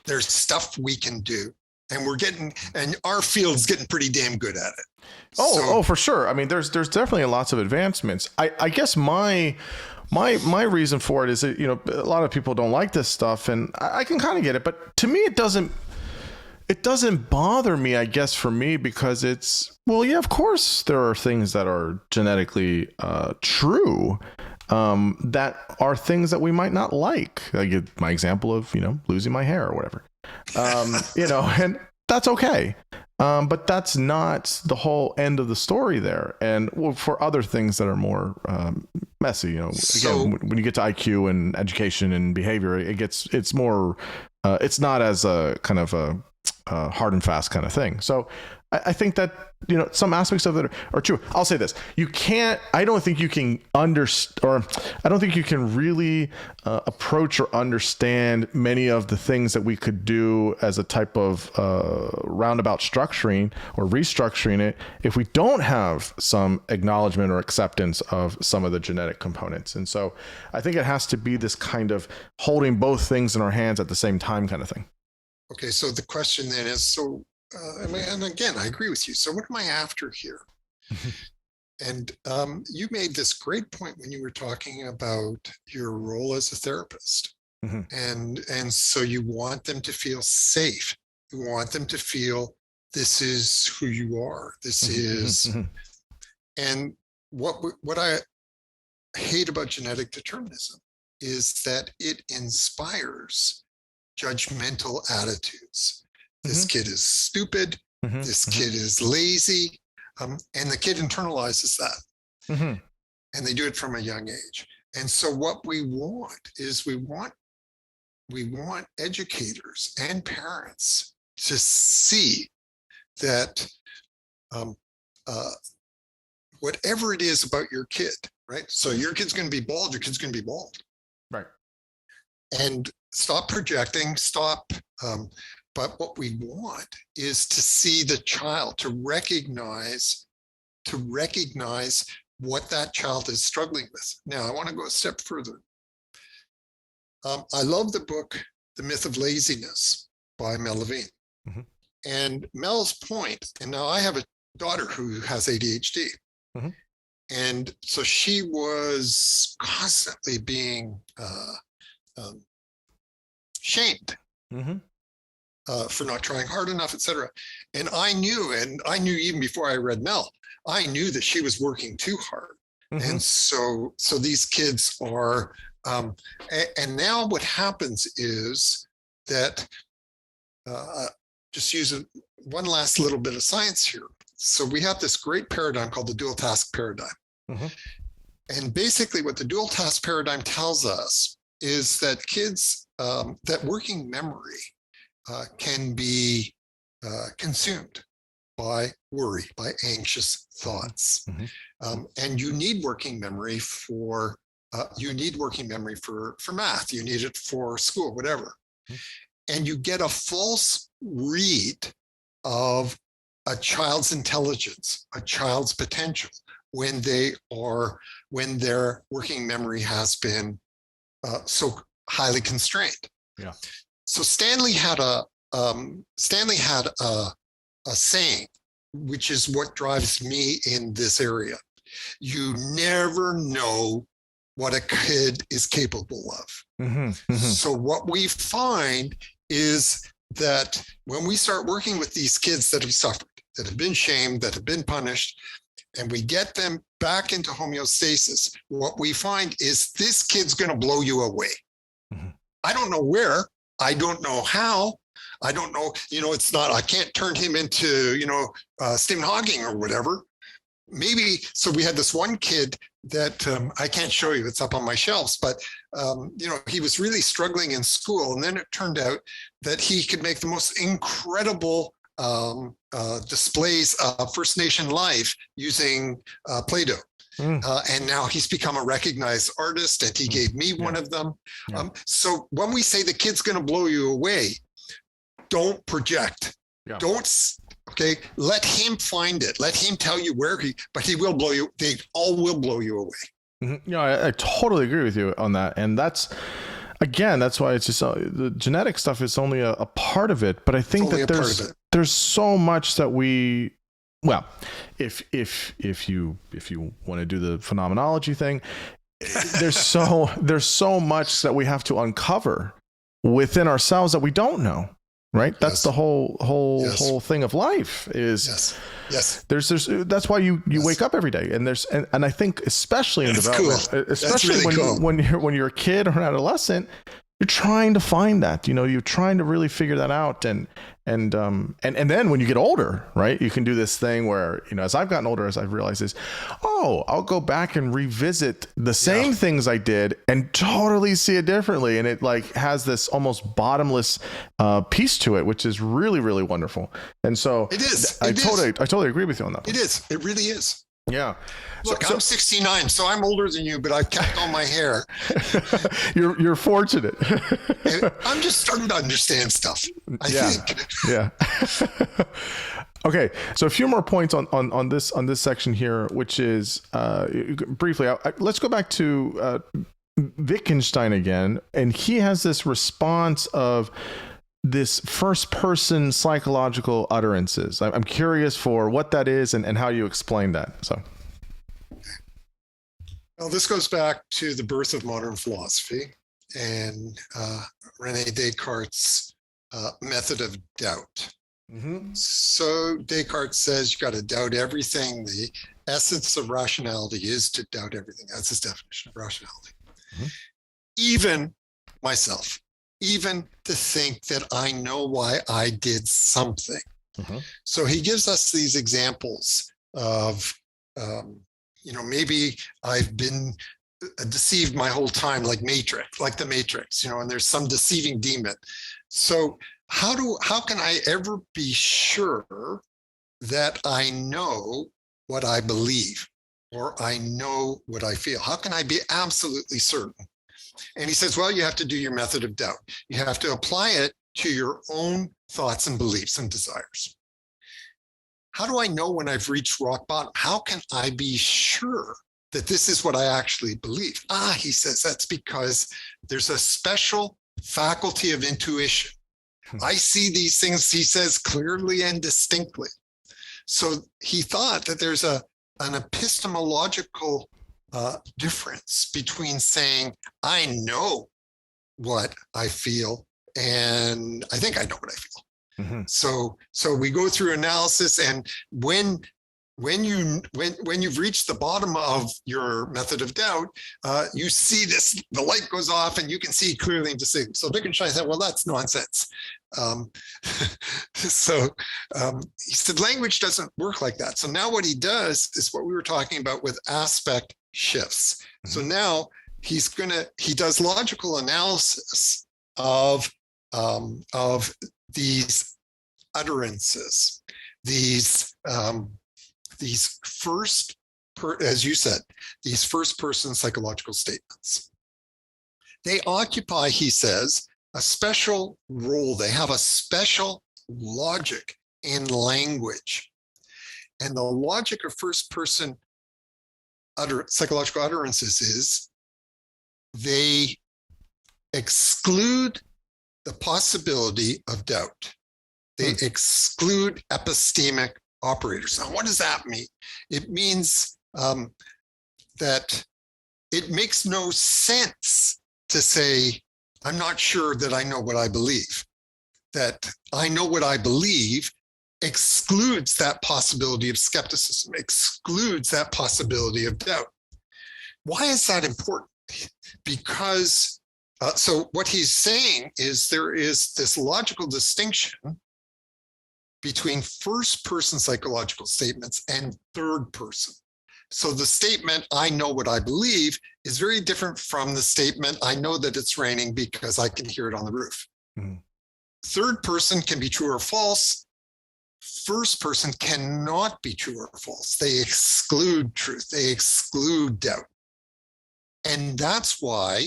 There's stuff we can do, and our field's getting pretty damn good at it. Oh, for sure. There's definitely lots of advancements. I guess my reason for it is that, a lot of people don't like this stuff, and I can kind of get it, but to me, it doesn't bother me, I guess, for me, because it's, of course there are things that are genetically true that are things that we might not like. I give my example of, losing my hair or whatever, and that's okay. But that's not the whole end of the story there. And for other things that are more messy, again, when you get to IQ and education and behavior, it's more, it's not as a kind of a hard and fast kind of thing. So I think that, some aspects of it are true. I'll say this. I don't think you can I don't think you can really approach or understand many of the things that we could do as a type of roundabout structuring or restructuring it if we don't have some acknowledgement or acceptance of some of the genetic components. And so I think it has to be this kind of holding both things in our hands at the same time kind of thing. Okay, so the question then is, and again, I agree with you. So what am I after here? And you made this great point when you were talking about your role as a therapist. Mm-hmm. And so you want them to feel safe. You want them to feel this is who you are. This is, and what I hate about genetic determinism is that it inspires judgmental attitudes. This kid is stupid. This kid is lazy. And the kid internalizes that. And they do it from a young age. And so what we want is we want educators and parents to see that whatever it is about your kid, right? So your kid's going to be bald, your kid's going to be bald. Right. And stop projecting, but what we want is to see the child, to recognize what that child is struggling with. Now, I want to go a step further. I love the book, The Myth of Laziness by Mel Levine. And Mel's point, and now I have a daughter who has ADHD. And so she was constantly being shamed for not trying hard enough, etc. And I knew even before I read Mel, I knew that she was working too hard. And so these kids are, and now what happens is that, just use one last little bit of science here. So we have this great paradigm called the dual task paradigm. And basically what the dual task paradigm tells us is that kids, that working memory can be consumed by worry, by anxious thoughts. And you need working memory for math, you need it for school, whatever. And you get a false read of a child's intelligence, a child's potential, when their working memory has been so highly constrained. So Stanley had a saying, which is what drives me in this area. You never know what a kid is capable of. So what we find is that when we start working with these kids that have suffered, that have been shamed, that have been punished, and we get them back into homeostasis, what we find is this kid's going to blow you away. I don't know where, I don't know how, I don't know, it's not, I can't turn him into, Stephen Hawking or whatever. Maybe, so we had this one kid that I can't show you, it's up on my shelves, but he was really struggling in school. And then it turned out that he could make the most incredible displays of First Nation life using Play-Doh. And now he's become a recognized artist, and he gave me one of them. So when we say the kid's going to blow you away, don't project. Okay, let him find it. Let him tell you but he will blow you. They all will blow you away. I totally agree with you on that. And that's why it's just the genetic stuff is only a part of it. But I think that there's so much that if you want to do the phenomenology thing, there's so much that we have to uncover within ourselves that we don't know. Right. That's the whole thing of life is there's that's why you wake up every day, and I think especially in development, especially when you're a kid or an adolescent, you're trying to find that, you're trying to really figure that out. And then when you get older, right, you can do this thing where, as I've gotten older, as I've realized is, I'll go back and revisit the same things I did and totally see it differently. And it has this almost bottomless piece to it, which is really, really wonderful. And so it is. I totally agree with you on that. It is. It really is. Yeah. Look, I'm 69, so I'm older than you, but I've kept all my hair. You're fortunate. I'm just starting to understand stuff, I think. Yeah. Okay, so a few more points on this section here, which is briefly. Let's go back to Wittgenstein again, and he has this response of this first-person psychological utterances. I'm curious for what that is and how you explain that. So, well, this goes back to the birth of modern philosophy and René Descartes' method of doubt. So Descartes says you got to doubt everything. The essence of rationality is to doubt everything. That's his definition of rationality. Even myself. Even to think that I know why I did something. So he gives us these examples of, maybe I've been deceived my whole time, like the Matrix, and there's some deceiving demon. So how can I ever be sure that I know what I believe or I know what I feel? How can I be absolutely certain? And he says, well, you have to do your method of doubt. You have to apply it to your own thoughts and beliefs and desires. How do I know when I've reached rock bottom? How can I be sure that this is what I actually believe? He says, that's because there's a special faculty of intuition. I see these things, he says, clearly and distinctly. So he thought that there's an epistemological difference between saying, I know what I feel, and I think I know what I feel. So we go through analysis, and when you've reached the bottom of your method of doubt, you see this, the light goes off and you can see clearly and distinctly. So Wittgenstein said, well, that's nonsense. He said, language doesn't work like that. So now what he does is what we were talking about with aspect shifts. So now he does logical analysis of these utterances, these as you said, these first person psychological statements. They occupy, he says, a special role. They have a special logic in language. And the logic of first person psychological utterances is they exclude the possibility of doubt. They exclude epistemic operators. Now, what does that mean? It means that it makes no sense to say, I'm not sure that I know what I believe. That I know what I believe excludes that possibility of skepticism, excludes that possibility of doubt. Why is that important? Because so what he's saying is there is this logical distinction between first person psychological statements and third person. So the statement, I know what I believe, is very different from the statement, I know that it's raining because I can hear it on the roof. Third person can be true or false. First person cannot be true or false. They exclude truth. They exclude doubt. And that's why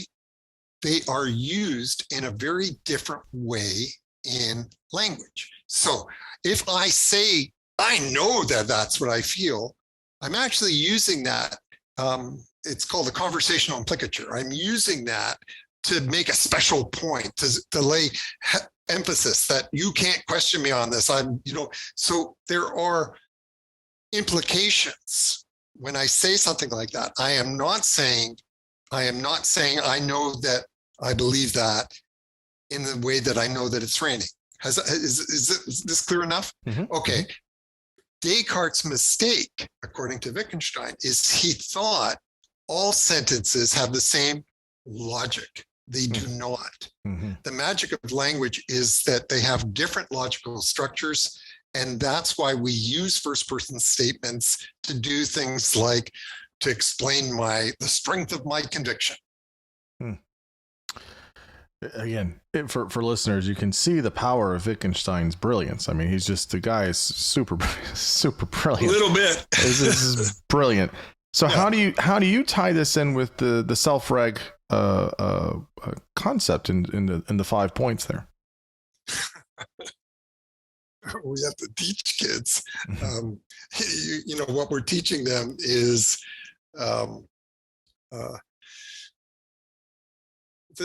they are used in a very different way in language. So if I say, I know that that's what I feel, I'm actually using that. It's called a conversational implicature. I'm using that to make a special point, to lay emphasis that you can't question me on this. So there are implications when I say something like that. I am not saying I know that I believe that in the way that I know that it's raining. Is this clear enough? Okay. Descartes' mistake, according to Wittgenstein, is he thought all sentences have the same logic. They do not. The magic of language is that they have different logical structures, and that's why we use first-person statements to do things like to explain the strength of my conviction. Again, for listeners, you can see the power of Wittgenstein's brilliance. I mean, he's just, the guy is super brilliant. A little bit. This is brilliant. So yeah. How do you tie this in with the self-reg concept in the 5 points there? We have to teach kids. What we're teaching them is the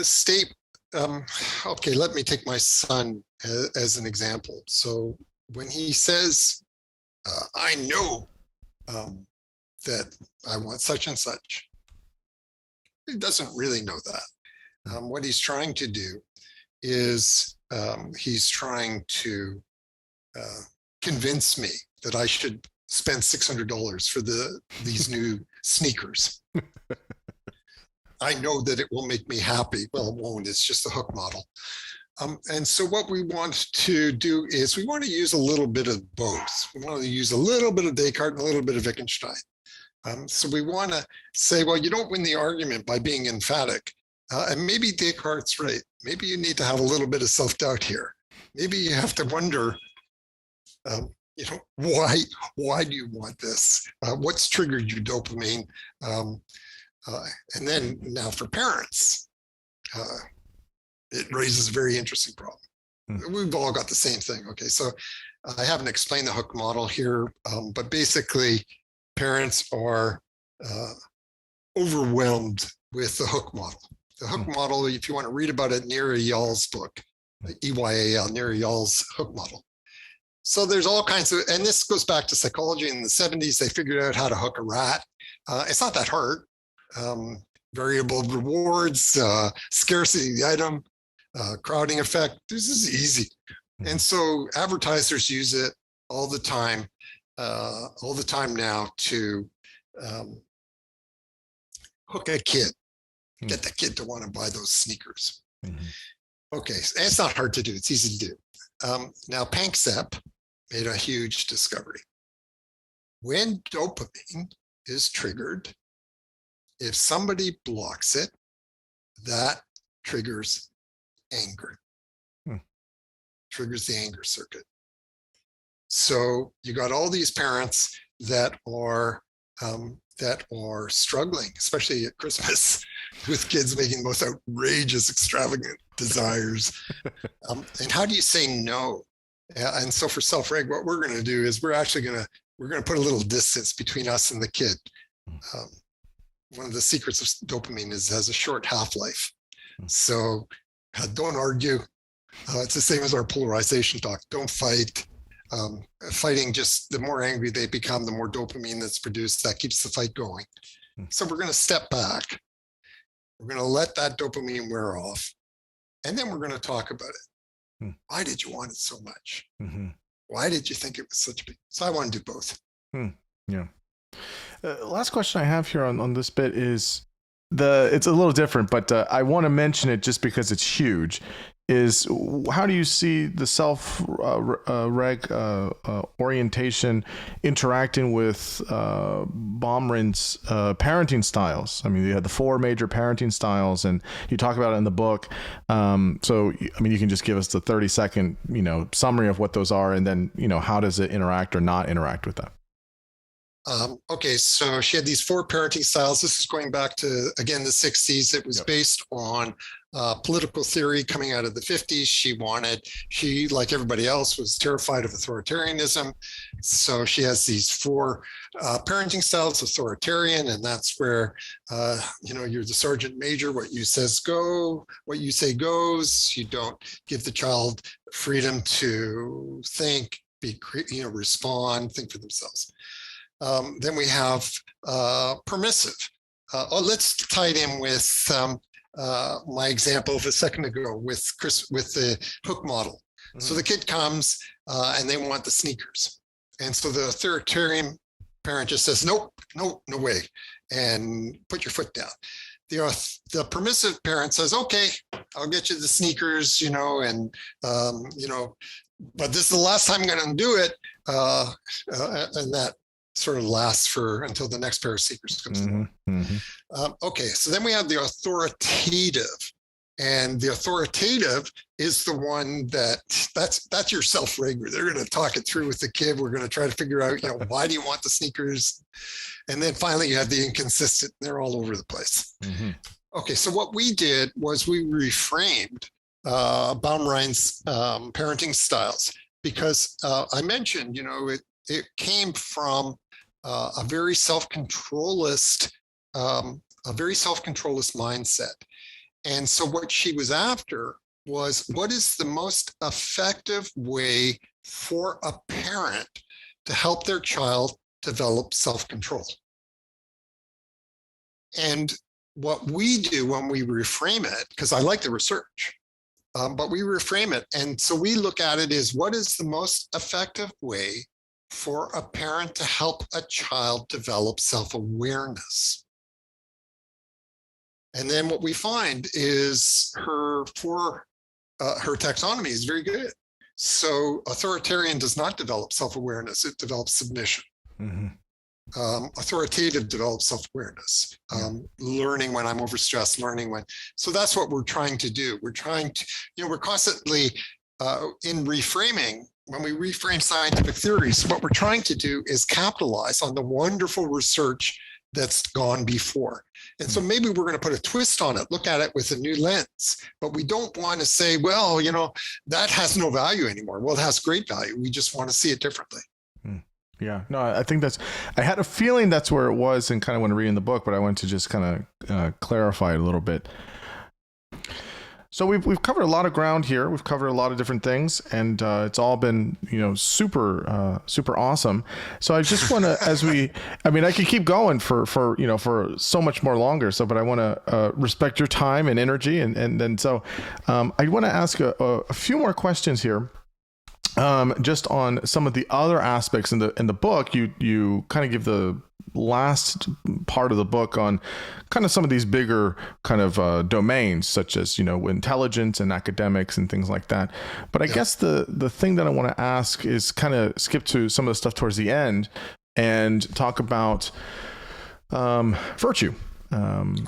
state. Okay, let me take my son as an example. So when he says, I know that I want such and such, he doesn't really know that. What he's trying to do is he's trying to convince me that I should spend $600 for these new sneakers. I know that it will make me happy. Well, it won't. It's just a hook model. And so what we want to do is we want to use a little bit of both. We want to use a little bit of Descartes and a little bit of Wittgenstein. So we want to say, well, you don't win the argument by being emphatic. And maybe Descartes' right. Maybe you need to have a little bit of self-doubt here. Maybe you have to wonder, why do you want this? What's triggered your dopamine? And then now for parents, it raises a very interesting problem. We've all got the same thing. Okay, so I haven't explained the hook model here, but basically parents are overwhelmed with the hook model. The hook model, if you want to read about it, Neri Yal's book, EYAL, Neri Yal's hook model. So there's all kinds of, and this goes back to psychology in the 70s. They figured out how to hook a rat. It's not that hard. Variable rewards, scarcity of the item, crowding effect. This is easy. And so advertisers use it all the time now to hook a kid, get the kid to want to buy those sneakers. Okay, and it's not hard to do. It's easy to do. Now, Panksepp made a huge discovery. When dopamine is triggered, if somebody blocks it, that triggers anger, triggers the anger circuit. So you got all these parents that are struggling, especially at Christmas, with kids making the most outrageous, extravagant desires. And how do you say no? And so for self-reg, what we're going to do is we're going to put a little distance between us and the kid. One of the secrets of dopamine is it has a short half-life. So don't argue. It's the same as our polarization talk. Don't fight. Fighting, just the more angry they become, the more dopamine that's produced. That keeps the fight going. So we're going to step back. We're going to let that dopamine wear off. And then we're going to talk about it. Why did you want it so much? Why did you think it was such a big? So I want to do both. Yeah. Last question I have here on this bit is it's a little different, but I want to mention it just because it's huge. Is how do you see the self-reg orientation interacting with Baumrind's parenting styles? I mean, you had the 4 major parenting styles, and you talk about it in the book. So, I mean, you can just give us the 30-second, summary of what those are, and then, how does it interact or not interact with that? Okay, so she had these 4 parenting styles. This is going back to, again, the 60s. It was based on political theory coming out of the 50s. She, like everybody else, was terrified of authoritarianism. So she has these 4 parenting styles: authoritarian, and that's where, you're the sergeant major. What you says go, what you say goes. You don't give the child freedom to think, respond, think for themselves. Then we have permissive. Let's tie it in with my example of a second ago with the hook model. So the kid comes and they want the sneakers. And so the authoritarian parent just says, nope, no way, and put your foot down. The permissive parent says, okay, I'll get you the sneakers, but this is the last time I'm going to do it. And that sort of lasts until the next pair of sneakers comes along. Okay, so then we have the authoritative, and the authoritative is the one that's your self-regulator. They're going to talk it through with the kid. We're going to try to figure out, why do you want the sneakers? And then finally you have the inconsistent. They're all over the place. Okay, so what we did was we reframed Baumrind's parenting styles, because I mentioned, it came from a very self-controlist mindset. And so what she was after was, what is the most effective way for a parent to help their child develop self-control? And what we do when we reframe it, because I like the research, but we reframe it. And so we look at it as, what is the most effective way for a parent to help a child develop self-awareness? And then what we find is her 4 her taxonomy is very good. So authoritarian does not develop self-awareness, it develops submission. Mm-hmm. Authoritative develops self-awareness, learning when I'm overstressed, learning when. So that's what we're trying to do. We're trying to, we're constantly in reframing. When we reframe scientific theories, what we're trying to do is capitalize on the wonderful research that's gone before. And so maybe we're going to put a twist on it, look at it with a new lens, but we don't want to say, well, that has no value anymore. Well, it has great value. We just want to see it differently. Yeah, no, I think I had a feeling that's where it was and kind of when reading the book, but I wanted to just kind of clarify it a little bit. So we've covered a lot of ground here. We've covered a lot of different things, and it's all been, super awesome. So I just want to, I could keep going for so much more longer. So, but I want to respect your time and energy, and then so I want to ask a few more questions here. Just on some of the other aspects in the book, you kind of give the last part of the book on kind of some of these bigger kind of domains, such as intelligence and academics and things like that. But I guess the thing that I want to ask is kind of skip to some of the stuff towards the end and talk about virtue, and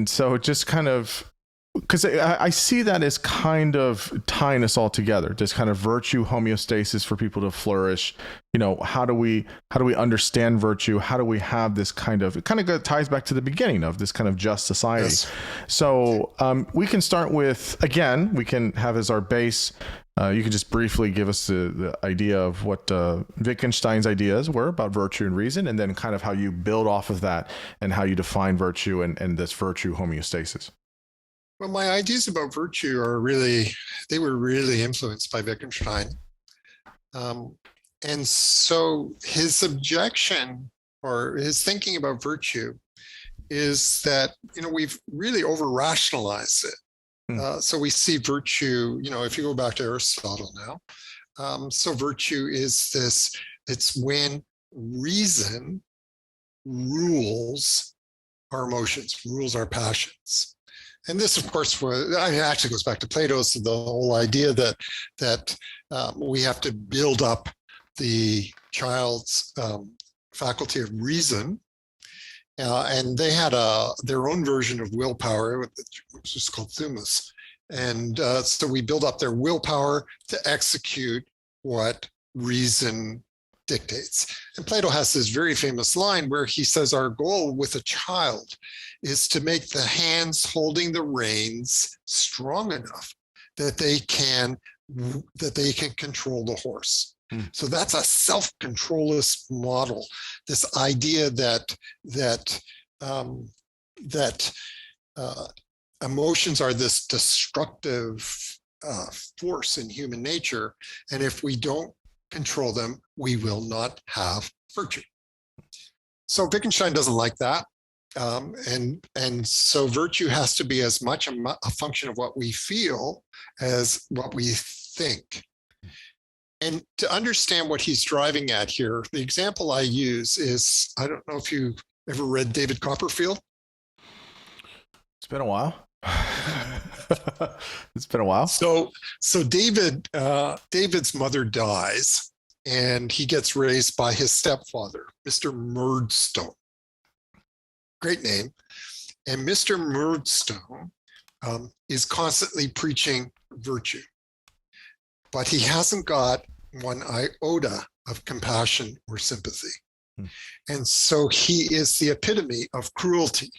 so just kind of. Because I see that as kind of tying us all together, just kind of virtue homeostasis for people to flourish. How do we understand virtue? How do we have this it kind of ties back to the beginning of this kind of just society. Yes. So we can start with, again, we can have as our base. You can just briefly give us the idea of what Wittgenstein's ideas were about virtue and reason, and then kind of how you build off of that and how you define virtue and this virtue homeostasis. Well, my ideas about virtue were really influenced by Wittgenstein. And so his objection or his thinking about virtue is that, we've really over-rationalized it. So we see virtue, if you go back to Aristotle now, so virtue is it's when reason rules our emotions, rules our passions. And this, of course, actually goes back to Plato's, the whole idea that we have to build up the child's faculty of reason. And they had their own version of willpower, which is called thumus. And so we build up their willpower to execute what reason dictates. And Plato has this very famous line where he says our goal with a child is to make the hands holding the reins strong enough that they can control the horse. So that's a self-controlist model. This idea that emotions are this destructive force in human nature, and if we don't control them, we will not have virtue. So Wittgenstein doesn't like that. And so virtue has to be as much a function of what we feel as what we think. And to understand what he's driving at here, the example I use is, I don't know if you ever read David Copperfield. It's been a while. It's been a while. So David's mother dies, and he gets raised by his stepfather, Mr. Murdstone. Great name. And Mr. Murdstone is constantly preaching virtue, but he hasn't got one iota of compassion or sympathy. And so he is the epitome of cruelty.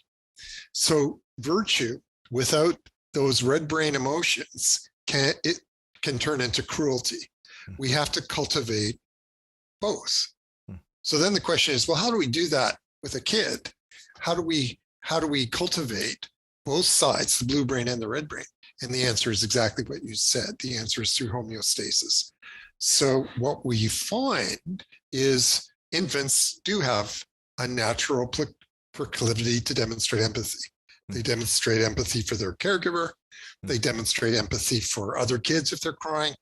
So virtue, without those red brain emotions, can turn into cruelty. We have to cultivate both. So then the question is, well, how do we do that with a kid? How do we cultivate both sides, the blue brain and the red brain? And the answer is exactly what you said. The answer is through homeostasis. So what we find is infants do have a natural proclivity to demonstrate empathy. They demonstrate empathy for their caregiver. They demonstrate empathy for other kids if they're crying.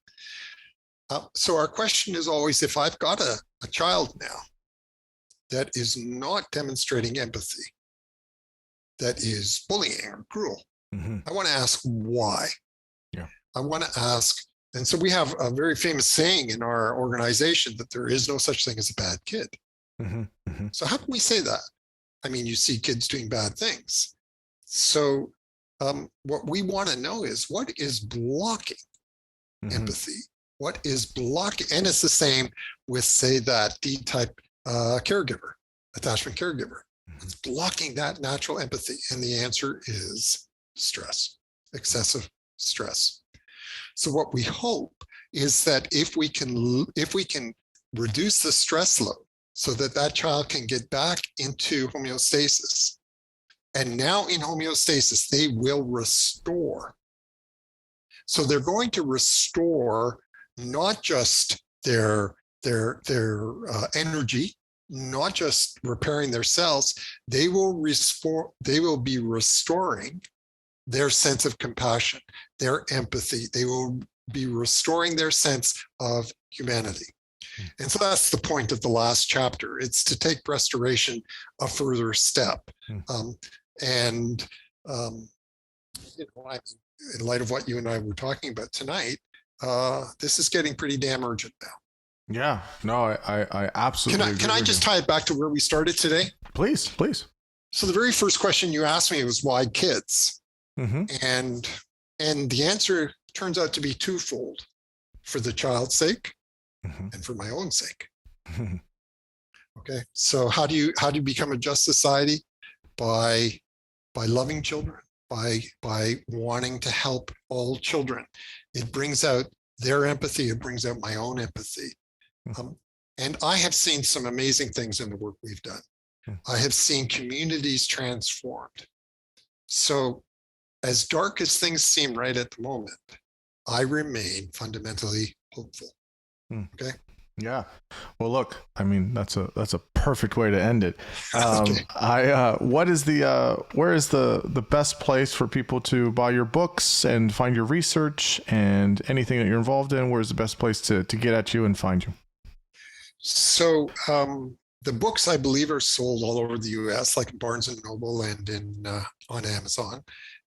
So our question is always, if I've got a child now that is not demonstrating empathy, that is bullying or cruel, I want to ask why. Yeah. I want to ask, and so we have a very famous saying in our organization that there is no such thing as a bad kid. So how can we say that? I mean, you see kids doing bad things. So what we want to know is what is blocking empathy? What is blocking? And it's the same with, say, that D-type caregiver, attachment caregiver. It's blocking that natural empathy. And the answer is stress, excessive stress. So what we hope is that if we can reduce the stress load so that that child can get back into homeostasis, and now in homeostasis, they will restore. So they're going to restore not just their energy, not just repairing their cells, they will be restoring their sense of compassion, their empathy. They will be restoring their sense of humanity. And so that's the point of the last chapter. It's to take restoration a further step. In light of what you and I were talking about tonight, this is getting pretty damn urgent now. Yeah, no, I absolutely. Can I just tie it back to where we started today? Please. So the very first question you asked me was why kids? And the answer turns out to be twofold: for the child's sake and for my own sake. Okay, so how do you become a just society? By loving children, by wanting to help all children. It brings out their empathy. It brings out my own empathy. And I have seen some amazing things in the work we've done. I have seen communities transformed. So as dark as things seem right at the moment, I remain fundamentally hopeful. Okay. Yeah. Well, look, I mean, that's a perfect way to end it. Okay. Where is the best place for people to buy your books and find your research and anything that you're involved in? Where's the best place to get at you and find you? So the books, I believe, are sold all over the U.S., like Barnes and Noble and on Amazon.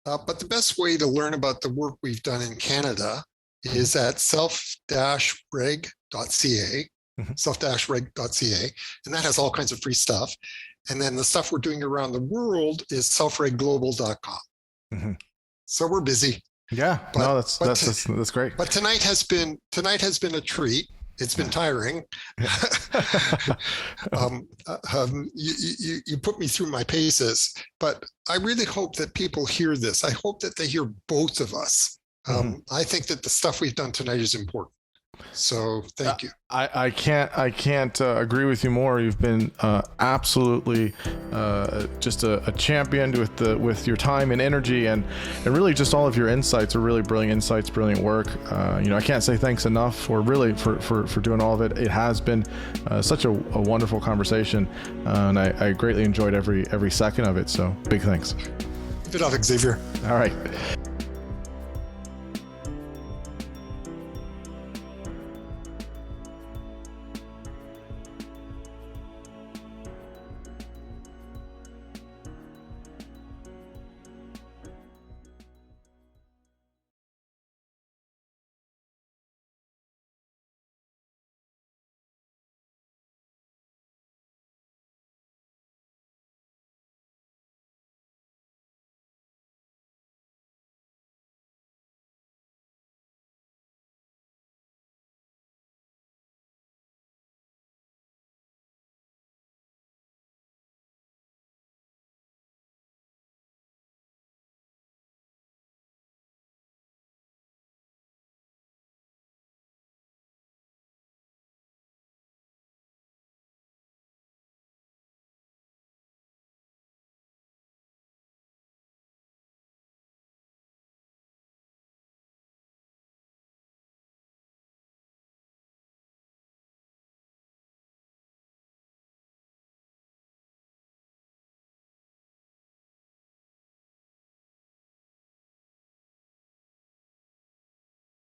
But the best way to learn about the work we've done in Canada is at self-reg.ca, self-reg.ca, and that has all kinds of free stuff. And then the stuff we're doing around the world is selfregglobal.com. So we're busy. Yeah, no, that's great. But tonight has been a treat. It's been tiring. You put me through my paces, but I really hope that people hear this. I hope that they hear both of us. I think that the stuff we've done tonight is important. So thank you. I can't agree with you more. You've been absolutely just a champion with your time and energy, and really just all of your insights are really brilliant insights, brilliant work. I can't say thanks enough for doing all of it. It has been such a wonderful conversation, and I greatly enjoyed every second of it. So big thanks. Good job, Xavier. All right.